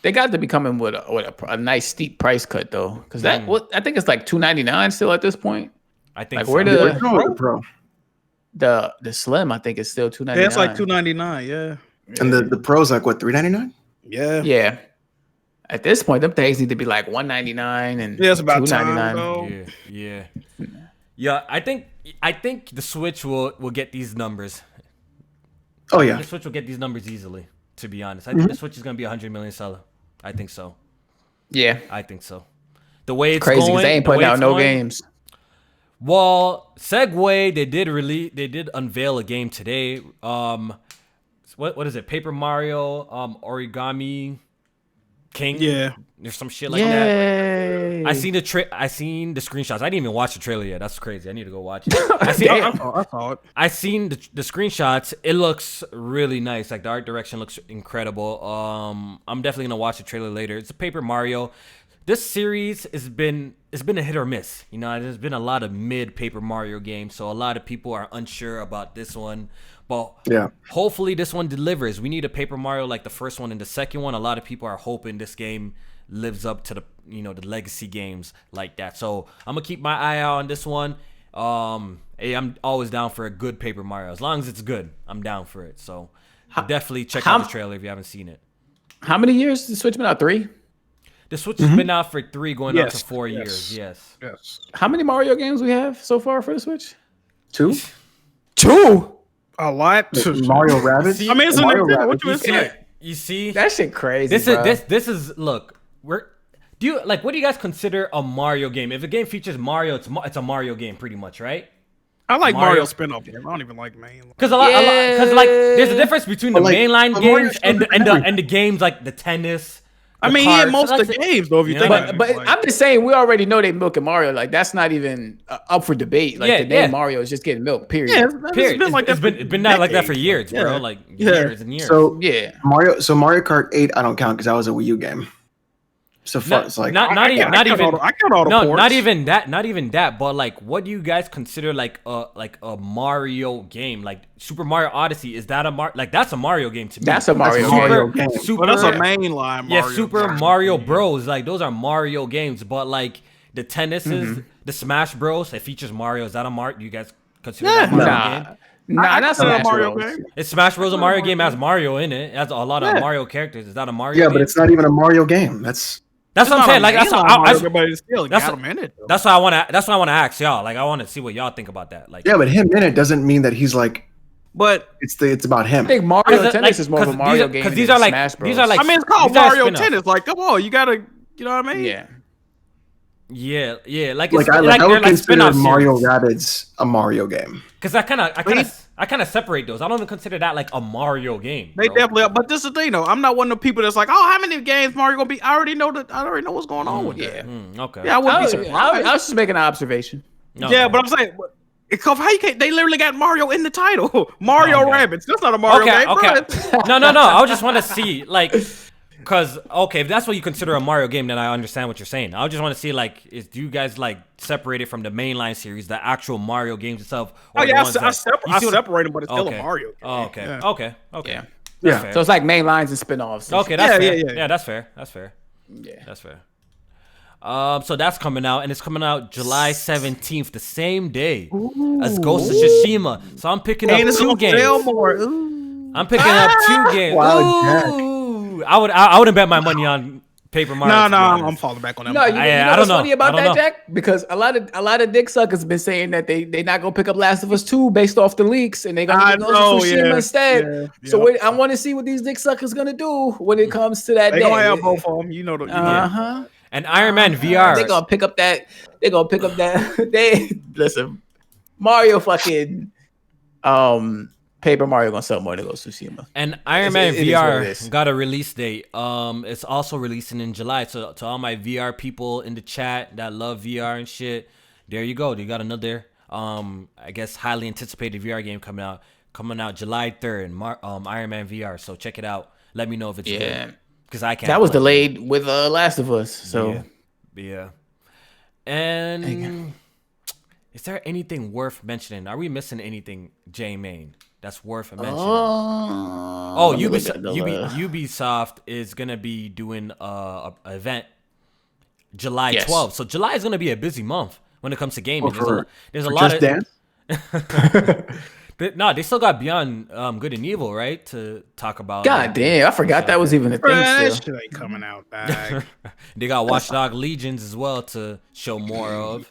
They got to be coming with a nice steep price cut though, because I think it's like $299 still at this point. I think Like, so. where The the- original or the Pro? The Slim I think is still $299. Yeah, it's like $299. Yeah. And the Pro's like what, $399? Yeah. Yeah. At this point, them things need to be like $199 and Yeah, it's about time, $299. though. Yeah. I think the Switch will get these numbers. Oh yeah. The Switch will get these numbers easily, to be honest. I think the Switch is going to be a 100 million seller. I think so. Yeah, I think so. The way it's crazy going, because they ain't the way putting out it's no going- games. Well, segue, they did unveil a game today. What is it? Paper Mario, Origami King. Yeah. There's some shit like that. Yay! I seen the screenshots. I didn't even watch the trailer yet. That's crazy. I need to go watch it. I saw it. I seen the screenshots. It looks really nice. Like the art direction looks incredible. I'm definitely gonna watch the trailer later. It's a Paper Mario. This series has been a hit or miss. There's been a lot of mid Paper Mario games, so a lot of people are unsure about this one. But Yeah. hopefully this one delivers. We need a Paper Mario like the first one and the second one. A lot of people are hoping this game lives up to the the legacy games like that. So I'm gonna keep my eye out on this one. Hey, I'm always down for a good Paper Mario. As long as it's good, I'm down for it. So definitely check out the trailer if you haven't seen it. How many years has the Switch been out? 3? The Switch has been out for 3, going up to 4 years. Yes. How many Mario games we have so far for the Switch? 2? 2? A lot. Mario Rabbids. I mean, it's Mario an what Rabbids. you say? You see, That shit crazy. this bro. is look. What do you guys consider a Mario game? If a game features Mario, it's a Mario game, pretty much, right? I like Mario Mario spin-off game. I don't even like main. Because there's a difference between the But, like, mainline but Mario games and everything. the games like the tennis. I the mean, cards. most So of the that's- games though. If you Yeah. think, But about but it, like, I'm just saying, we already know they milking Mario. Like that's not even up for debate. Like the name Mario is just getting milked. Period. yeah, Period. It's been like that. It's been not like that for years, Yeah. bro. Like Yeah. years and years. So Yeah. Mario Kart 8, I don't count because that was a Wii U game. So far, it's like not I even count all the no, ports. not even that. But like, what do you guys consider like a Mario game? Like Super Mario Odyssey, is that that's a Mario game to me? That's a Mario Mario game. game. Super, Well, that's a mainline. yeah, Mario Super game. Mario Bros. Like those are Mario games. But like the tennis the Smash Bros. That features Mario. Is that a Mario? Do you guys consider that a Mario game? Nah, that's consider a it a Mario Mario game. Is Smash Bros. a Mario game? It has Mario in it. It has a lot of Yeah. Mario characters. Is that a Mario yeah, game? but it's not even a Mario game. That's what I'm saying. Like that's how everybody still that's- got him in it. Though. that's what I want to. That's what I want to ask y'all. Like I want to see what y'all think about that. Like Yeah, but him in it doesn't mean that he's like But it's about him. I think Mario Because, Tennis is more of a Mario game. because these than are like Smash Bros. these are like I mean, it's called these are Mario spin-offs. Tennis. Like, come on, you gotta, you know what I mean? Yeah. Yeah. Like Like it's I like would they're like consider spin-off Mario series. Rabbids a Mario game. Because I kind of separate those. I don't even consider that like a Mario game. They bro. definitely are. But this is the thing, though. I'm not one of the people that's like, oh, how many games Mario gonna be? I already know what's going on with that. Okay. Yeah, I wouldn't be I surprised. was just making an observation. Okay. Yeah, but I'm saying, how you can't? They literally got Mario in the title. Mario Okay. Rabbids. That's not a Mario game. Okay. Bro. No. I just want to see like, because if that's what you consider a Mario game, then I understand what you're saying. I just want to see like, do you guys like separate it from the mainline series, the actual Mario games itself? Oh or the yeah, ones I that- you see what- separate them, but it's still Okay. a Mario game. Oh, okay. Yeah. Okay. Yeah. Yeah. Fair. So it's like main lines and spin-offs. Okay, that's Yeah, fair. yeah, yeah. Yeah, that's fair. That's fair. Yeah. That's fair. So that's coming out, and it's coming out July 17th, the same day as Ghost of Tsushima. So I'm picking up And it's 2 gonna games. sell more. Ooh. I'm picking up 2 games. Wow, Jack. Ooh, I wouldn't bet my money on Paper Mario. No, to be honest. I'm falling back on that. No, you I know don't what's know. funny about I don't that, know. Jack? Because a lot of dick suckers have been saying that they not gonna pick up Last of Us 2 based off the leaks, and they gonna I get Ghost know, of Tsushima yeah, instead. yeah, So yeah. I want to see what these dick suckers gonna do when it comes to that They day. gonna have both of them. You know the. Uh huh. And Iron Man VR. They're gonna pick up that. They're gonna pick up that. They listen. Mario fucking Paper Mario gonna sell more than Ghost of Tsushima. And Iron It Man is what it VR is. got a release date. It's also releasing in July. So to all my VR people in the chat that love VR and shit, there you go. You got another, I guess, highly anticipated VR game coming out July 3rd. Iron Man VR. So check it out. Let me know if it's Yeah. good. Because I can't. That was play it. delayed with Last of Us. So Yeah. And is there anything worth mentioning? Are we missing anything, J Main, that's worth mentioning? Oh, Ubisoft is gonna be doing a event July Yes. 12th. So July is gonna be a busy month when it comes to gaming. For There's a lot Just of Dance? no. They still got Beyond Good and Evil, right? To talk about. God damn, I forgot that was even a Bruh, thing. that Still. shit ain't coming out. Dog. They got Watchdog Legions as well to show more of.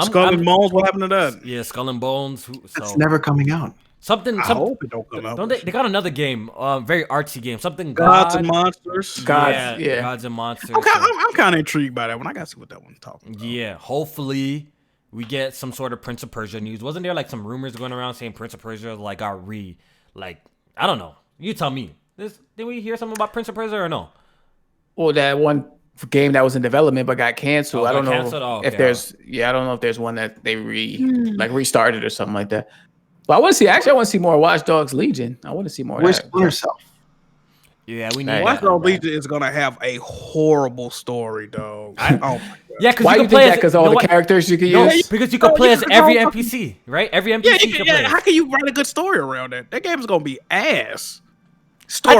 Skull and Bones. What happened to that? Yeah, Skull and Bones. It's never coming out. Something. I hope it don't come out. Don't they got another game, very artsy game. Something Gods God, and Monsters. Gods, yeah. Gods and Monsters. I'm kind of intrigued by that one. I gotta see what that one's talking about. Yeah, hopefully we get some sort of Prince of Persia news. Wasn't there like some rumors going around saying Prince of Persia like got I don't know. You tell me. Did we hear something about Prince of Persia or no? Well, that one game that was in development but got canceled. Oh, I don't got know canceled? Oh, if okay. I don't know if there's one that they restarted or something like that. But I want to see more Watch Dogs Legion. I want to see more. Where's of that. Splinter Cell? Yeah, we need Hey, Watch that. Dogs Legion is gonna have a horrible story, dog. Oh my Yeah, because Why you you can play think that? as Because all the characters you can no, use. because you can play as every NPC, right? Every NPC Yeah, you can play. how can you write a good story around that? That game is gonna be ass. I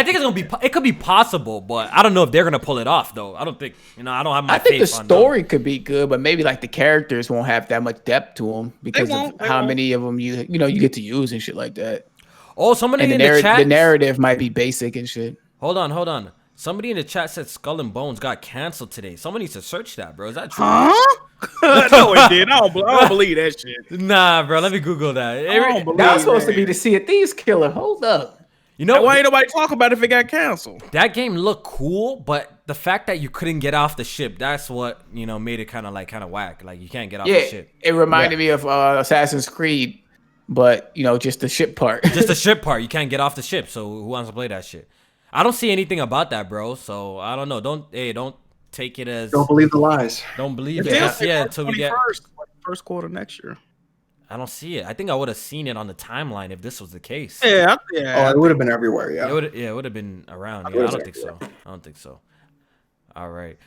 think it's gonna be. It could be possible, but I don't know if they're gonna pull it off though. I don't think. I don't have my. I think the faith on story could be good, but maybe like the characters won't have that much depth to them because of how many of them you get to use and shit like that. Oh, somebody And in the chat. the narrative might be basic and shit. Hold on. Somebody in the chat said Skull and Bones got canceled today. Someone needs to search that, bro. Is that true? Huh? No, it did. I don't believe that shit. Nah, bro. Let me Google that. That was supposed to be the Sea of Thieves killer. Hold up. You know why ain't nobody talk about it if it got canceled? That game looked cool, but the fact that you couldn't get off the ship, that's what made it kind of whack. Like you can't get off the ship. It reminded me of Assassin's Creed, but just the ship part. Just the ship part. You can't get off the ship. So who wants to play that shit? I don't see anything about that, bro. So I don't know. Don't take it as. Don't believe the lies. Don't believe it. Until we get first quarter next year. I don't see it. I think I would have seen it on the timeline if this was the case. Yeah. Oh, it would have been everywhere. Yeah. It would have been around. Yeah, I don't think so. All right.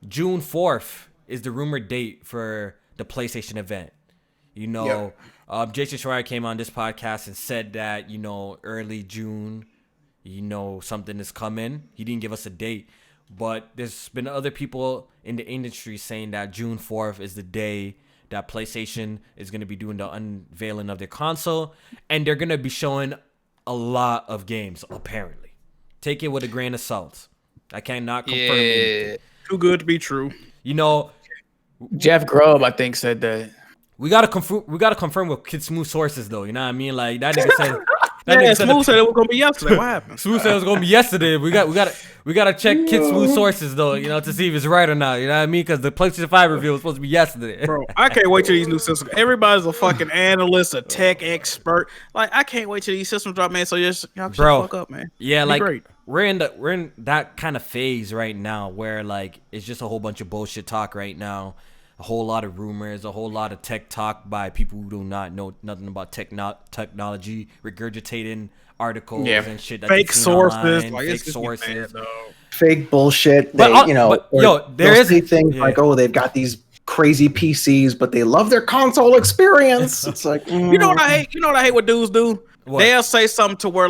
June 4th is the rumored date for the PlayStation event. Jason Schreier came on this podcast and said that early June. Something is coming. He didn't give us a date, but there's been other people in the industry saying that June 4th is the day that PlayStation is going to be doing the unveiling of their console, and they're going to be showing a lot of games, apparently. Take it with a grain of salt. I cannot confirm anything. Too good to be true. Jeff Grubb, I think, said that. We gotta confirm with Kid Smooth sources, though. You know what I mean? Like that nigga said. Smooth said it was gonna be yesterday. What happened? Smooth said it was gonna be yesterday. We gotta check Kid Smooth sources though, to see if it's right or not. You know what I mean? Because the PlayStation 5 review was supposed to be yesterday. Bro, I can't wait till these new systems. Everybody's a fucking analyst, a tech expert. Like I can't wait till these systems drop, man. So y'all can fuck up, man. Yeah, great. We're in that kind of phase right now where it's just a whole bunch of bullshit talk right now. A whole lot of rumors, a whole lot of tech talk by people who do not know nothing about technology, regurgitating articles and shit. Fake sources, fake sources, fake bullshit. There is things like, they've got these crazy PCs, but they love their console experience. It's like, you know what I hate? You know what I hate? What dudes do? What? They'll say something to where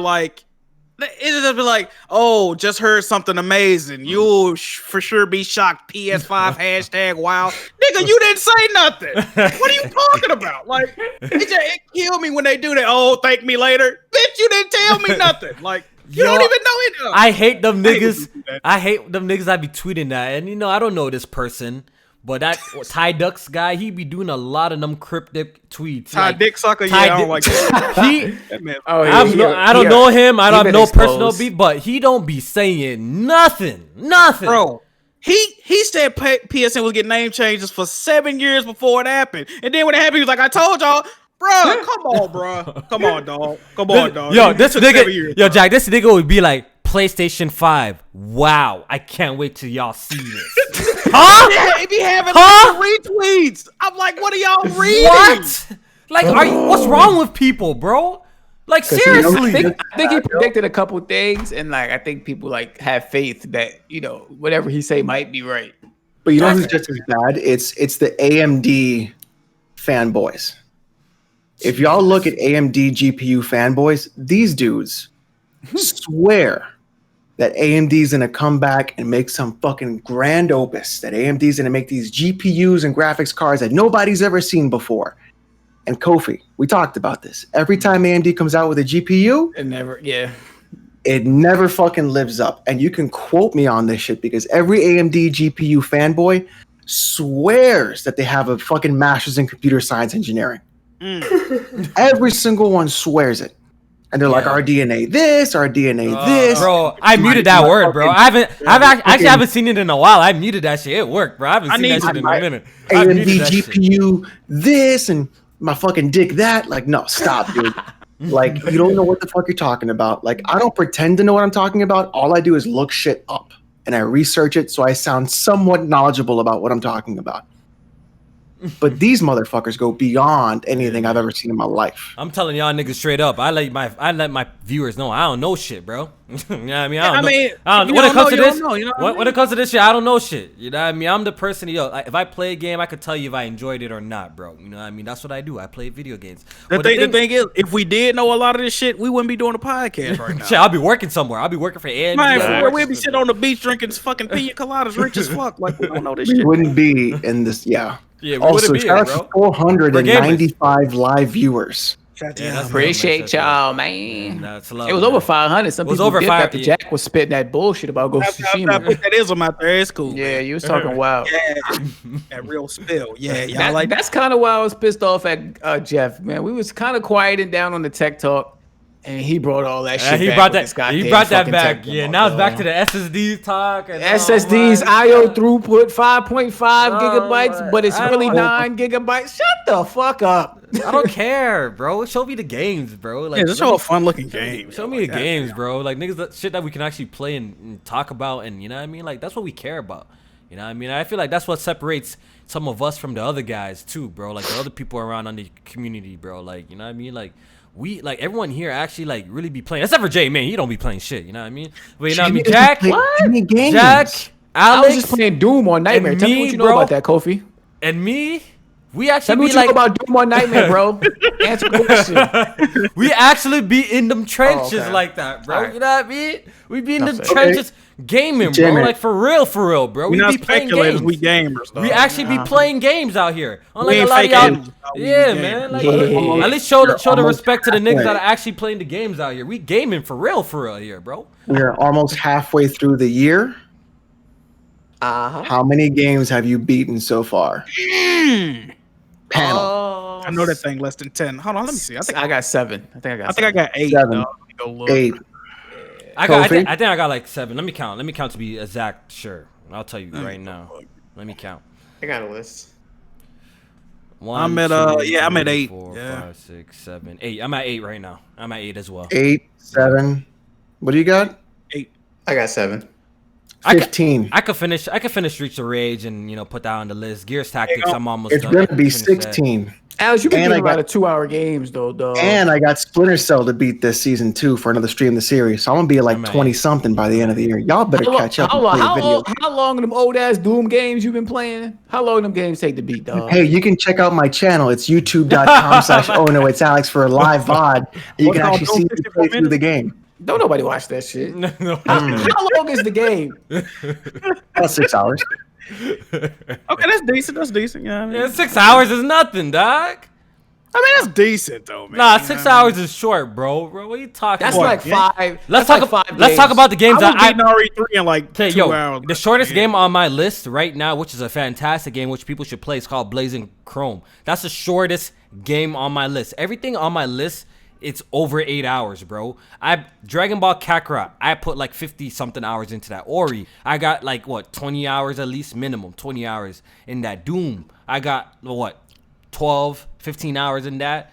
it'll just be like, oh, just heard something amazing. You'll for sure be shocked. PS5 hashtag wow. Nigga, you didn't say nothing. What are you talking about? It killed me when they do that. Oh, thank me later. Bitch, you didn't tell me nothing. You don't even know it. I hate them niggas. I hate them niggas. I be tweeting that. And I don't know this person. But that Ty Ducks guy, he be doing a lot of them cryptic tweets. Ty Dick Sucker, I don't like that. I don't know him. I don't have no personal beef, but he don't be saying nothing. Bro, he said PSN was getting name changes for 7 years before it happened. And then when it happened, he was like, I told y'all. Bro, come on, bro. Come on, dog. Yo, this nigga would be like, PlayStation 5. Wow. I can't wait till y'all see this. Huh? Yeah, he be having retweets. I'm like, what are y'all reading? What? What's wrong with people, bro? Seriously. I think he predicted a couple things, and I think people have faith that whatever he say might be right. But you know who's just as bad? It's the AMD fanboys. If y'all look at AMD GPU fanboys, these dudes swear that AMD is going to come back and make some fucking grand opus, that AMD is going to make these GPUs and graphics cards that nobody's ever seen before. And Kofi, we talked about this. Every time AMD comes out with a GPU, it never fucking lives up. And you can quote me on this shit because every AMD GPU fanboy swears that they have a fucking master's in computer science engineering. Every single one swears it. And they're like, our DNA this, our DNA this. Bro, I muted that word, bro. I haven't seen it in a while. I muted that shit. It worked, bro. I haven't seen that shit in a minute. AMD GPU this and my fucking dick that. No, stop, dude. You don't know what the fuck you're talking about. I don't pretend to know what I'm talking about. All I do is look shit up and I research it so I sound somewhat knowledgeable about what I'm talking about. But these motherfuckers go beyond anything I've ever seen in my life. I'm telling y'all niggas straight up. I let my viewers know I don't know shit, bro. You know what I mean? I don't know. When it comes to this, when it comes to this shit, I don't know shit. You know what I mean? I'm the person. If I play a game, I could tell you if I enjoyed it or not, bro. You know what I mean? That's what I do. I play video games. The thing is, if we did know a lot of this shit, we wouldn't be doing a podcast right now. Shit, I'll be working somewhere. I'll be working for Ed. Man, we'd be sitting on the beach drinking fucking pina coladas, rich as fuck. Like we don't know this shit. We wouldn't be in this. Yeah. Yeah, we Also, wouldn't be shout here, out bro. to 495 live viewers. Yeah, Appreciate y'all, man. That's love, It was man. over 500. Some It was people over dipped 500, after yeah. Jack was spitting that bullshit about Ghost of I Tsushima. put that ism out there. It's cool. Yeah, you was talking wild. Yeah, that real spill. Yeah, y'all like that. That's kind of why I was pissed off at Jeff, man. We was kind of quieting down on the tech talk, and he brought all that shit. He back brought with this that. He goddamn brought that fucking back. tech Yeah, talk, now it's back yo. to the SSD talk. And SSDs, IO throughput 5.5 gigabytes, my- but it's I really don't- 9 gigabytes. Shut the fuck up. I don't care, bro. Show me the games, bro. Like, Yeah, just show a fun looking game. Show me the games, bro. Like niggas, that shit that we can actually play and talk about, and you know what I mean. Like that's what we care about. You know what I mean. I feel like that's what separates some of us from the other guys too, bro. Like the other people around on the community, bro. Like you know what I mean. Like we, like everyone here, actually like really be playing. Except for Jay, man. He don't be playing shit. You know what I mean. But you know what I mean. Jack, Jack, I Alex, was just playing Doom on Nightmare. and Tell me me, what you know bro. about that, Kofi. and me. We actually Tell me be what you like know about Doom on Nightmare, bro. Answer the question. we actually be in them trenches okay. like that, bro. Alright. You know what I mean? We be in them Enough trenches gaming, bro. J-Man. Like for real, bro. We We not be playing speculators. games. We gamers. Dog. We actually be playing games out here. Unlike ain't a lot of fake y'all. animals, dog. We Yeah, be man. Like, Yeah. At least show the Almost respect to the niggas halfway. that are actually playing the games out here. We gaming for real here, bro. We're almost halfway through the year. How many games have you beaten so far? Panel. I know that thing less than 10. Hold on, let me see. I got 7. I think I got 8. 7, dog. Let me go look. 8. I Kofi? think I got like 7. Let me count. Let me count to be exact. Sure. I'll tell you right now. Let me count. I got a list. One, I'm at, two, yeah, I'm at three, 8. 4, Yeah. 5, 6, 7, 8. I'm at 8 right now. I'm at 8 as well. 8, 7. What do you got? 8. I got 7. 15. I could finish Streets of Rage and put that on the list. Gears Tactics, I'm almost It's done. going to be Finish that. 16. Alex, you've been And doing I a lot got- of 2-hour games, though, dog. And I got Splinter Cell to beat this season 2 for another stream of the series. So I'm going to be at like I'm at 20 something by the end of the year. Y'all better catch up and play video. How long them old ass Doom games you been playing? How long them games take to beat, dog? Hey, you can check out my channel. It's youtube.com/oh no, it's Alex for a live VOD. You What can about actually see me 54 play through the game. Don't nobody watch that shit. No. How long is the game? About 6 hours. Okay, that's decent. That's decent. Yeah, I mean, Yeah, 6 hours is nothing, dog. that's decent though, man. Nah, You 6 know? hours is short, bro. What are you talking That's about? like 5. Let's that's talk. like 5 Let's talk games. about the games I that was beating RE3 in like 2 yo, hours. the shortest Yeah. game on my list right now, which is a fantastic game, which people should play, is called Blazing Chrome. That's the shortest game on my list. Everything on my list, it's over 8 hours, bro. Dragon Ball Kakarot, I put like 50 something hours into that. Ori, I got like 20 hours at least minimum, 20 hours in that. Doom, I got 12, 15 hours in that.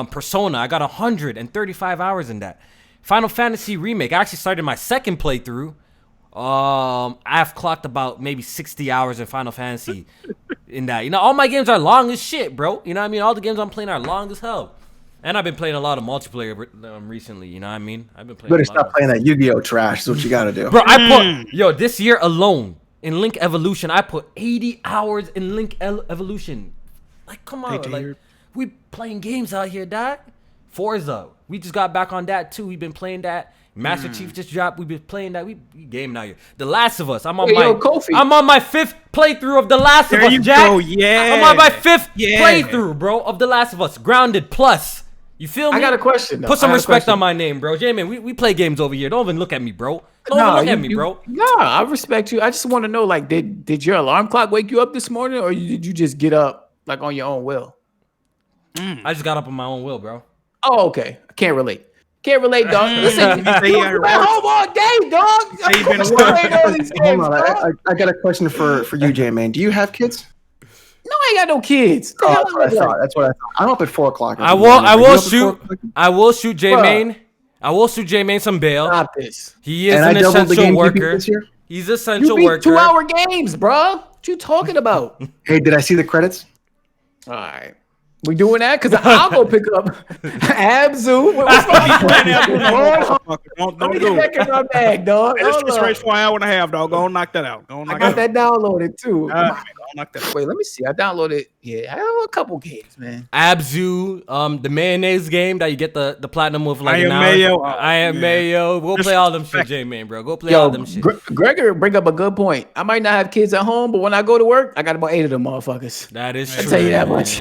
Persona, I got 135 hours in that. Final Fantasy Remake, I actually started my second playthrough. I've clocked about maybe 60 hours in Final Fantasy in that. You know, all my games are long as shit, bro. You know what I mean? All the games I'm playing are long as hell. And I've been playing a lot of multiplayer recently, you know what I mean? I've been playing Better a lot stop of- playing that Yu-Gi-Oh trash. That's what you got to do. Bro, I put this year alone in Link Evolution, I put 80 hours in Link Evolution. Like, come on, like we playing games out here, dog. Forza, we just got back on that too. We've been playing that. Master Chief just dropped. We've been playing that. We gaming out here. The Last of Us. I'm on Kofi. I'm on my 5th playthrough of The Last of There Us. you Jack. go, yeah. I'm on my 5th Yeah. playthrough, bro, of The Last of Us. Grounded Plus. You feel me? I got a question. Put some respect on my name, bro. J-Man, we play games over here. Don't even look at me, bro. Don't even look at me, bro. Nah, I respect you. I just want to know, like, did your alarm clock wake you up this morning, or did you just get up like on your own will? I just got up on my own will, bro. Oh, okay. I can't relate. Can't relate, dog. Listen, You say you you've been home all day, dog. Say you been Of course you know these games, Hold on, dog. I got a question for you, J-Man. Do you have kids? No, I ain't got no kids. Oh, that's what I thought. That's what I thought. I'm up at 4 o'clock. I will shoot J-Main. I will shoot J-Main some bail. Stop this. He is And I an doubled the essential game you beat worker. this year? He's You essential beat worker. 2-hour games, bro. What you talking about? Hey, did I see the credits? All right. We doing that? Because I'll go pick up Abzu. What's Don't Let me do get back it. in my bag, dog. Hey, this Hold shit's up. straight for an hour and a half, dog. Go knock that out. I got that downloaded too. Go knock that out. Wait, let me see. I downloaded. Yeah, I have a couple games, man. Abzu, the mayonnaise game that you get the platinum with like I an am hour. Mayo. I am Yeah. Mayo. Go play all them shit, J-Man, bro. Go play all them shit. Gregor bring up a good point. I might not have kids at home, but when I go to work, I got about 8 of them motherfuckers. That is I true. tell you that man. much.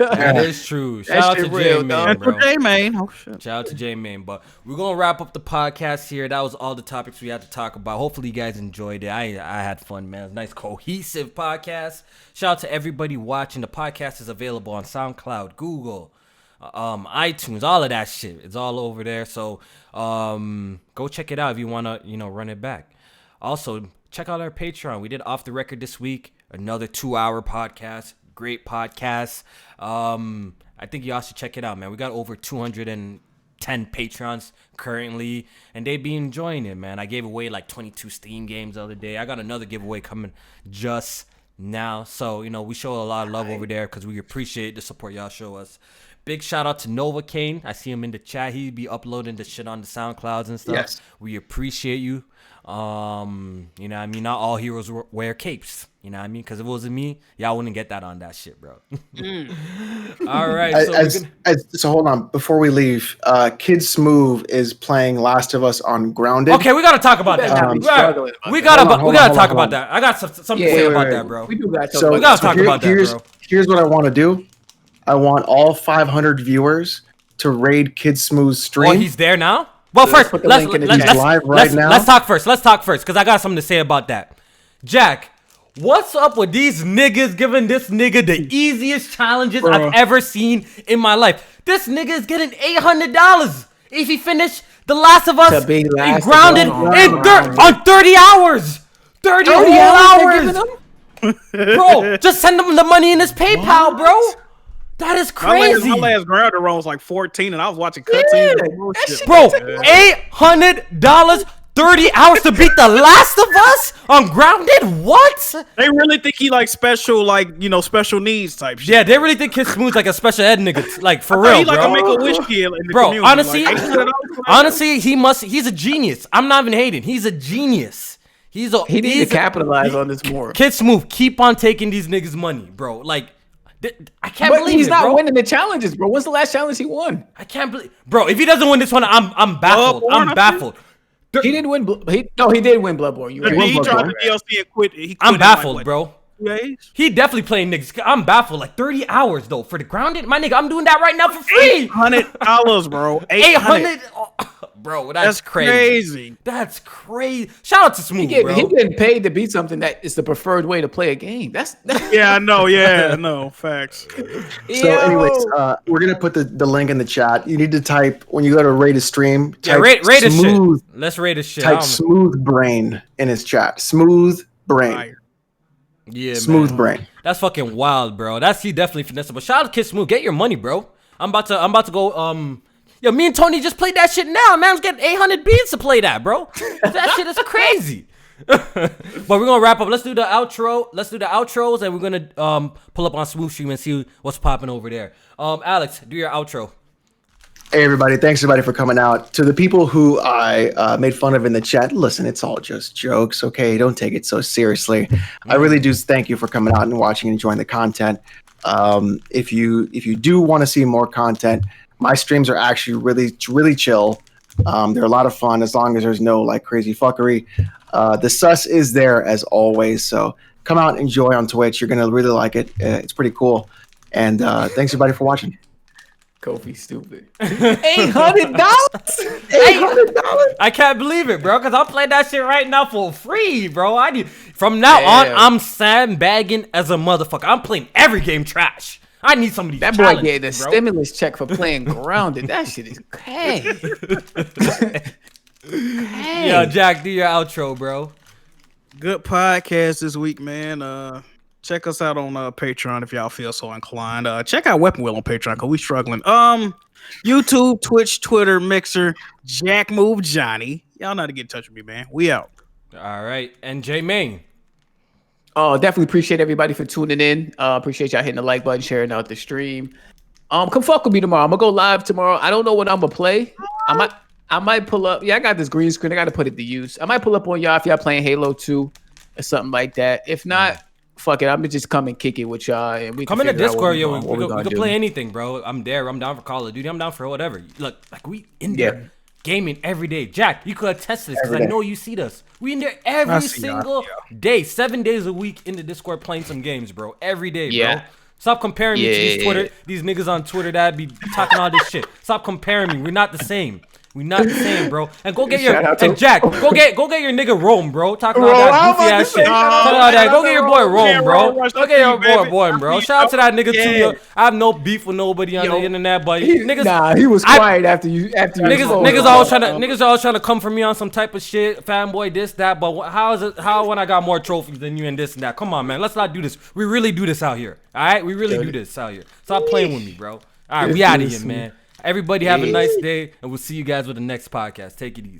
That is true. That Shout out to shit real, J-Man, dog. bro. J-Man. Oh, shit. Shout out to J-Man. But we're going to wrap up the podcast here. That was all the topics we had to talk about. Hopefully you guys enjoyed it. I had fun, man. It was a nice, cohesive podcast. Shout out to everybody watching. The podcast is available on SoundCloud, Google, iTunes, all of that shit. It's all over there. So go check it out if you want to, run it back. Also, check out our Patreon. We did Off the Record this week. Another 2-hour podcast. Great podcast. I think y'all should check it out, man. We got over 210 Patrons currently, and they be enjoying it, man. I gave away like 22 Steam games the other day. I got another giveaway coming just now. So, we show a lot of love over there because we appreciate the support y'all show us. Big shout out to Nova Kane. I see him in the chat. He be uploading the shit on the SoundClouds and stuff. Yes. We appreciate you. You know what I mean? Not all heroes wear capes. You know what I mean? Because if it wasn't me, y'all wouldn't get that on that shit, bro. All right. So hold on. Before we leave, Kid Smooth is playing Last of Us on Grounded. Okay, we got to talk about that. We got to talk about that. I got something to say about that, bro. We do got to we got to talk about that, bro. Here's what I want to do. I want all 500 viewers to raid Kid Smooth's stream. Oh, he's there now? Well, first, let's talk first. Let's talk first, because I got something to say about that. Jack, what's up with these niggas giving this nigga the easiest challenges I've ever seen in my life? This nigga is getting $800 if he finish The Last of Us and Grounded on 30 hours. 30 whole hours. Bro, just send him the money in his PayPal, bro. That is crazy. My last Grounded run was like 14, and I was watching cutscenes. Bro, $800, 30 hours to beat The Last of Us on Grounded? What? They really think he like special, special needs type shit. Yeah, they really think Kid Smooth's like a special ed nigga, like for real, he bro. Like a Make-A-Wish kid in the community. Honestly, he's a genius. I'm not even hating. He's a genius. He needs to capitalize on this more. Kid Smooth, keep on taking these niggas' money, bro. Like, I can't believe he's not bro. winning the challenges, bro. When's the last challenge he won? I can't believe, bro. If he doesn't win this one, I'm baffled. I'm baffled. He didn't win. He did win Bloodborne. He tried the DLC and quit. I'm baffled, bro. He definitely playing niggas. I'm baffled. Like 30 hours though for the Grounded. My nigga, I'm doing that right now for free. $800, bro. 800. Bro, that's crazy. That's crazy. Shout out to Smooth, bro. He getting paid to beat something that is the preferred way to play a game. That's yeah, I know. Yeah, I know. Facts. So, anyways, we're gonna put the link in the chat. You need to type when you go to rate a stream. Type rate a shit. Let's rate a shit. Type Smooth Brain in his chat. Smooth Brain. Yeah, Smooth Brain. That's fucking wild, bro. He definitely finesse. But shout out to Kid Smooth. Get your money, bro. I'm about to go. Yo, me and Tony just played that shit now. Man's getting 800 beats to play that, bro. That shit is crazy. But we're gonna wrap up. Let's do the outro. Let's do the outros, and we're gonna pull up on Smooth Stream and see what's popping over there. Alex, do your outro. Hey everybody, thanks everybody for coming out. To the people who I made fun of in the chat, listen, it's all just jokes, okay? Don't take it so seriously. I really do thank you for coming out and watching and enjoying the content. If you do want to see more content, my streams are actually really chill. They're a lot of fun as long as there's no like crazy fuckery. The sus is there as always, so come out and enjoy on Twitch. You're gonna really like it. It's pretty cool. And thanks everybody for watching. Kofi stupid. $800? $800? I can't believe it, bro. Cause I'll play that shit right now for free, bro. From now on, I'm sandbagging as a motherfucker. I'm playing every game trash. I need some of these. That boy gave the stimulus check for playing Grounded. That shit is crazy. Yo, Jack, do your outro, bro. Good podcast this week, man. Check us out on Patreon if y'all feel so inclined. Check out Weapon Wheel on Patreon because we struggling. YouTube, Twitch, Twitter, Mixer, Jack Move Johnny. Y'all know how to get in touch with me, man. We out. All right. And J Main. Definitely appreciate everybody for tuning in. Appreciate y'all hitting the like button, sharing out the stream. Come fuck with me tomorrow. I'm gonna go live tomorrow. I don't know what I'm gonna play. I might pull up. Yeah, I got this green screen. I got to put it to use. I might pull up on y'all if y'all playing Halo 2 or something like that. If not, fuck it. I'm gonna just come and kick it with y'all, and we come can in the Discord, yo. We can play anything, bro. I'm there. I'm down for Call of Duty. I'm down for whatever. Look, like we in there gaming every day. Jack, you could attest to this because I know you see us. We in there every single day, 7 days a week in the Discord playing some games, bro. Every day, bro. Stop comparing me to these niggas on Twitter that be talking all this shit. Stop comparing me. We're not the same. We not the same, bro. And go get your Jack. Go get your nigga Rome, bro. Talking about that goofy ass shit. Talking about that. Go get your boy Rome, bro. Go get your boy, bro. Shout out to that nigga too. I have no beef with nobody on the internet, but niggas. Nah, he was quiet after you. Niggas always trying to come for me on some type of shit, fanboy, this, that. But how when I got more trophies than you and this and that? Come on, man. Let's not do this. We really do this out here. All right, we really do this out here. Stop playing with me, bro. All right, we out of here, man. Everybody have a nice day, and we'll see you guys with the next podcast. Take it easy.